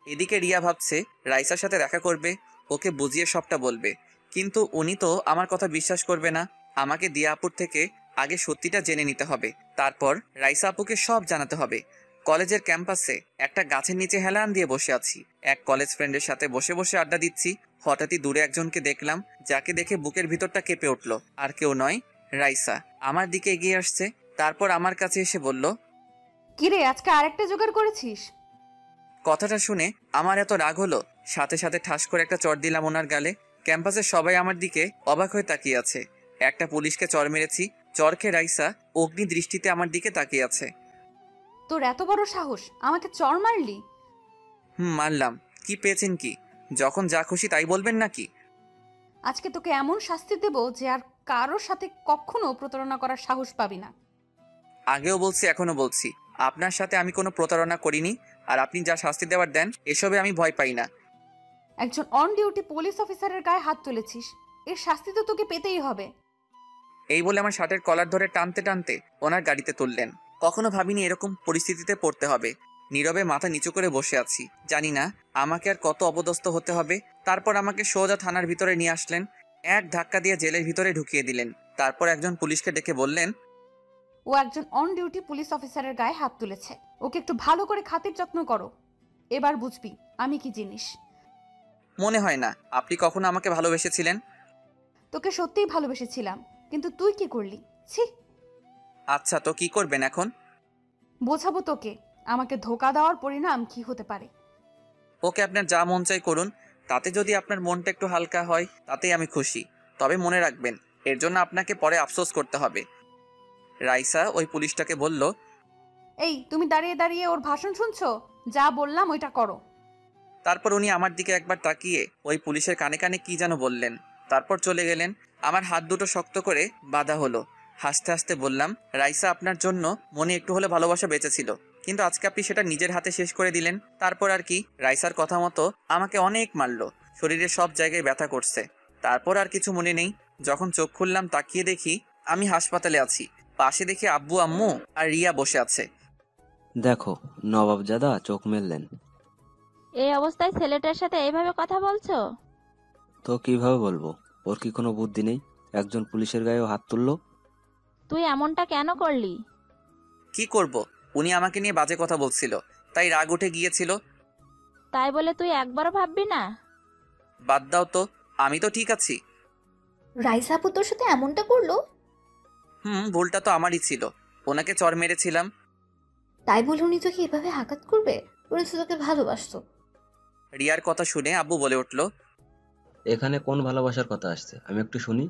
এদিকে রিয়া ভাবছে রাইসার সাথে দেখা করবে, ওকে বুঝিয়ে সবটা বলবে, কিন্তু উনি তো আমার কথা বিশ্বাস করবে না। আমাকে দিয়া আপুর থেকে আগে সত্যিটা জেনে নিতে হবে, তারপর রাইসা আপুকে সব জানাতে হবে। কলেজের ক্যাম্পাসে একটা গাছের নিচে হেলান দিয়ে বসে আছি, এক কলেজ ফ্রেন্ডের সাথে বসে বসে আড্ডা দিচ্ছি। হঠাৎই দূরে একজনকে দেখলাম, যাকে দেখে বুকের ভিতরটা কেঁপে উঠল। আর কেউ নয়, রাইসা আমার দিকে এগিয়ে আসছে, তারপর আমার কাছে এসে বলল, কিরে আজকে আরেকটা জোগাড় করেছিস? কথাটা শুনে আমার এত রাগ হলো, সাথে সাথে ঠাস করে একটা চড় দিলাম ওনার গালে। ক্যাম্পাসের সবাই আমার দিকে অবাক হয়ে তাকিয়ে আছে। একটা পুলিশকে চড় মেরেছি, চড় খেয়ে রাইসা অগ্নি দৃষ্টিতে আমার দিকে তাকিয়ে আছে। তোর এত বড় সাহস, আমাকে চড় মারলি? মারলাম। কি পেয়েছেন কি? যখন যা খুশি তাই বলবেন নাকি? আজকে তোকে এমন শাস্তি দেব যে আর কারোর সাথে কখনো প্রতারণা করার সাহস পাবি না। আগেও বলছি, এখনো বলছি, আপনার সাথে আমি কোনো প্রতারণা করিনি। আর আপনি যা শাস্তি দেওয়ার দেন, এসবে আমি ভয় পাই না। একজন অন ডিউটি পুলিশ অফিসারের গায়ে হাত তুলেছিস, এর শাস্তি তো তোকে পেতেই হবে। এই বলে আমার শার্টের কলার ধরে টানতে টানতে ওনার গাড়িতে তুললেন। কখনো ভাবিনি এরকম পরিস্থিতিতে পড়তে হবে। নীরবে মাথা নিচু করে বসে আছি, জানি না আমাকে আর কত অপদস্থ হতে হবে। তারপর আমাকে সোজা থানার ভিতরে নিয়ে আসলেন, এক ধাক্কা দিয়ে জেলের ভিতরে ঢুকিয়ে দিলেন। তারপর একজন পুলিশকে ডেকে বললেন, ও একজন অন ডিউটি পুলিশ অফিসারের গায়ে হাত তুলেছে, ওকে একটু ভালো করে খাতির যত্ন করো, এবার বুঝবি আমি কি জিনিস। মনে হয় না আপনি কখনো আমাকে ভালোবেসেছিলেন। তোকে সত্যিই ভালোবেসেছিলাম, কিন্তু তুই কি করলি? ছি। আচ্ছা, তো কি করবেন এখন? বোঝাবো তোকে আমাকে ধোকা দেওয়ার পরিণাম কি হতে পারে। ওকে, আপনার যা মন চাই করুন, তাতে যদি আপনার মনটা একটু হালকা হয় তাতেই আমি খুশি। তবে মনে রাখবেন, এর জন্য আপনাকে পরে আফসোস করতে হবে। রাইসা ওই পুলিশটাকে বলল, এই তুমি দাঁড়িয়ে দাঁড়িয়ে ওর ভাষণ শুনছো? যা বললাম ওইটা করো। তারপর উনি আমার দিকে একবার তাকিয়ে ওই পুলিশের কানে কানে কি যেন বললেন, তারপর চলে গেলেন। আমার হাত দুটো শক্ত করে বাঁধা হলো। হাসতে হাসতে বললাম, রাইসা, আপনার জন্য মনে একটু হলে ভালোবাসা বেঁচেছিল, কিন্তু আজকে আপনি সেটা নিজের হাতে শেষ করে দিলেন। তারপর আর কি, রাইসার কথা মতো আমাকে অনেক মারলো, শরীরের সব জায়গায় ব্যথা করছে। তারপর আর কিছু মনে নেই। যখন চোখ খুললাম, তাকিয়ে দেখি আমি হাসপাতালে আছি। পাশে দেখি আব্বু, আম্মু আর রিয়া বসে আছে। দেখো, নবাবজাদা চোখ মেললেন। এই অবস্থায় ছেলেটার সাথে এইভাবে কথা বলছো? তো কিভাবে বলবো? ওর কি কোনো বুদ্ধি নেই? একজন পুলিশের গায়েও হাত তুললো। তুই এমনটা কেন করলি? কি করব, উনি আমাকে নিয়ে বাজে কথা বলছিল, তাই রাগ উঠে গিয়েছিল। তাই বলে তুই একবারও ভাববি না? বাদ দাও তো, আমি তো ঠিক আছি। রাইসা আপু তোর সাথে এমনটা করলো? ভুলটা তো আমারই ছিল, ওনাকে চড় মেরেছিলাম। তাই বলে উনি তোকে এভাবে আঘাত করবে? উনি তো তোকে ভালোবাসতো। রিয়ার কথা শুনে আব্বু বলে উঠল, এখানে কোন ভালোবাসার কথা আসছে, আমি একটু শুনি।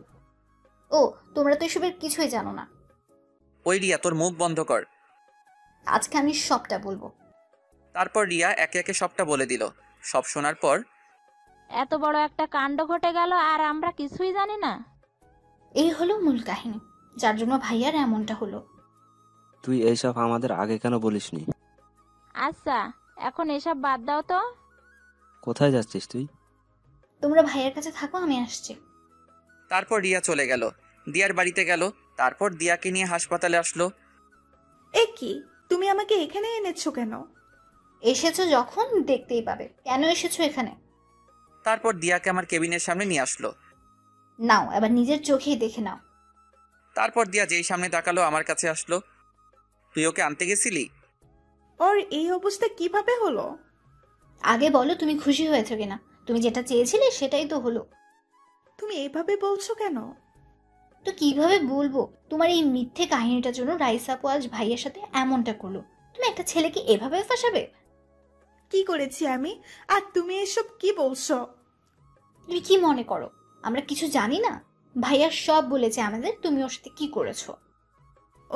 ও, তোমরা তো এসবের কিছুই জানো না। ওই রিয়া, তোর মুখ বন্ধ কর। আজকে আমি সবটা বলবো। তারপর রিয়া একে একে সবটা বলে দিল। সব শোনার পর, এত বড় একটা কাণ্ড ঘটে গেল আর আমরা কিছুই জানি না। এই হলো মূল কাহিনী, যার জন্য ভাইয়ার এমনটা হলো। তুই এইসব আমাদের আগে কেন বলিসনি? আচ্ছা, এখন এসব বাদ দাও তো। কোথায় যাচ্ছিস তুই? তোমরা ভাইয়ার কাছে থাকো, আমি আসছি। তারপর রিয়া চলে গেল, দিয়ার বাড়িতে গেল। তারপর দিয়াকে নিয়ে হাসপাতালে আসলো। এ কি, তুমি আমাকে এখানে এনেছো কেন? এসেছো যখন দেখতেই পাবে। কেন এসেছো এখানে? তারপর দিয়াকে আমার কেবিনের সামনে নিয়ে আসলো। নাও, এবার নিজের চোখেই দেখে নাও। তারপর দিয়া যেই সামনে তাকালো আমার কাছে আসলো। তুই ওকে আনতে গেছিলি? ওর এই অবস্থা কিভাবে হলো? আগে বলো, তুমি খুশি হয়েছো কিনা? তুমি যেটা চেয়েছিলে সেটাই তো হলো। তুমি এভাবে বলছো কেন? তো কিভাবে বলবো? তোমার এই মিথ্যে কাহিনীটার জন্য রাইসা আপু আজ ভাইয়ের সাথে এমনটা করলো। তুমি একটা ছেলেকে এভাবে ফাঁসাবে? কি করেছি আমি? আর তুমি এসব কি বলছো? তুমি কি মনে করো আমরা কিছু জানি না? ভাইয়া সব বলেছে আমাদের, তুমি ওর সাথে কি করেছো।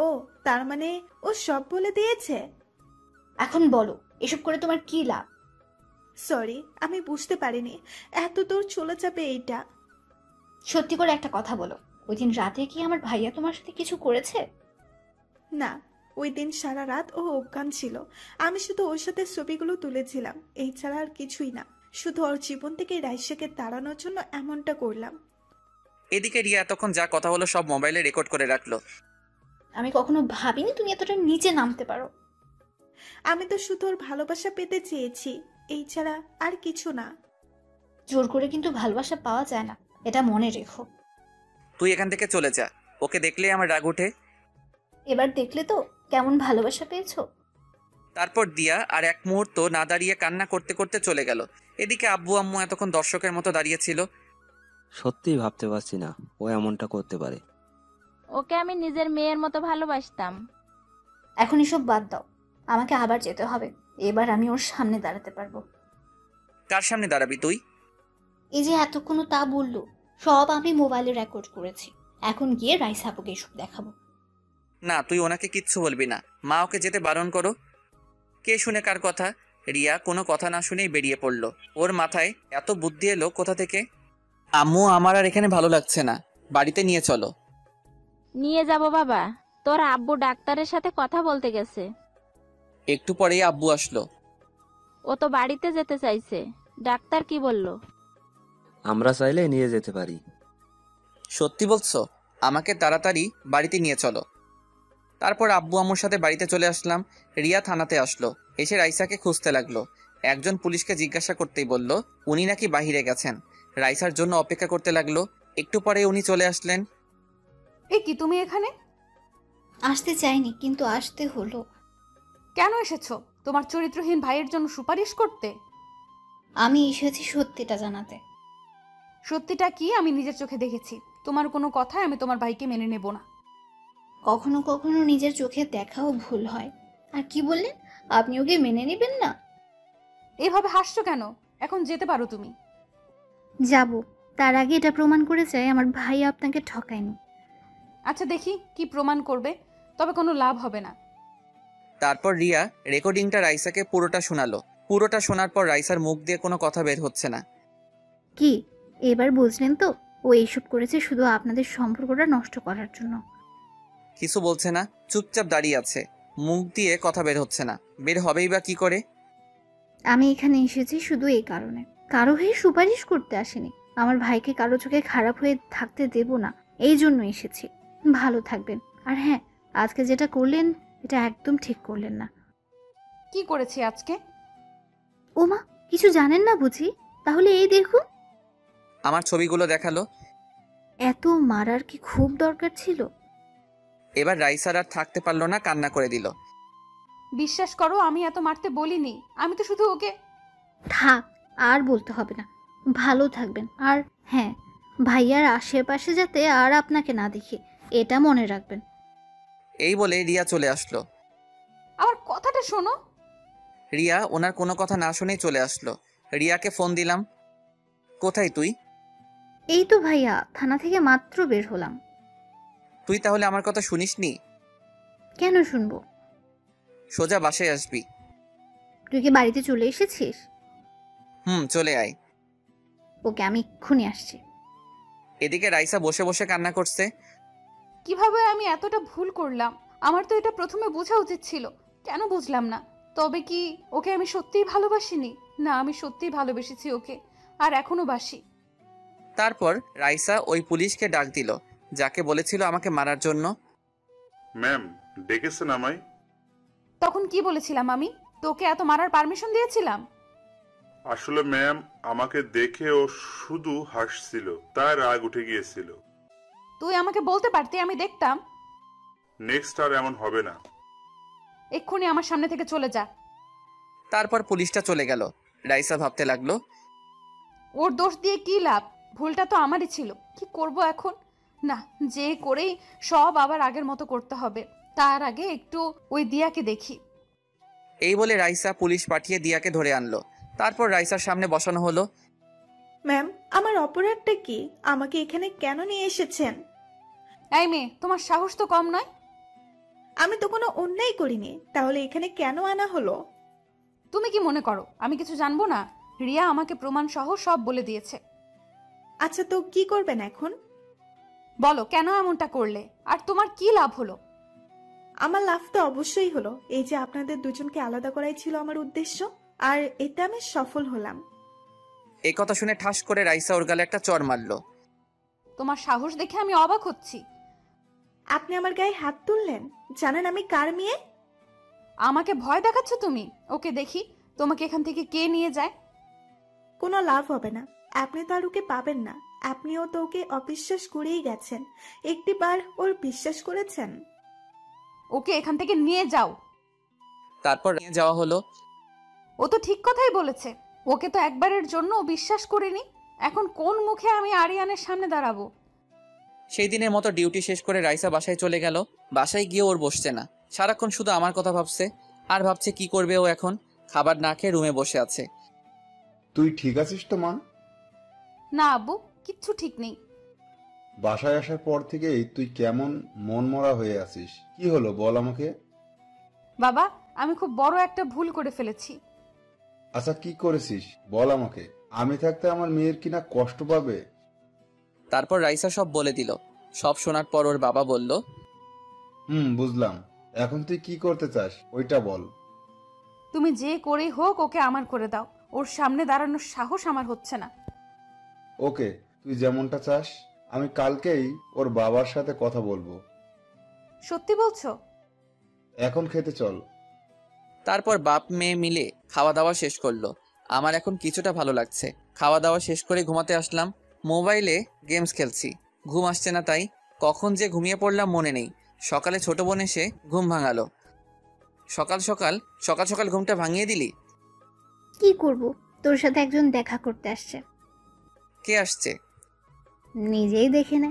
ও তার মানে ও সব বলে দিয়েছে? এখন বলো, এসব করে তোমার কি লাভ? সরি, আমি বুঝতে পারিনি এত দূর চলে যাবে এইটা। সত্যি করে একটা কথা বলো, ওই দিন রাতে কি আমার ভাইয়া তোমার সাথে কিছু করেছে? না, ওই দিন সারা রাত ও অজ্ঞান ছিল। আমি শুধু ওর সাথে ছবিগুলো তুলেছিলাম, এই ছাড়া আর কিছুই না। শুধু ওর জীবন থেকে রাইসাকে তাড়ানোর জন্য এমনটা করলাম। এদিকে রিয়া এতক্ষণ যা কথা হলো সব মোবাইলে রেকর্ড করে রাখলো। আমি কখনো ভাবিনি তুমি এতটা নিচে নামতে পারো। আমি তো শুধু ওর ভালোবাসা পেতে চেয়েছি, এই ছাড়া আর কিছু না। জোর করে কিন্তু ভালোবাসা পাওয়া যায় না, এটা মনে রেখো। তুই এখান থেকে চলে যা, ওকে দেখলেই আমার রাগ ওঠে। এবার দেখলে তো কেমন ভালোবাসা পেয়েছো। তারপর দিয়া আর এক মুহূর্ত না দাঁড়িয়ে কান্না করতে করতে চলে গেল। এদিকে আব্বু আম্মু এতক্ষণ দর্শকের মতো দাঁড়িয়েছিল। সত্যিই ভাবতে পারছি না ও এমনটা করতে পারে। ওকে আমি নিজের মেয়ের মতো ভালোবাসতাম। এখন এসব বাদ দাও, আমাকে আবার যেতে হবে। এবার আমি ওর সামনে দাঁড়াতে পারবো। কার সামনে দাঁড়াবি তুই? এই যে এতক্ষণ তা বললো, সব আমি মোবাইলে রেকর্ড করেছি। এখন গিয়ে রাইস আপুকে এসব দেখাবো। না, তুই ওনাকে কিচ্ছু বলবি না, মা ওকে যেতে বারণ করো। কে শুনে কার কথা? রিয়া কোনো কথা না শুনেই বেরিয়ে পড়ল। ওর মাথায় এত বুদ্ধি এলো কোথা থেকে? আম্মু, আমার আর এখানে ভালো লাগছে না, বাড়িতে নিয়ে চলো। নিয়ে যাব বাবা, তোর আব্বু ডাক্তারের সাথে কথা বলতে গেছে। একটু পরেই আব্বু আসলো। ও তো বাড়িতে যেতে চাইছে, ডাক্তার কি বলল? আমরা চাইলে নিয়ে যেতে পারি। সত্যি বলছো? আমাকে তাড়াতাড়ি বাড়িতে নিয়ে চলো। তারপর আব্বু আম্মুর সাথে বাড়িতে চলে আসলাম। রিয়া থানাতে আসলো, এসে রাইসাকে খুঁজতে লাগলো। একজন পুলিশকে জিজ্ঞাসা করতেই বলল উনি নাকি বাহিরে গেছেন। রাইসার জন্য অপেক্ষা করতে লাগলো। একটু পরে উনি চলে আসলেন। এ কি, তুমি এখানে? আসতে চাইনি, কিন্তু আসতে হলো। কেন এসেছো? তোমার চরিত্রহীন ভাইয়ের জন্য সুপারিশ করতে? আমি এসেছি সত্যিটা জানাতে। সত্যিটা কি আমি নিজের চোখে দেখেছি। তোমার কোনো কথায় আমি তোমার ভাইকে মেনে নেব না। কখনো কখনো নিজের চোখে দেখাও ভুল হয়। আর কি বললেন, আপনি ওকে মেনে নেবেন না? এইভাবে হাসছো কেন? এখন যেতে পারো তুমি। যাব, তার আগে এটা প্রমাণ করে চাই আমার ভাই আপনাকে ঠকায়নি। আচ্ছা দেখি কি প্রমাণ করবে, তবে কোনো লাভ হবে না। তারপর রিয়া রেকর্ডিংটা রাইসাকে পুরোটা শোনালো। পুরোটা শোনার পর রাইসার মুখ দিয়ে কোনো কথা বের হচ্ছে না। কি এবার বুঝলেন তো, ও এইসব করেছে শুধু আপনাদের সম্পর্কটা নষ্ট করার জন্য। কিছু বলছে না, চুপচাপ দাঁড়িয়ে আছে, মুখ দিয়ে কথা বের হচ্ছে না। বের হবেই বা কি করে? আমি এখানে এসেছি শুধু এই কারণে, কারো হয়ে সুপারিশ করতে আসিনি। আমার ভাইকে কারো চোখে খারাপ হয়ে থাকতে দেব না, এই জন্য এসেছি। ভালো থাকবেন। আর হ্যাঁ, আজকে যেটা করলেন এটা একদম ঠিক করলেন না। কি করেছি আজকে? ওমা, কিছু জানেন না বুঝি? তাহলে এই দেখুন। আমার ছবিগুলো দেখালো। এত মারার কি খুব দরকার ছিল? এবার রাইসার আর থাকতে পারলো না, কান্না করে দিল। বিশ্বাস করো, আমি এত মারতে বলিনি। আমি তো শুধু ওকে। থাক, আর বলতে হবে না। ভালো থাকবেন। আর হ্যাঁ, ভাইয়ার আশেপাশে যাতে আর আপনাকে না দেখি, এটা মনে রাখবেন। এই বলে রিয়া চলে আসলো। আমার কথাটা শোনো। রিয়া ওনার কোনো কথা না শুনেই চলে আসলো। রিয়াকে ফোন দিলাম। কোথায় তুই? এই তো ভাইয়া, থানা থেকে মাত্র বের হলাম। তুই তাহলে আমার কথা শুনিসনি? কেন শুনবো? সোজা বাসায় আসবি। তুই কি বাড়িতে চলে এসেছিস? চলে আয়। ওকে, আমি এক্ষুনি আসছি। এদিকে রাইসা বসে বসে কান্না করছে। কিভাবে আমি এতটা ভুল করলাম? আমার তো এটা প্রথমে বোঝা উচিত ছিল, কেন বুঝলাম না? তবে কি ওকে আমি সত্যিই ভালোবাসিনি? না, আমি সত্যিই ভালোবেসেছি ওকে, আর এখনো বাসি। তারপর রাইসা ওই পুলিশকে ডাক দিল যাকে বলেছিল আমাকে মারার জন্য। ম্যাম, ডেকেছেন আমায়? তখন কি বলেছিলাম আমি? তোকে এত মারার পারমিশন দিয়েছিলাম? আসলে ম্যাম, আমাকে দেখে ও শুধু হাসছিল, তাই রাগ উঠে গিয়েছিল। তুই আমাকে বলতে পারতি, আমি দেখতাম। নেক্সট আর এমন হবে না। এক্ষুনি আমার সামনে থেকে চলে যা। তারপর পুলিশটা চলে গেল। রাইসা ভাবতে লাগলো, ওর দোষ দিয়ে কি লাভ? ভুলটা তো আমারই ছিল। কি করব এখন? না, যে করেই সব আবার আগের মতো করতে হবে। তার আগে একটু ওই দিয়াকে দেখি। এই বলে রাইসা পুলিশ পাঠিয়ে দিয়াকে ধরে আনলো। তারপর রাইসার সামনে বসানো হলো। ম্যাম, আমার অপরাধটা কি? আমাকে এখানে কেন নিয়ে এসেছেন? এই মেয়ে, তোমার সাহস তো কম নয়। আমি তো কোনো অন্যায় করিনি, তাহলে এখানে কেন আনা হলো? তুমি কি মনে করো আমি কিছু জানবো না? রিয়া আমাকে প্রমাণ সহ সব বলে দিয়েছে। আচ্ছা, তো কি করবেন এখন? বলো কেন এমনটা করলে, আর তোমার কি লাভ হলো? আমার লাভ তো অবশ্যই হলো। এই যে আপনাদের দুজনকে আলাদা করাই ছিল আমার উদ্দেশ্য, আর এতে আমি সফল হলাম। এই কথা শুনে ঠাস করে রাইসা ওর গালে একটা চড় মারলো। তোমার সাহস দেখে আমি অবাক হচ্ছি। আপনি আমার গায়ে হাত তুললেন? জানেন আমি কার মেয়ে? আমাকে ভয় দেখাচ্ছ তুমি? ওকে দেখি তোমাকে এখান থেকে কে নিয়ে যায়। কোনো লাভ হবে না, আপনি তো আর ওকে পাবেন না। আপনিও তো ওকে অবিশ্বাস করেই গেছেন, একটিবার ওর বিশ্বাস করেছেন। ওকে এখান থেকে নিয়ে যাও। তারপর নিয়ে যাওয়া হলো। ও তো ঠিক কথাই বলেছে, ওকে তো একবারের জন্য বিশ্বাস করিনি। এখন কোন মুখে আমি আরিয়ানের সামনে দাঁড়াবো? সেই দিনের মতো ডিউটি শেষ করে রাইসা বাসায় চলে গেল। বাসায় গিয়ে ওর বসছে না, সারাক্ষণ শুধু আমার কথা ভাবছে আর ভাবছে কি করবে ও এখন। খাবার না খেয়ে রুমে বসে আছে। তুই ঠিক আছিস তো মা? না আব্বু, কিচ্ছু ঠিক নেই। বাসায় আসার পর থেকেই তুই কেমন মনমরা হয়ে আছিস, কি হলো বল আমাকে। বাবা, আমি খুব বড় একটা ভুল করে ফেলেছি। আচ্ছা, কি করেছিস বল আমাকে। আমি থাকতে আমার মেয়ের কিনা কষ্ট পাবে। তারপর রাইসা সব বলে দিল। সব শোনার পর ওর বাবা বলল, বুঝলাম। এখন তুই কি করতে চাস ওইটা বল। তুমি যে করেই হোক ওকে আমার করে দাও। ওর সামনে দাঁড়ানোর সাহস আমার হচ্ছে না। ওকে, তুই যেমনটা চাস। আমি কালকেই ওর বাবার সাথে কথা বলবো। সত্যি বলছো? এখন খেতে চল। তারপর বাপ মেয়ে মিলে খাওয়া দাওয়া শেষ করলো। আমার এখন কিছুটা ভালো লাগছে। খাওয়া দাওয়া শেষ করে ঘুমাতে আসলাম। মোবাইলে গেমস খেলছি, ঘুম আসছে না, তাই কখন যে ঘুমিয়ে পড়লাম মনে নেই। সকালে ছোট বোন এসে ঘুম ভাঙালো। সকাল সকাল ঘুমটা ভাঙিয়ে দিলি। কি করব, তোর সাথে একজন দেখা করতে আসছে। কে আসছে? নিজেই দেখে নে।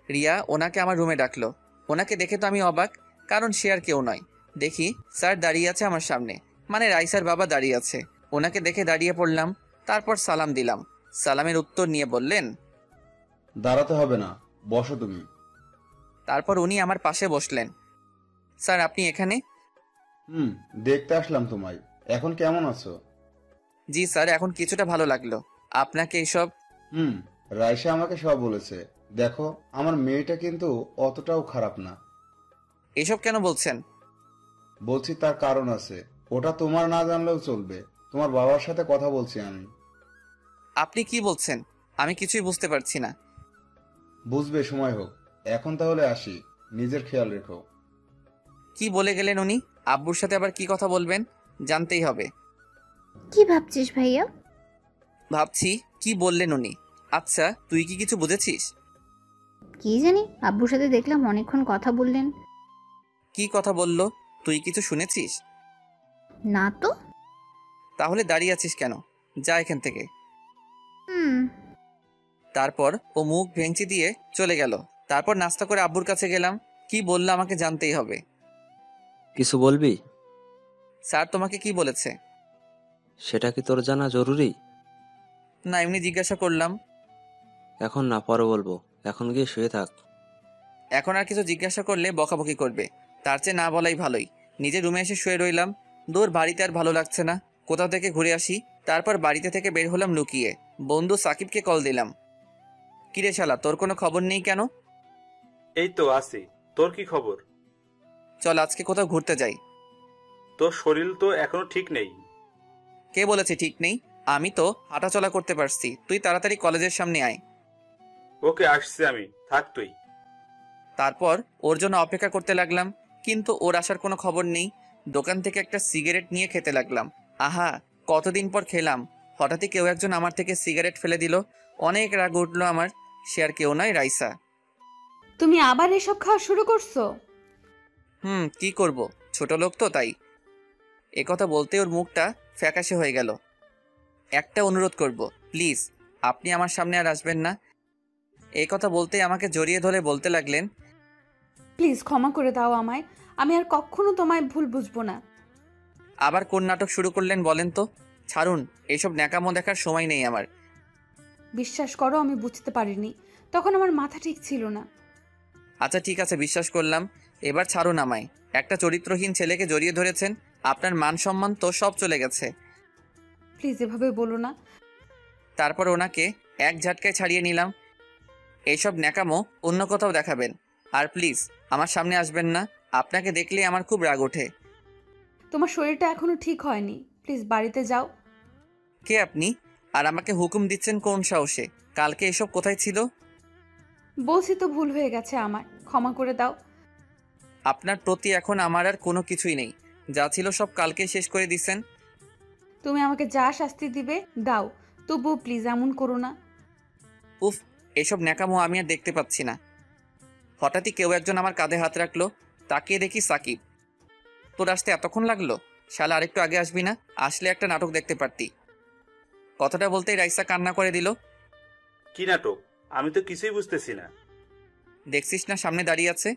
রিয়া ওনাকে আমার রুমে ডাকলো। ওনাকে দেখে তো আমি অবাক, কারণ সে আর কেউ নয়। দেখি স্যার দাঁড়িয়ে আছে আমার সামনে, মানে রাইসার বাবা দাঁড়িয়ে আছে। ওনাকে দেখে দাঁড়িয়ে পড়লাম। তারপর সালাম দিলাম। সালামের উত্তর নিয়ে বললেন, দাঁড়াতে হবে না, বসো তুমি। তারপর উনি আমার পাশে বসলেন। স্যার আপনি এখানে? দেখতে আসলাম তোমায়। এখন কেমন আছো? জি স্যার, এখন কিছুটা ভালো লাগলো। আপনাকে এইসব? রাইসা আমাকে সব বলেছে। দেখো, আমার মেয়েটা কিন্তু অতটাও খারাপ না। এসব কেন বলছেন? বলছি তার কারণ আছে, ওটা তোমার না জানলেও চলবে। তোমার বাবার সাথে কথা বলছি আমি। আপনি কি বলছেন? আমি কিছুই বুঝতে পারছি না। বুঝবে, সময় হোক। এখন তাহলে আসি, নিজের খেয়াল রেখো। কি বলে গেলেন উনি? আব্বুর সাথে আবার কি কথা বলবেন? জানতেই হবে। কি ভাবছিস ভাইয়া? ভাবছি কি বললেন উনি। আচ্ছা, তুই কি কিছু বুঝেছিস? কি জানি, আব্বুর সাথে দেখলাম অনেকক্ষণ কথা বললেন। কি কথা বলল? তুই কিছু শুনেছিস? না তো। তাহলে দাঁড়িয়ে আছিস কেন? যা এখান থেকে। তারপর ও মুখ ভেঙচি দিয়ে চলে গেল। তারপর নাস্তা করে আব্বুর কাছে গেলাম। কি বললো আমাকে জানতেই হবে। কিছু বলবি? স্যার তোমাকে কি বলেছে? সেটা কি তোর জানা জরুরি? না, এমনি জিজ্ঞাসা করলাম। এখন না, পরে বলবো। এখন গিয়ে শুয়ে থাক। এখন আর কিছু জিজ্ঞাসা করলে বকাবকি করবে, তার চেয়ে না বলাই ভালোই। নিজের রুমে এসে শুয়ে রইলাম। দূর বাড়িতে আর ভালো লাগছে না, কোথাও থেকে ঘুরে আসি। তারপর বাড়িতে থেকে বের হলাম লুকিয়ে। বন্ধু সাকিবকে কল দিলাম। কিরে শালা, তোর কোনো খবর নেই কেন? এই তো আছি, তোর কি খবর? চল আজকে কোথাও ঘুরতে যাই। তোর শরীর তো এখনো ঠিক নেই। কে বলেছে ঠিক নেই? আমি তো হাঁটাচলা করতে পারছি। তুই তাড়াতাড়ি কলেজের সামনে আয়। ওকে, আসছি আমি, থাক তুই। তারপর ওর জন্য অপেক্ষা করতে লাগলাম, কিন্তু ওর আসার কোনো খবর নেই। দোকান থেকে একটা সিগারেট নিয়ে খেতে লাগলাম। আহা, কতদিন পর খেলাম। হঠাৎই কেউ একজন আমার থেকে সিগারেট ফেলে দিল। অনেক রাগ উঠলো আমার। সে আর কেউ নয়, রাইসা। তুমি আবার এসব খাওয়া শুরু করছো? কি করব, ছোট লোক তো, তাই। একথা বলতে ওর মুখটা ফ্যাকাশে হয়ে গেল। একটা অনুরোধ করব, প্লিজ আপনি আমার সামনে আর আসবেন না। এই কথা বলতে আমাকে জড়িয়ে ধরে বলতে লাগলেন, প্লিজ ক্ষমা করে দাও আমায়। আমি আর কখনো তোমায় ভুল বুঝবো না। আবার কোন নাটক শুরু করলেন বলেন তো? ছাড়ুন, এইসব ন্যাকামো দেখার সময় নেই আমার। বিশ্বাস করো, আমি বুঝতে পারিনি, তখন আমার মাথা ঠিক ছিল না। আচ্ছা ঠিক আছে, বিশ্বাস করলাম। এবার ছাড়ুন আমায়। একটা চরিত্রহীন ছেলেকে জড়িয়ে ধরেছেন, আপনার মান সম্মান তো সব চলে গেছে। প্লিজ এভাবে বলো না। তারপর ওনাকে এক ঝাটকায় ছাড়িয়ে নিলাম। এইসব ন্যাকামো অন্য কোথাও দেখাবেন, আর প্লিজ আমার সামনে আসবেন না। আপনাকে দেখলে আমার খুব রাগ ওঠে। তোমার শরীরটা এখনো ঠিক হয়নি, প্লিজ বাড়িতে যাও। কে আপনি, আর আমাকে হুকুম দিচ্ছেন কোন সাহসে? কালকে এসব কোথায় ছিল? বলছি তো ভুল হয়ে গেছে আমার, ক্ষমা করে দাও। আপনার প্রতি এখন আমার আর কোনো কিছুই নেই, যা ছিল সব কালকে শেষ করে দিছেন। তুমি আমাকে যা শাস্তি দিবে দাও, তবুও প্লিজ এমন করো না। উফ, এসব ন্যাকামো আমি আর দেখতে পাচ্ছি না। হঠাৎই কেউ একজন আমার কাঁধে হাত রাখলো, তাকিয়ে দেখি সাকিব। তোর আসতে এতক্ষণ লাগলো? শালা আরেকটু আগে আসবি না? আসলে একটা নাটক দেখতে পারতি। কথাটা বলতেই রাইসা কান্না করে দিল। কি নাটক? আমি তো কিছুই বুঝতেছি না। দেখছিস না সামনে দাঁড়িয়ে আছে?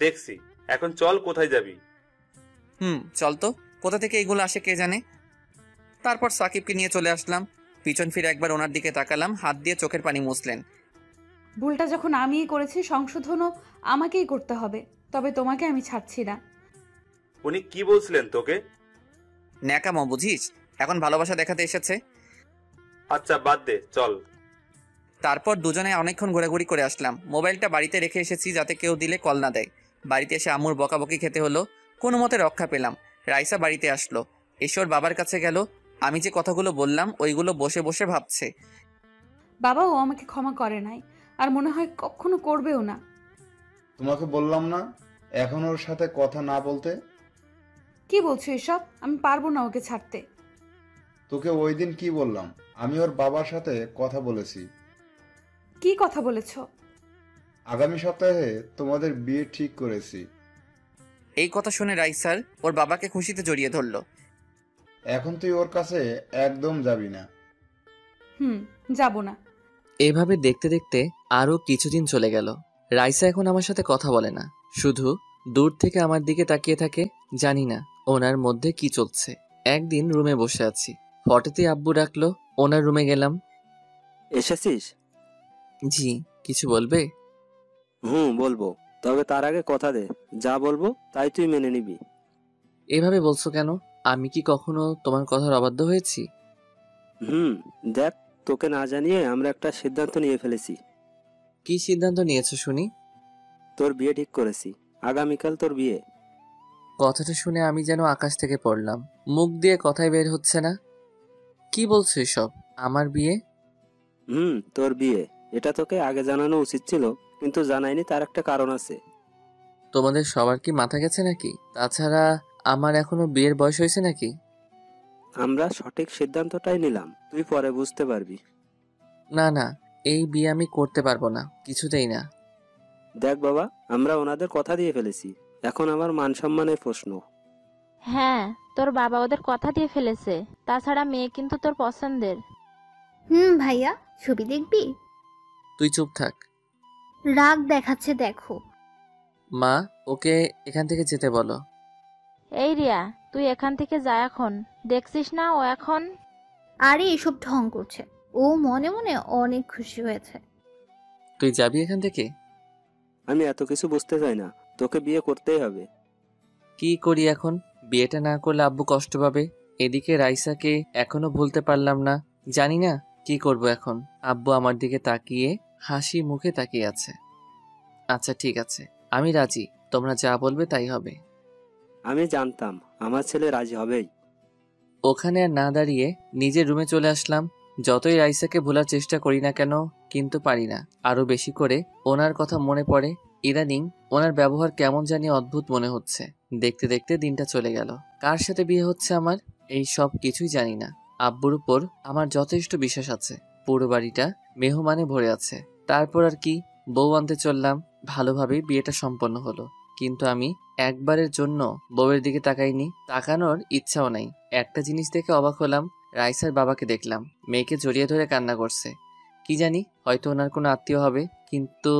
দেখছি। এখন চল, কোথায় যাবি? চল তো। কোথা থেকে এইগুলো আসে কে জানে। তারপর সাকিবকে নিয়ে চলে আসলাম। পিছন ফিরে একবার ওনার দিকে তাকালাম, হাত দিয়ে চোখের পানি মুছলেন। ভুলটা যখন আমিই করেছি, সংশোধনও আমাকেই করতে হবে, তবে তোমাকে আমি ছাড়ছি না। উনি কি বলছিলেন তোকে? ন্যাকামো বুঝিস? এখন ভালোবাসা দেখাতে এসেছে। আচ্ছা বাদ দে, চল। তারপর দুজনে অনেকক্ষণ ঘোরাঘুরি করে আসলাম। মোবাইলটা বাড়িতে রেখে এসেছি যাতে কেউ দিলে কল না দেয়। বাড়িতে এসে আম্মুর বকাবকি খেতে হলো, কোনো মতে রক্ষা পেলাম। রাইসা বাড়িতে আসলো, এসে ওর বাবার কাছে গেল। আমি যে কথাগুলো বললাম ওইগুলো বসে বসে ভাবছে। বাবাও আমাকে ক্ষমা করে নাই, আর মনে হয় কখনো করবেও না। তোমাকে বললাম না এখন ওর সাথে কথা না বলতে? কি বলছো এসব? আমি পারবো না ওকে ছাড়তে। তোকে ওই দিন কি বললাম? আমি ওর বাবার সাথে কথা বলেছি। কি কথা বলেছো? আগামী সপ্তাহে তোমাদের বিয়ে ঠিক করেছি। এই কথা শুনে রাইসার ওর বাবাকে খুশিতে জড়িয়ে ধরলো। এখন তুই ওর কাছে একদম যাবি না। যাব না। এইভাবে দেখতে দেখতে আরো কিছুদিন চলে গেল। রাইসা এখন আমার সাথে কথা বলে না, শুধু দূর থেকে আমার দিকে তাকিয়ে থাকে। জানি না ওনার মধ্যে কি চলছে। একদিন রুমে বসে আছি, হঠাৎই আব্বু ডাকলো। ওনার রুমে গেলাম। এসেছিস? জি, কিছু বলবে? বলবো, তবে তার আগে কথা দে, যা বলবো তাই তুই মেনে নিবি। এভাবে বলছো কেন? আমি কি কখনো তোমার কথার অবাধ্য হয়েছি? দেখ, তোকে না জানিয়ে আমরা একটা সিদ্ধান্ত নিয়ে ফেলেছি। কি সিদ্ধান্ত নিয়েছো শুনি? তোর বিয়ে ঠিক করেছি, আগামীকাল তোর বিয়ে। কথাটা শুনে আমি যেন আকাশ থেকে পড়লাম, মুখ দিয়ে কথাই বের হচ্ছে না। কি বলছো এসব? আমার বিয়ে? তোর বিয়ে। এটা তোকে আগে জানানো উচিত ছিল, কিন্তু জানাইনি, তার একটা কারণ আছে। তোমাদের সবার কি মাথা গেছে নাকি? তাছাড়া আমার এখনো বিয়ের বয়স হয়েছে নাকি? আমরা সঠিক সিদ্ধান্তটাই নিলাম, তুই পরে বুঝতে পারবি। না না, এই বিয়ে আমি করতে পারবো না, কিছুতেই না। দেখ বাবা, আমরা ওনাদের কথা দিয়ে ফেলেছি, এখন আমার মান সম্মানের প্রশ্ন। হ্যাঁ, তোর বাবা ওদের কথা দিয়ে ফেলেছে। তাছাড়া মেয়ে কিন্তু তোর পছন্দের। ভাইয়া, ছবি দেখবি? তুই চুপ থাক। রাগ দেখাচ্ছে দেখো। মা, ওকে এখান থেকে যেতে বলো। এই রিয়া, তুই এখান থেকে যা এখন। দেখছিস না ও এখন? আরে এসব ঢং করছে, ও মনে মনে অনেক খুশি হয়েছে। তুই যাবি এখান থেকে? আমি এত কিছু বুঝতে চাই না, তোকে বিয়ে করতেই হবে। কি করি এখন? বিয়েটা না করলে আব্বু কষ্ট পাবে। এদিকে রাইসাকে এখনো ভুলতে পারলাম না। জানি না কি করব এখন। আব্বু আমার দিকে তাকিয়ে হাসি মুখে তাকিয়ে আছে। আচ্ছা ঠিক আছে, আমি রাজি, তোমরা যা বলবে তাই হবে। আমি জানতাম আমার ছেলে রাজি হবেই। ওখানে আর না দাঁড়িয়ে নিজের রুমে চলে আসলাম। যতই রাইসাকে ভোলার চেষ্টা করি না কেন, কিন্তু পারি না। আরো বেশি করে ওনার কথা মনে পড়ে। ইদানিং ওনার ব্যবহার কেমন জানি অদ্ভুত মনে হচ্ছে। দেখতে দেখতে দিনটা চলে গেল। কার সাথে বিয়ে হচ্ছে আমার, এই সব কিছুই জানি না। আব্বুর উপর আমার যথেষ্ট বিশ্বাস আছে। পুরো বাড়িটা মেহমানে ভরে আছে। তারপর আর কি, বউ আনতে চললাম। ভালোভাবেই বিয়েটা সম্পন্ন হলো, কিন্তু আমি একবারের জন্য বউয়ের দিকে তাকাইনি, তাকানোর ইচ্ছাও নাই। একটা জিনিস দেখে অবাক হলাম, রাইসার বাবাকে দেখলাম মেয়েকে জড়িয়ে ধরে কান্না করছে। কি জানি, হয়তো ওনার কোনো আত্মীয় হবে, কিন্তু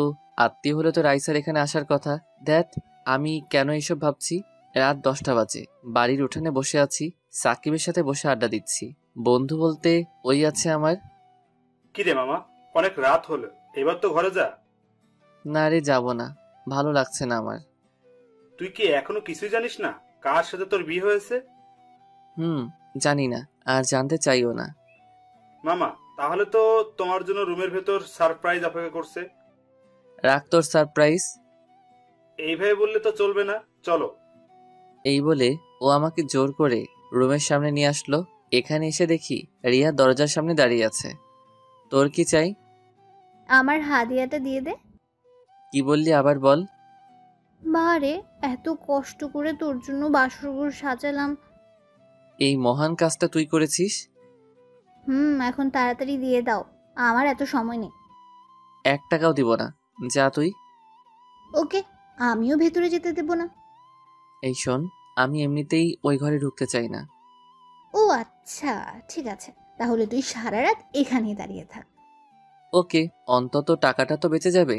আত্মীয় হলে তো রাইসার এখানে আসার কথা। দেখ, আমি কেন এসব ভাবছি? রাত 10টা বাজে, বাড়ির উঠানে বসে আছি, সাকিবের সাথে বসে আড্ডা দিচ্ছি। বন্ধু বলতে ওই আছে আমার। কি রে মামা, অনেক রাত হলো, এবার তো ঘরে যা। না রে, যাবো না। ভালো লাগছে না আমার। তুই কি এখনো কিছুই জানিস না কার সাথে তোর বিয়ে হয়েছে? জানি না, আর জানতে চাইও না। মামা, তাহলে তো তোমার জন্য রুমের ভেতর সারপ্রাইজ অপেক্ষা করছে। রাখ তোর সারপ্রাইজ। এইভাবে বললে তো চলবে না, চলো। এই বলে ও আমাকে জোর করে রুমের সামনে নিয়ে আসলো। এখানে এসে দেখি রিয়া দরজার সামনে দাঁড়িয়ে আছে। তোর কি চাই? আমার হাদিয়াটা দিয়ে দে। কি বললি আবার বল। বারে, এত কষ্ট করে তোর জন্য বাসরঘর সাজালাম। এই মহান কাজটা তুই করেছিস? এখন তাড়াতাড়ি দিয়ে দাও, আমার এত সময় নেই। 1 টাকাও দিব না, যা তুই। ওকে, আমিও ভেতরে যেতে দেব না। এই শোন, আমি এমনিতেই ওই ঘরে ঢুকতে চাই না। ও আচ্ছা, ঠিক আছে, তাহলে তুই সারা রাত এখানেই দাঁড়িয়ে থাক। ওকে, অন্তত টাকাটা তো বেঁচে যাবে।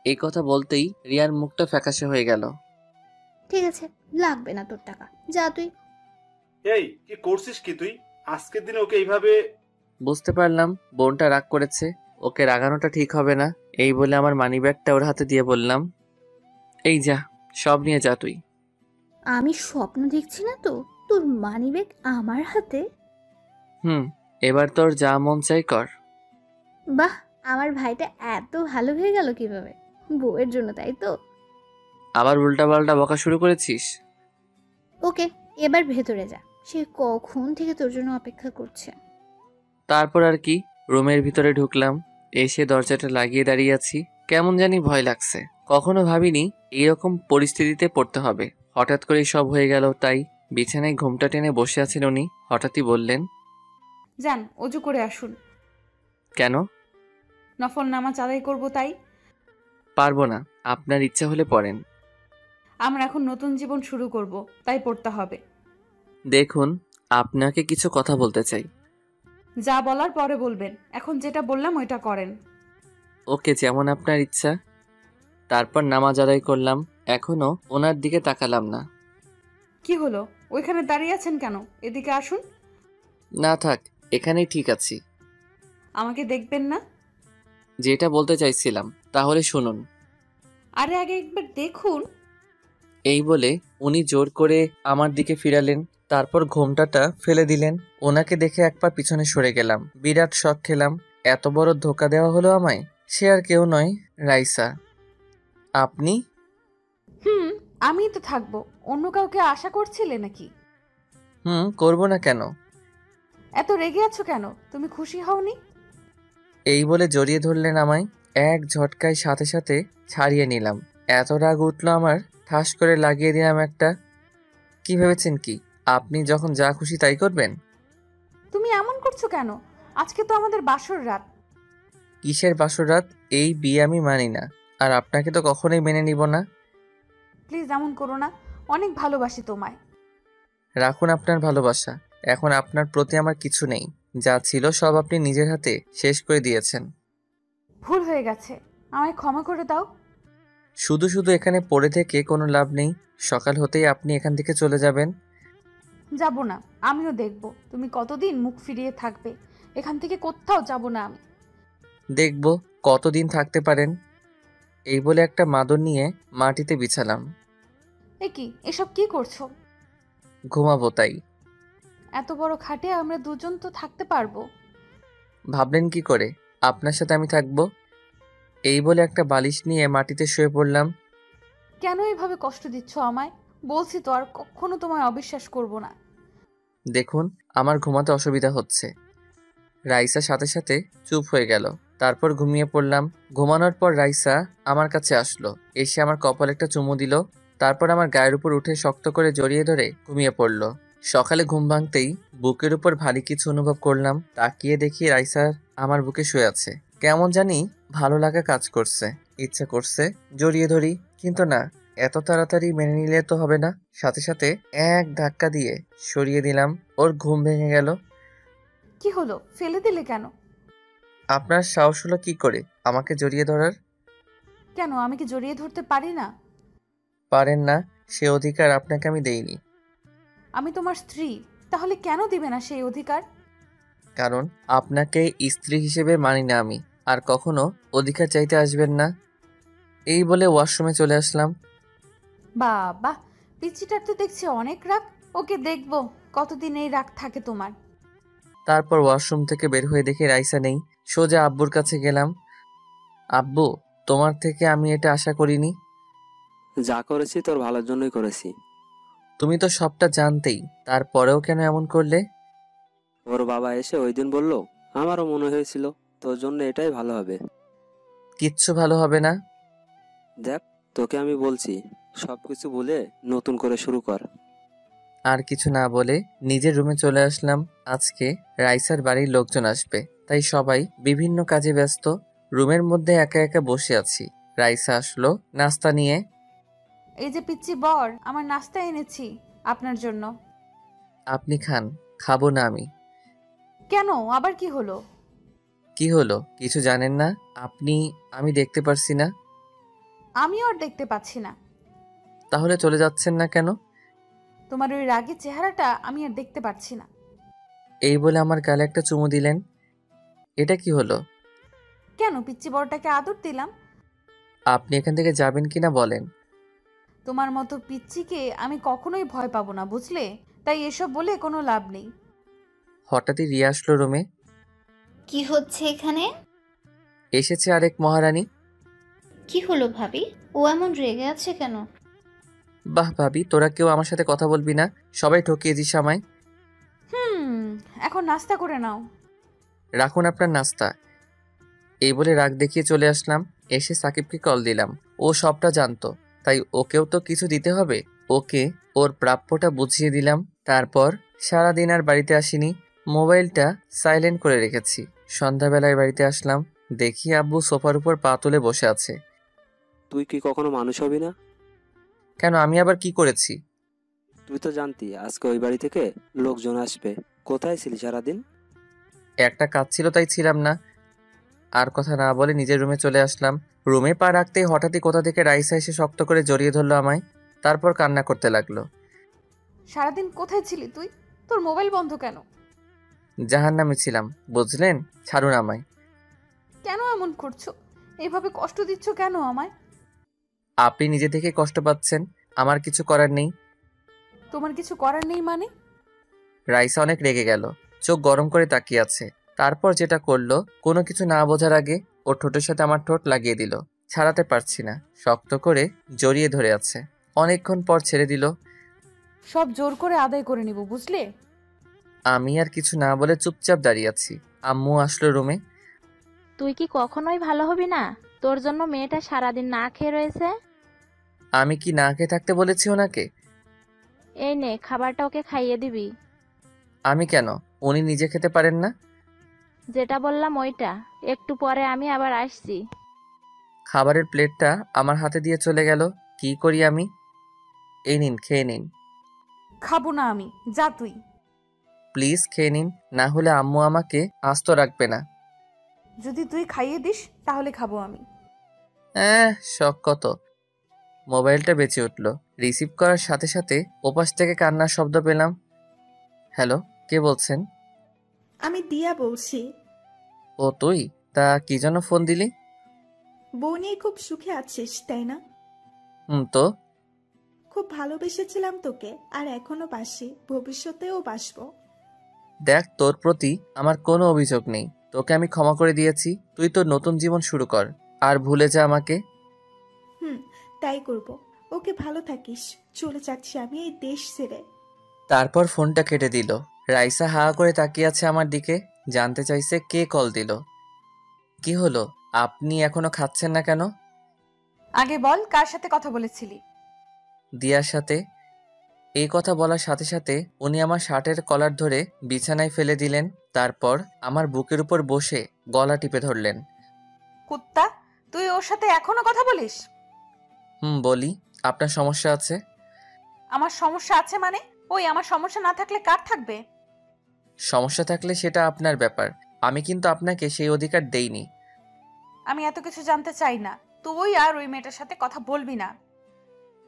এই কথা বলতেই রিয়ার মুখটা ফ্যাকাশে হয়ে গেল। ঠিক আছে, লাগবে না তোর টাকা, যা তুই। এই কি করছিস কি তুই? আজকের দিনে ওকে এইভাবে? বুঝতে পারলাম বোনটা রাগ করেছে, ওকে রাগানোটা ঠিক হবে না। এই বলে আমার মানিব্যাগটা ওর হাতে দিয়ে বললাম, এই যা, সব নিয়ে যা তুই। আমি স্বপ্ন দেখছি না তো, তোর মানিব্যাগ আমার হাতে? এবার তোর যা মন চাই কর। বাহ, আমার ভাইটা এত ভালো হয়ে গেল কিভাবে? বউয়ের জন্য, তাই তো? আবার উল্টাপাল্টা বকা শুরু করেছিস? ওকে, এবার ভেতরে যা, সে কখন থেকে তোর জন্য অপেক্ষা করছে। তারপর আর কি, রুমের ভিতরে ঢুকলাম। এসে দরজাটা লাগিয়ে দাঁড়িয়ে আছি। কেমন জানি ভয় লাগছে। কখনো ভাবিনি এইরকম পরিস্থিতিতে পড়তে হবে। হঠাৎ করেই সব হয়ে গেল। তাই বিছানায় ঘুমটা টেনে বসে আছেন উনি। হঠাৎই বললেন, যান অজু করে আসুন। কেন? নফল নামাজ আদায় করব তাই। পারবো না, আপনার ইচ্ছা হলে পড়েন। আমরা এখন নতুন জীবন শুরু করব, তাই পড়তে হবে। দেখুন, আপনাকে কিছু কথা বলতে চাই। যা বলার পরে বলবেন, এখন যেটা বললাম ওইটা করেন। ওকে, যেমন আপনার ইচ্ছা। তারপর নামাজ আদায় করলাম। এখনো ওনার দিকে তাকালাম না। কি হলো, ওইখানে দাঁড়িয়ে আছেন কেন? এদিকে আসুন। না থাক, এখানেই ঠিক আছি। আমাকে দেখবেন না? যেটা বলতে চাইছিলাম তাহলে শুনুন। আরে আগে একবার দেখুন। এই বলে উনি জোর করে আমার দিকে ফিরালেন। তারপর ঘোমটাটা ফেলে দিলেন। ওনাকে দেখে এক পা পিছনে সরে গেলাম। বিরাট শক খেলাম। এত বড় ধোকা দেওয়া হলো আমায়। সে আর কেউ নয়, রাইসা। আপনি? আমি তো থাকবো, অন্য কাউকে আশা করছিলে নাকি? করবো না কেন? এত রেগে আছো কেন? তুমি খুশি হওনি? এই বলে জড়িয়ে ধরলেন আমায়। এক ঝটকায় সাথে সাথে ছাড়িয়ে নিলাম। এত রাগ উঠলো আমার, ঠাস করে লাগিয়ে দিলাম একটা। কি ভেবেছেন কি আপনি যখন যা খুশি তাই করবেন? তুমি এমন করছো কেন? আজকে তো আমাদের বাসর রাত। কিসের বাসর রাত? এই বিয়ে আমি মানি না, আর আপনাকে তো কখনোই মেনে নিব না। প্লিজ এমন করো না, অনেক ভালোবাসি তোমায়। রাখুন আপনার ভালোবাসা। এখন আপনার প্রতি আমার কিছু নেই। যা ছিল সব আপনি নিজের হাতে শেষ করে দিয়েছেন। ভুল হয়ে গেছে, আমায় ক্ষমা করে দাও। শুধু শুধু এখানে পড়ে থেকে কোনো লাভ নেই। সকাল হতেই আপনি এখান থেকে চলে যাবেন। যাব না, আমিও দেখব তুমি কতদিন মুখ ফিরিয়ে থাকবে। এখান থেকে কোথাও যাব না আমি। দেখব কতদিন থাকতে পারেন। এই বলে একটা মাদুর নিয়ে মাটিতে বিছালাম। এ কি, এসব কি করছো? ঘুমাবো তাই। এত বড় খাটে আমরা দুজন তো থাকতে পারবো। ভাবলেন কি করে আপনার সাথে আমি থাকবো? এই বলে একটা বালিশ নিয়ে মাটিতে শুয়ে পড়লাম। কেন এইভাবে কষ্ট দিচ্ছ আমায়? বলছি তো আর কখনো তোমায় অবিশ্বাস করব না। দেখুন, আমার ঘুমাতে অসুবিধা হচ্ছে। রাইসা সাথে সাথে চুপ হয়ে গেল। তারপর ঘুমিয়ে পড়লাম। ঘুমানোর পর রাইসা আমার কাছে আসলো। এসে আমার কপালে একটা চুমু দিল। তারপর আমার গায়ের উপর উঠে শক্ত করে জড়িয়ে ধরে ঘুমিয়ে পড়ল। সকালে ঘুম ভাঙতেই বুকের উপর ভারী কিছু অনুভব করলাম। তাকিয়ে দেখি রাইসা আমার বুকে শুয়ে আছে। কেমন জানি ভালো লাগা কাজ করছে। ইচ্ছা করছে জড়িয়ে ধরি, কিন্তু না, এত তাড়াতাড়ি মেনে নিলে তো হবে না। সাথে সাথে এক ধাক্কা দিয়ে সরিয়ে দিলাম। ওর ঘুম ভেঙে গেল। কি হলো, ফেলে দিলে কেন? আপনার সাহস হলো কি করে আমাকে জড়িয়ে ধরার? কেন, আমি কি জড়িয়ে ধরতে পারি না? পারেন না, সে অধিকার আপনাকে আমি দেইনি। আমি তোমার স্ত্রী, তাহলে কেন দিবে না সেই অধিকার? কারণ আপনাকে স্ত্রী হিসেবে মানি না আমি। আর কখনো অধিকার চাইতে আসবেন না। এই বলে ওয়াশরুমে চলে আসলাম। বাবা, পিচ্চিটার তো দেখছি অনেক রাগ। ওকে দেখবো কতদিন এই রাগ থাকে তোমার। তারপর ওয়াশরুম থেকে বের হয়ে দেখি রাইসা নেই। সোজা আব্বুর কাছে গেলাম। আব্বু, তোমার থেকে আমি এটা আশা করিনি। যা করেছি তোর ভালোর জন্যই করেছি। তুমি তো সবটা জানতেই, তারপরেও কেন এমন করলে? ওর বাবা এসে ওই দিন বলল, আমারও মনে হয়েছিল তোর জন্য এটাই ভালো হবে। কিচ্ছু ভালো হবে না। দেখ, তোকে আমি বলছি, সবকিছু ভুলে নতুন করে শুরু কর। আর কিছু না বলে নিজের রুমে চলে আসলাম। আজকে রাইসার বাড়ির লোকজন আসবে, তাই সবাই বিভিন্ন কাজে ব্যস্ত। রুমের মধ্যে একা একা বসে আছি। রাইসা আসলো নাস্তা নিয়ে। এই যে পিচ্চি বর, আমার নাস্তা এনেছি আপনার জন্য। আপনি খান। খাবো না আমি। কেন, আবার কি হলো? কি হলো কিছু জানেন না আপনি? আমি দেখতে পারছি না। আমিও আর দেখতে পাচ্ছি না। তাহলে চলে যাচ্ছেন না কেন? তোমার ওই রাগী চেহারাটা আমি আর দেখতে পাচ্ছি না। এই বলে আমার গালে একটা চুমু দিলেন। এটা কি হলো? কেন, পিচ্চি বরটাকে আদর দিলাম। আপনি এখান থেকে যাবেন কিনা বলেন। তোমার মতো পিচ্চিকে আমি কখনোই ভয় পাবো না, বুঝলে? তাই এসব বলে কোনো লাভ নেই। হঠাৎই রিয়া আসলো রুমে। কি হচ্ছে এখানে? এসেছে আরেক মহারানী। কি হলো ভাবি? ও এমন রেগে আছে কেন? বাহ ভাবি, তোরা কেউ আমার সাথে কথা বলবি না? সবাই ঠকিয়েছিস আমায়। এখন নাস্তা করে নাও। রাখুন আপনার নাস্তা। এই বলে রাগ দেখিয়ে চলে আসলাম। এসে সাকিবকে কল দিলাম। ও সবটা জানতো, তাই ওকেও তো কিছু দিতে হবে। ওকে ওর প্রাপ্যটা বুঝিয়ে দিলাম। তারপর সারাদিন আর বাড়িতে আসিনি। মোবাইলটা সাইলেন্ট করে রেখেছি। সন্ধ্যাবেলায় বাড়িতে আসলাম। দেখি আব্বু সোফার উপর পা তুলে বসে আছে। তুই কি কখনো মানুষ হবি না? কেন, আমি আবার কি করেছি? তুই তো জানতি আজকে ওই বাড়ি থেকে লোকজন আসবে। কোথায় ছিলি সারাদিন? একটা কাজ ছিল তাই ছিলাম না। আর কথা না বলে নিজের রুমে চলে আসলাম। রুমে পা রাখতেই হঠাৎই কোথা থেকে রাইসা এসে শক্ত করে জড়িয়ে ধরলো আমায়। তারপর কান্না করতে লাগলো। সারাদিন কোথায় ছিলি তুই? তোর মোবাইল বন্ধ কেন? জাহান্নামে ছিলাম, বুঝলেন? ছাড়ুন আমায়। কেন এমন করছো? এইভাবে কষ্ট দিচ্ছ কেন আমায়? আপনি নিজে থেকে কষ্ট পাচ্ছেন, আমার কিছু করার নেই। তোমার কিছু করার নেই মানে? রাইসা অনেক রেগে গেল। চোখ গরম করে তাকিয়ে আছে। তারপর যেটা করলো, কোনো কিছু না বোঝার আগে ওর ঠোঁটের সাথে আমার ঠোঁট লাগিয়ে দিল। ছাড়াতে পারছি না, শক্ত করে জড়িয়ে ধরে আছে। অনেকক্ষণ পর ছেড়ে দিল। সব জোর করে আদায় করে নিব, বুঝলে? আমি আর কিছু না বলে চুপচাপ দাঁড়িয়ে আছি। আম্মু আসলো রুমে। তুই কি কখনোই ভালো হবি না? তোর জন্য মেয়েটা সারাদিন না খেয়ে রয়েছে। আমি কি না খেয়ে থাকতে বলেছি ওনাকে? এই নে, খাবারটা ওকে খাইয়ে দিবি। আমি কেন? উনি নিজে খেতে পারেন না? যেটা বললাম ওইটা। একটু পরে আমি আবার আসছি। খাবারের প্লেটটা আমার হাতে দিয়ে চলে গেল। কি করি আমি? এই নিন, খেয়ে নিন। খাবো না আমি, যা তুই। প্লিজ খেয়ে নিন, না হলে আম্মু আমাকে আস্ত রাখবে না। যদি তুই খাইয়ে দিস তাহলে খাবো আমি। শখ কত। মোবাইলটা বেঁচে উঠল। রিসিভ করার সাথে সাথে ওপাশ থেকে কান্নার শব্দ পেলাম। হ্যালো, কে বলছেন? আমি দিয়া বলছি। ও তুই? তা কি জন্য ফোন দিলি? বউ নিয়ে খুব সুখে আছিস তাই না? তো খুব ভালোবেসেছিলাম তোকে, আর এখনো বাসি, ভবিষ্যতেও বাসবো। দেখ, তোর প্রতি আমার কোনো অভিযোগ নেই। তোকে আমি ক্ষমা করে দিয়েছি। তুই তোর নতুন জীবন শুরু কর, আর ভুলে যা আমাকে। তাই করব। ওকে, ভালো থাকিস। চলে যাচ্ছি আমি এই দেশ ছেড়ে। তারপর ফোনটা কেটে দিল। রাইসা হা করে তাকিয়ে আছে আমার দিকে। জানতে চাইছে কে কল দিল। কি হলো, আপনি এখনো খাচ্ছেন না কেন? আগে বল, কার সাথে কথা বলেছিলি? দিয়ার সাথে। এই কথা বলার সাথে সাথে উনি আমার শার্টের কলার ধরে বিছানায় ফেলে দিলেন। তারপর আমার বুকের উপর বসে গলা টিপে ধরলেন। কুত্তা, তুই ওর সাথে এখনো কথা বলিস? বলি। আপনার সমস্যা আছে? আমার সমস্যা আছে মানে? ওই, আমার সমস্যা না থাকলে কার থাকবে? সমস্যা থাকলে সেটা আপনার ব্যাপার। আমি কিন্তু আপনাকে সেই অধিকার দেইনি। আমি এত কিছু জানতে চাই না। তুই আর ওই মেয়েটার সাথে কথা বলবি না।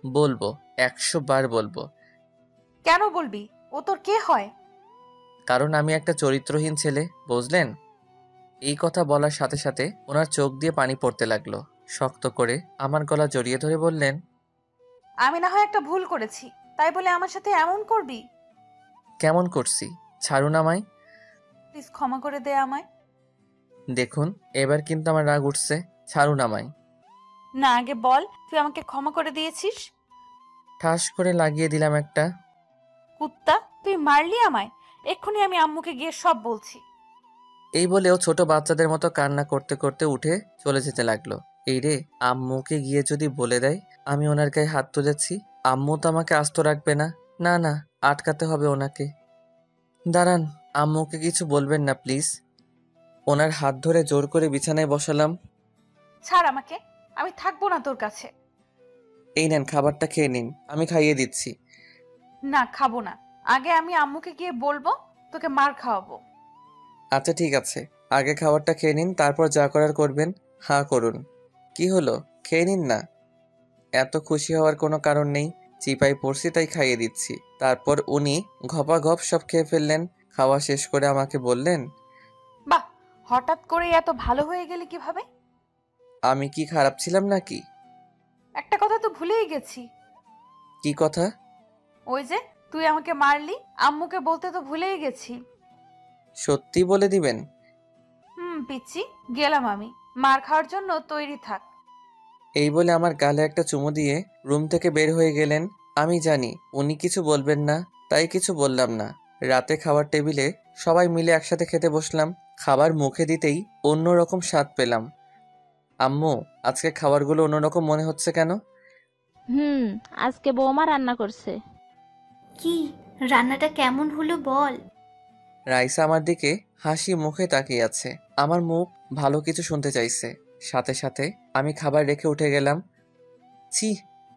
বলবো, 100 বার বলবো। কেন বলবি? ও তোর কে হয়? কারণ আমি একটা চরিত্রহীন ছেলে, বুঝলেন? এই কথা বলার সাথে সাথে ওনার চোখ দিয়ে পানি পড়তে লাগলো। শক্ত করে আমার গলা জড়িয়ে ধরে বললেন, আমি না হয় একটা ভুল করেছি, তাই বলে আমার সাথে এমন করবি? কেমন করছি? ছাড়ুন আমায়। প্লিজ ক্ষমা করে দে আমায়। দেখুন, এবার কিন্তু আমার রাগ উঠছে। ছাড়ুন আমায়। না, আগে বল তুই আমাকে ক্ষমা করে দিয়েছিস। ঠাস করে লাগিয়ে দিলাম একটা। কুত্তা, তুই মারলি আমায়। এক্ষুনি আমি আম্মুকে গিয়ে সব বলছি। এই বলেও ছোট বাচ্চাদের মতো কান্না করতে করতে উঠে চলে যেতে লাগলো। এই রে, আম্মুকে গিয়ে যদি বলে দেয় আমি ওনার গায়ে হাত তুলেছি, আম্মু তো আমাকে আস্ত রাখবে না। না না, আটকাতে হবে ওনাকে। দাঁড়ান, আম্মুকে কিছু বলবেন না প্লিজ। ওনার হাত ধরে জোর করে বিছানায় বসালাম। ছাড় আমাকে, আমি থাকবো না তোর কাছে। এই নেন, খাবারটা খেয়ে নিন, আমি খাইয়ে দিচ্ছি। না, খাবো না। আগে আমি আম্মুকে গিয়ে বলবো, তোকে মার খাওয়াবো। আচ্ছা ঠিক আছে, আগে খাবারটা খেয়ে নিন, তারপর যা করার করবেন। হ্যাঁ করুন। কি হলো, খেয়ে নিন না। এত খুশি হওয়ার কোনো কারণ নেই, চিপাই পড়ছি তাই খাইয়ে দিচ্ছি। তারপর উনি ঘপাঘপ সব খেয়ে ফেললেন। খাওয়া শেষ করে আমাকে বললেন, বাহ, হঠাৎ করে এত ভালো হয়ে গেলি কিভাবে? আমি কি খারাপ ছিলাম নাকি? একটা কথা তো ভুলেই গেছি। কি কথা? ওই যে তুই আমাকে মারলি, আম্মুকে বলতে তো ভুলেই গেছি। সত্যি বলে দিবেন? পিচ্ছি, গেলাম আমি। মার খাওয়ার জন্য তৈরি থাক। এই বলে আমার গালে একটা চুমু দিয়ে রুম থেকে বের হয়ে গেলেন। আমি জানি উনি কিছু বলবেন না, তাই কিছু বললাম না। রাতে খাবার টেবিলে সবাই মিলে একসাথে খেতে বসলাম। খাবার মুখে দিতেই অন্যরকম স্বাদ পেলাম। আম্মু, আজকে খাবারগুলো অন্যরকম মনে হচ্ছে কেন? আজকে বৌমা রান্না করছে। কি রান্নাটা কেমন হলো বল? রাইসা আমার দিকে হাসি মুখে তাকিয়ে আছে। আমার মুখ ভালো কিছু শুনতে চাইছে। সাথে সাথে আমি খাবার রেখে উঠে গেলাম। ছি,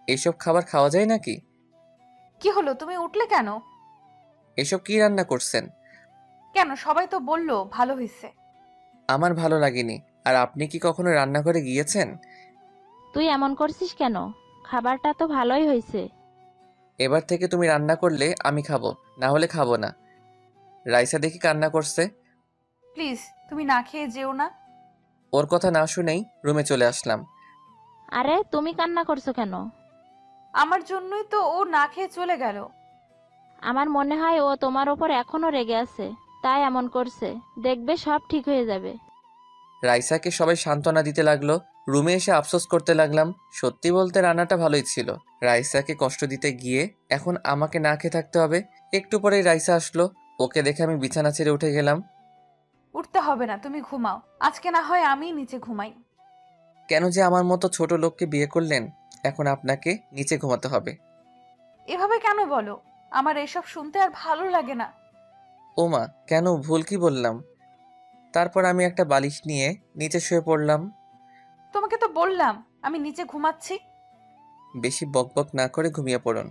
এসব খাবার খাওয়া যায় নাকি? কি হলো, তুমি উঠলে কেন? এসব কি রান্না করছেন? কেন, সবাই তো বললো ভালো হয়েছে। আমার ভালো লাগেনি। আর আপনি কি কখনো রান্নাঘরে গিয়েছেন? তুই এমন করছিস কেন? খাবারটা তো ভালোই হয়েছে। এবার থেকে তুমি রান্না করলে আমি খাবো, না হলে খাবো না। রাইসা দেখি কান্না করছে। প্লিজ তুমি না খেয়ে যেও না। ওর কথা না শুনেই রুমে চলে আসলাম। আরে তুমি কান্না করছো কেন? আমার জন্যই তো ও না খেয়ে চলে গেল। আমার মনে হয় ও তোমার ওপর এখনো রেগে আছে, তাই এমন করছে। দেখবে সব ঠিক হয়ে যাবে। রাইসাকে সবাই সান্ত্বনা দিতে লাগলো। রুমে এসে আফসোস করতে লাগলাম। সত্যি বলতে রান্নাটা ভালোই ছিল। রাইসাকে কষ্ট দিতে গিয়ে এখন আমাকে না খেয়ে থাকতে হবে। একটু পরেই রাইসা আসলো। ওকে দেখে আমি বিছানা ছেড়ে উঠে গেলাম। উঠতে হবে না, তুমি ঘুমাও। আজকে না হয় আমি নিচে ঘুমাই। কেন যে আমার মতো ছোট লোককে বিয়ে করলেন? এখন আপনাকে নিচে ঘুমাতে হবে। এভাবে কেন বলো? আমার এসব শুনতে আর ভালো লাগে না। ওমা, কেন, ভুল কি বললাম? তারপর আমি একটা বালিশ নিয়ে নিচে শুয়ে পড়লাম। তোমাকে তো বললাম আমি নিচে ঘুমাচ্ছি। বেশি বকবক না করে ঘুমিয়ে পড়ুন।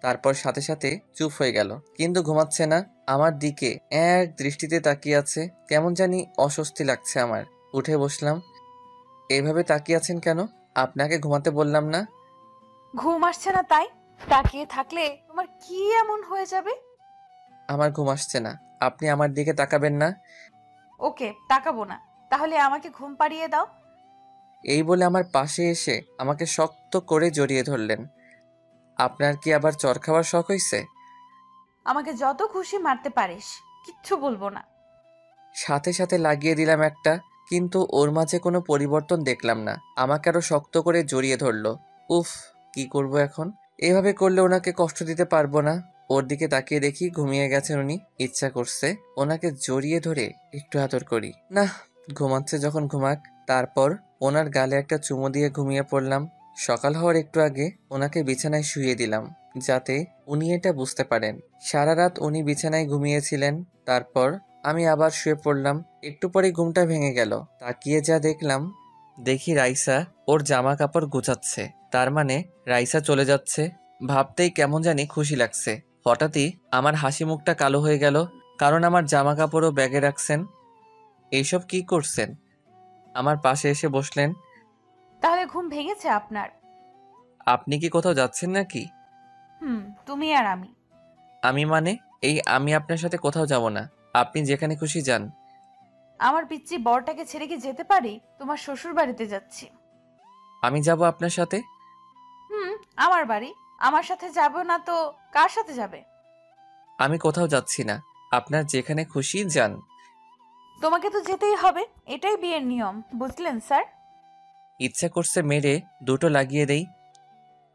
তারপর সাথে সাথে চুপ হয়ে গেল, কিন্তু ঘুমাচ্ছে না। আমার দিকে এক দৃষ্টিতে তাকিয়ে আছে। কেমন জানি অস্বস্তি লাগছে আমার। উঠে বসলাম। এইভাবে তাকিয়ে আছেন কেন? আপনাকে ঘুমাতে বললাম না? ঘুম আসছে না তাই? তাকিয়ে থাকলে তোমার কি এমন হয়ে যাবে? আমার ঘুম আসছে না, আপনি আমার দিকে তাকাবেন না। ওকে, তাকাবো না। তাহলে আমাকে ঘুম পাড়িয়ে দাও। এই বলে আমার পাশে এসে আমাকে শক্ত করে জড়িয়ে ধরলেন। আপনার কি আবার চর খাওয়ার শখ হয়েছে? আমাকে যত খুশি মারতে পারিস, কিচ্ছু বলবো না। সাথে সাথে লাগিয়ে দিলাম একটা, কিন্তু ওর মাঝে কোনো পরিবর্তন দেখলাম না। আমাকে আরো শক্ত করে জড়িয়ে ধরলো। উফ, কি করব এখন? এভাবে করলে ওনাকে কষ্ট দিতে পারবো না। ওর দিকে তাকিয়ে দেখি ঘুমিয়ে গেছেন উনি। ইচ্ছা করছে ওনাকে জড়িয়ে ধরে একটু আদর করি। না, ঘুমাচ্ছে যখন ঘুমাক। তারপর ওনার গালে একটা চুমু দিয়ে ঘুমিয়ে পড়লাম। সকাল হওয়ার একটু আগে ওনাকে বিছানায় শুইয়ে দিলাম, যাতে উনি এটা বুঝতে পারেন। সারা রাত উনি বিছানায় ঘুমিয়েছিলেন। তারপর আমি আবার শুয়ে পড়লাম। একটু পরে ঘুমটা ভেঙে গেল। তাকিয়ে যা দেখলাম, দেখি রাইসা ওর জামা কাপড় গুছাচ্ছে। তার মানে রাইসা চলে যাচ্ছে। ভাবতেই কেমন জানি খুশি লাগছে। হঠাৎই আমার হাসি মুখটা কালো হয়ে গেল, কারণ আমার জামা কাপড়ও ব্যাগে রাখছেন। এইসব কি করছেন? আমার পাশে এসে বসলেন। তাহলে ঘুম ভেঙেছে আপনার? আপনি কি কোথাও যাচ্ছেন নাকি? তুমি আর আমি। আমি মানে? আমি আপনার সাথে কোথাও যাব না। আপনি যেখানে খুশি যান। আমার পিচ্চি বরটাকে ছেড়ে কি যেতে পারি? তোমার শ্বশুর বাড়িতে যাচ্ছি। আমি যাব আপনার সাথে? হুম, আমার বাড়ি। আমার সাথে যাব না তো কার সাথে যাবে? আমি কোথাও যাচ্ছি না, আপনার যেখানে খুশি যান। তোমাকে তো যেতেই হবে, এটাই বিয়ের নিয়ম, বুঝলেন স্যার? ইচ্ছা করছে মেরে দুটো লাগিয়ে দেই।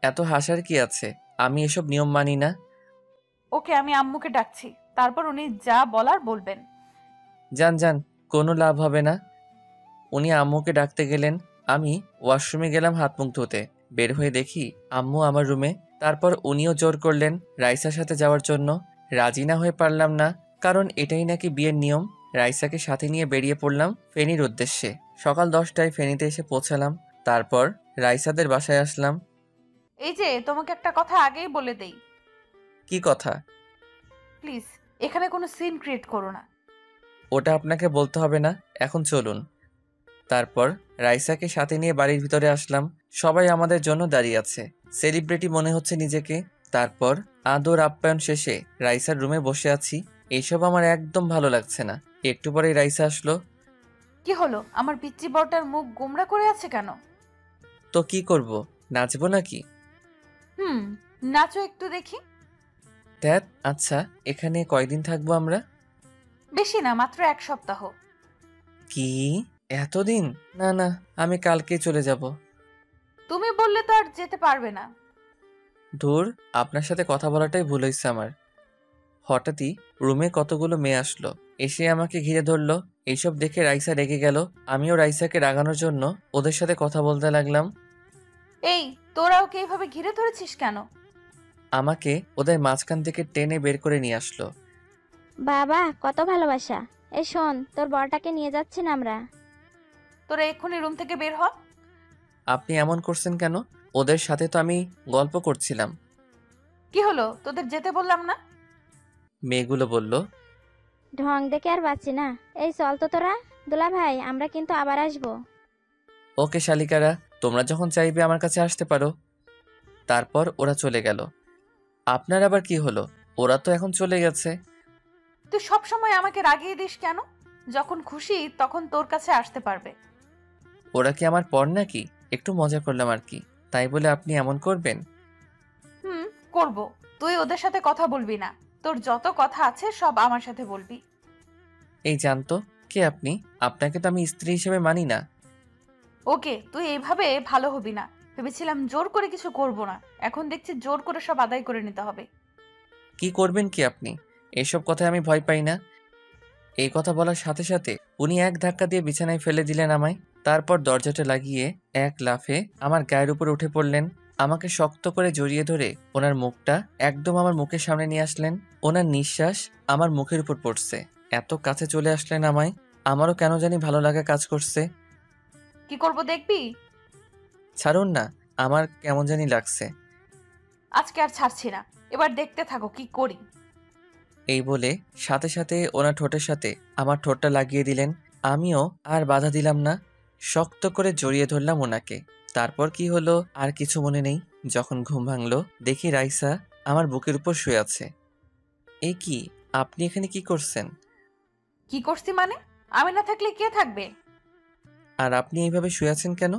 এত হাসার কি আছে? আমি এসব নিয়ম মানি না। ওকে, আমি আম্মুকে ডাকছি, তারপর উনি যা বলার বলবেন। যান যান, কোনো লাভ হবে না। উনি আম্মুকে ডাকতে গেলেন, আমি ওয়াশরুমে গেলাম হাত মুখ ধুতে। বের হয়ে দেখি আম্মু আমার রুমে। তারপর উনিও জোর করলেন রাইসার সাথে যাওয়ার জন্য। রাজি না হয়ে পারলাম না, কারণ এটাই নাকি বিয়ের নিয়ম। রাইসাকে সাথে নিয়ে বেরিয়ে পড়লাম ফেনীর উদ্দেশ্যে। সকাল 10টায় ফেনীতে এসে পৌঁছালাম। তারপর রাইসাদের বাসায় আসলাম। এই যে, তোমাকে একটা কথা আগেই বলে দেই, কি কথা? প্লিজ এখানে কোনো সিন ক্রিয়েট করো না। ওটা আপনাকে বলতে হবে না, এখন চলুন। তারপর রাইসাকে সাথে নিয়ে বাড়ির ভিতরে আসলাম। সবাই আমাদের জন্য দাঁড়িয়ে আছে, সেলিব্রিটি মনে হচ্ছে নিজেকে। তারপর আদর আপ্যায়ন শেষে রাইসার রুমে বসে আছি। এইসব আমার একদম ভালো লাগছে না। একটু পরেই রাইসা আসলো। কি হলো? আমার পিচ্চি বরটার মুখ গোমড়া করে আছে কেন? তো কি করব, নাচবো নাকি? নাচো একটু দেখি। ধ্যাত, আচ্ছা এখানে কয়দিন থাকবো আমরা? বেশি না, মাত্র 1 সপ্তাহ। কি এতদিন? না না, আমি কালকেই চলে যাব। তুমি বললে তো আর যেতে পারবে না। ধুর, আপনার সাথে কথা বলাটাই ভুল হয়েছে আমার। হঠাৎই রুমে কতগুলো মেয়ে আসলো, এসে আমাকে ঘিরে ধরলো। এইসব দেখে রাইসা রেগে গেল। আমিও রাইসাকে রাগানোর জন্য ওদের সাথে কথা বলতে লাগলাম। এই, তোরা ওকে এইভাবে ঘিরে ধরেছিস কেন? আমাকে ওদের মাঝখান থেকে টেনে বের করে নিয়ে আসলো। বাবা, কত ভালোবাসা। এই শোন, তোর বরটাকে নিয়ে যাচ্ছি না আমরা। তোরা এক্ষুনি রুম থেকে বের হ। আপনি এমন করছেন কেন? ওদের সাথে তো আমি গল্প করছিলাম। কি হলো, তোদের যেতে বললাম না? মেয়েগুলো বলল। ঢং দেখে আর বাঁচি না। এই চল তো তোরা। দুলা ভাই, আমরা কিন্তু আবার আসবো। ওকে শালিকারা, তোমরা যখন চাইবে আমার কাছে আসতে পারো। তারপর ওরা চলে গেল। আপনার আবার কি হলো? ওরা তো এখন চলে গেছে। তুই সব সময় আমাকে রাগিয়ে দিস কেন? যখন খুশি তখন তোর কাছে আসতে পারবে। ওরা কি আমার পর নাকি? একটু মজা করলাম আর কি, তাই বলে আপনি এমন করবেন? করব। তুই ওদের সাথে কথা বলবি না, তোর যত কথা আছে সব আমার সাথে বলবি। এই জানতো কে আপনি? আপনাকে তো আমি স্ত্রী হিসেবে মানি না। ওকে, তুই এইভাবে ভালো হবি না। ভেবেছিলাম জোর করে কিছু করব না, এখন দেখছি জোর করে সব আদায় করে নিতে হবে। কি করবেন কি আপনি? এসব কথায় আমি ভয় পাই না। এই কথা বলার সাথে সাথে উনি এক ধাক্কা দিয়ে বিছানায় ফেলে দিলেন আমায়। তারপর দরজাটা লাগিয়ে এক লাফে আমার গায়ের উপর উঠে পড়লেন। আমাকে শক্ত করে জড়িয়ে ধরে ওনার মুখটা একদম আমার মুখের সামনে নিয়ে আসলেন। ওনার নিঃশ্বাস আমার মুখের উপর পড়ছে। এত কাছে চলে আসলেন আমায়। আমারও কেন জানি ভালো লাগা কাজ করছে। কি করব দেখবি? ছাড়ুন না, আমার কেমন জানি লাগছে। আজকে আর ছাড়ছি না, এবার দেখতে থাকো কি করি। এই বলে সাথে সাথে ওনার ঠোঁটের সাথে আমার ঠোঁটটা লাগিয়ে দিলেন। আমিও আর বাধা দিলাম না, শক্ত করে জড়িয়ে ধরলাম ওনাকে। তারপর কি হলো আর কিছু মনে নেই। যখন ঘুম ভাঙলো দেখি রাইসা আমার বুকের উপর শুয়ে আছে। এই কি, আপনি এখানে কি করছেন? কি করছি মানে? আমি না থাকলে কে থাকবে? আর আপনি এইভাবে শুয়ে আছেন কেন?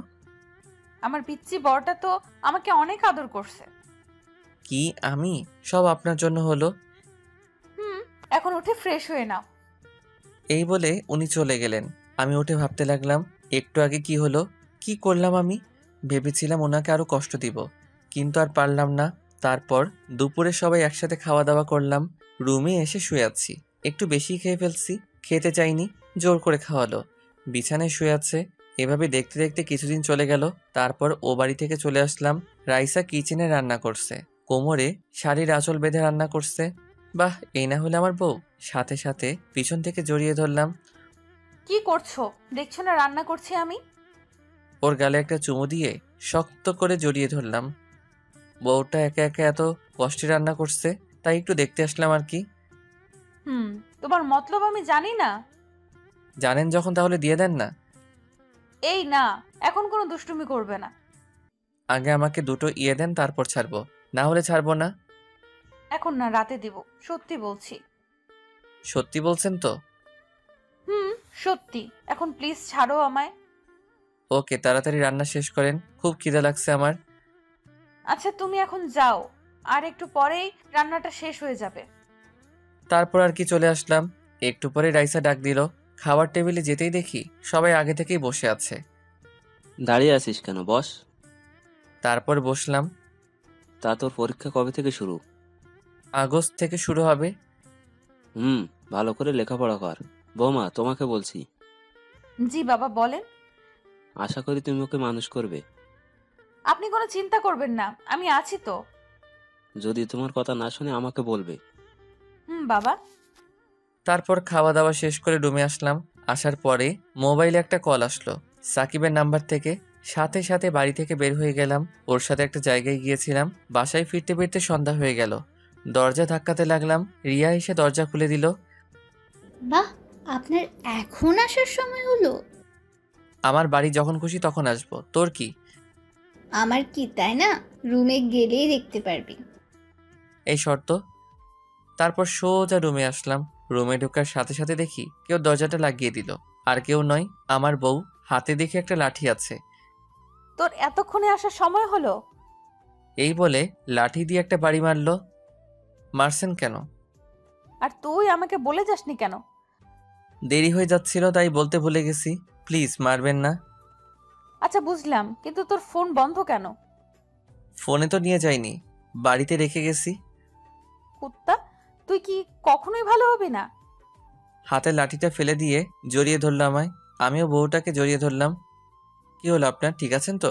আমার পিচ্চি বরটা তো আমাকে অনেক আদর করছে। কি আমি? সব আপনার জন্য হলো। এখন উঠে ফ্রেশ হয়ে নাও। এই বলে উনি চলে গেলেন। আমি উঠে ভাবতে লাগলাম, একটু আগে কি হলো, কি করলাম আমি? ভেবেছিলাম ওনাকে আরো কষ্ট দিব, কিন্তু আর পারলাম না। তারপর দুপুরে সবাই একসাথে খাওয়া দাওয়া করলাম। রুমে এসে শুয়ে আছি, একটু বেশি খেয়ে ফেলছি। খেতে চাইনি, জোর করে খাওয়ালো। বিছানায় শুয়ে আছে। এভাবে দেখতে দেখতে কিছুদিন চলে গেল। তারপর ও বাড়ি থেকে চলে আসলাম। রাইসা কিচেনে রান্না করছে, কোমরে শাড়ির আঁচল বেঁধে রান্না করছে। বাহ, এই না হলে আমার বউ। সাথে সাথে পিছন থেকে জড়িয়ে ধরলাম। কি করছো? দেখছো না রান্না করছি আমি? ওর গালে একটা চুমু দিয়ে শক্ত করে জড়িয়ে ধরলাম। বউটা একা একা এত কষ্টে রান্না করছে, তাই একটু দেখতে আসলাম আর কি। তোমার মতলব আমি জানি না। জানেন যখন তাহলে দিয়ে দেন না। এই না, এখন কোনো দুষ্টুমি করবে না। আগে আমাকে দুটো ইয়ে দেন, তারপর ছাড়বো, না হলে ছাড়বো না। এখন না, রাতে দিব, সত্যি বলছি। সত্যি বলছেন তো? সত্যি। এখন প্লিজ ছাড়ো আমায়। ওকে, তাড়াতাড়ি রান্না শেষ করেন, খুব খিদে লাগছে আমার। আচ্ছা তুমি এখন যাও, আর একটু পরেই রান্নাটা শেষ হয়ে যাবে। তারপর আর কি চলে আসলাম। একটু পরে রাইসা ডাক দিল। খাবার টেবিলে যেতেই দেখি সবাই আগে থেকেই বসে আছে। দাঁড়িয়ে আছিস কেন, বস। তারপর বসলাম। তা তোর পরীক্ষা কবে থেকে শুরু? আগস্ট থেকে শুরু হবে। ভালো করে লেখাপড়া কর। বৌমা, তোমাকে বলছি, জি বাবা বলেন। আশা করি তুমি ওকে মানুষ করবে। আপনি কোনো চিন্তা করবেন না, আমি আছি তো। যদি তোমার কথা না শুনে আমাকে বলবে। বাবা। তারপর খাওয়া দাওয়া শেষ করে রুমে আসলাম। আসার পরে মোবাইলে একটা কল আসলো সাকিবের নাম্বার থেকে। সাথে সাথে বাড়ি থেকে বের হয়ে গেলাম। ওর সাথে একটা জায়গায় গিয়েছিলাম। বাসায় ফিরতে ফিরতে সন্ধ্যা হয়ে গেল। দরজা ধাক্কাতে লাগলাম। রিয়া এসে দরজা খুলে দিল। বাহ, আপনার এখন আসার সময় হলো? আমার বাড়ি যখন খুশি তখন আসবো, তোর কি? আমার কি তাই না, রুমে গেলেই দেখতে পারবি। এই শর্ত। তারপর সোজা রুমে আসলাম। রুমে ঢোকার সাথে সাথে দেখি কেউ দরজাটা লাগিয়ে দিল। আর কেউ নয়, আমার বউ। হাতে দেখি একটা লাঠি আছে। তোর এতক্ষণে আসার সময় হলো? এই বলে লাঠি দিয়ে একটা বাড়ি মারলো। মারছেন কেন? আর তুই আমাকে বলে যাসনি কেন? দেরি হয়ে যাচ্ছিল তাই বলতে ভুলে গেছি। প্লিজ মারবেন না। আচ্ছা বুঝলাম, কিন্তু তোর ফোন বন্ধ কেন? ফোনে তো নিয়ে যাইনি, বাড়িতে রেখে গেছি। কুত্তা, তুই কি কখনোই ভালো হবি না? হাতে লাঠিটা ফেলে দিয়ে জড়িয়ে ধরল আমায়। আমিও বউটাকে জড়িয়ে ধরলাম। কি হলো আপনার, ঠিক আছেন তো?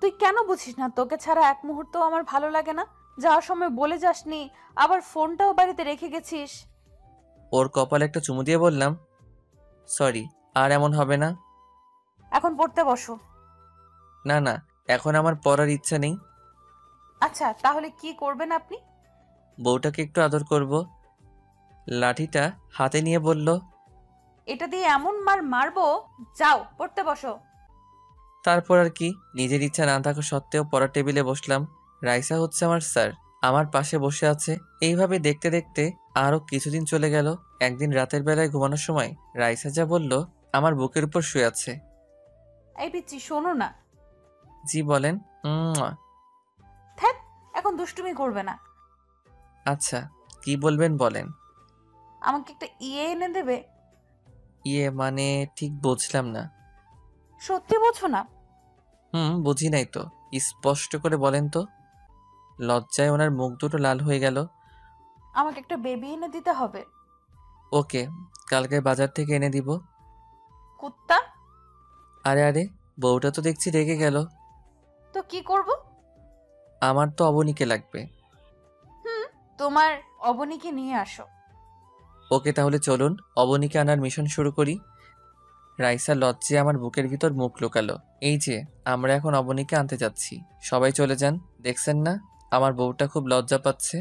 তুই কেন বুঝিস না তোকে ছাড়া এক মুহূর্ত আমার ভালো লাগে না? যাওয়ার সময় বলে যাসনি, আবার ফোনটাও বাড়িতে রেখে গেছিস। ওর কপালে একটা চুমু দিয়ে বললাম, সরি, আর এমন হবে না। এখন পড়তে বসো। না না, এখন আমার পড়ার ইচ্ছা নেই। আচ্ছা তাহলে কি করবেন আপনি? বউটাকে একটু আদর করব। লাঠিটা হাতে নিয়ে বলল, এটা দিয়ে এমন মারবো, যাও পড়তে বসো। তারপর আর কি, নিজের ইচ্ছা না থাকা সত্ত্বেও পড়ার টেবিলে বসলাম। রাইসা হচ্ছে আমার স্যার, আমার পাশে বসে আছে। এইভাবে দেখতে দেখতে আরো কিছুদিন চলে গেল। একদিন রাতের বেলায় ঘুমানোর সময় রাইসা যা বলল, আমার বুকের উপর শুয়ে আছে। এই পিচ্ছি শোনো না। জি বলেন। ধ্যাৎ, এখন দুষ্টুমি করবে না। আচ্ছা, কি বলবেন বলেন। আমাকে একটা এনে দেবে? ইয়ে মানে ঠিক বুঝলাম না। সত্যি বোঝো না? বুঝি নাই তো, স্পষ্ট করে বলেন তো। লজ্জায় ওনার মুখ দুটো লাল হয়ে গেল। আমাকে একটা বেবি এনে দিতে হবে। ওকে, কালকে বাজার থেকে এনে দিব। কুত্তা। আরে আরে, বউটা তো দেখছি রেগে গেল। তো কি করব? আমার তো অবনীকে লাগবে। তোমার অবনীকে নিয়ে আসো। ওকে, তাহলে চলুন অবনীকে আনার মিশন শুরু করি। রাইসা লজ্জে আমার বুকের ভিতর মুখ লুকালো। এই যে আমরা এখন অবনীকে আনতে যাচ্ছি, সবাই চলে যান। দেখছেন না আমার বউটা খুব লজ্জা পাচ্ছে।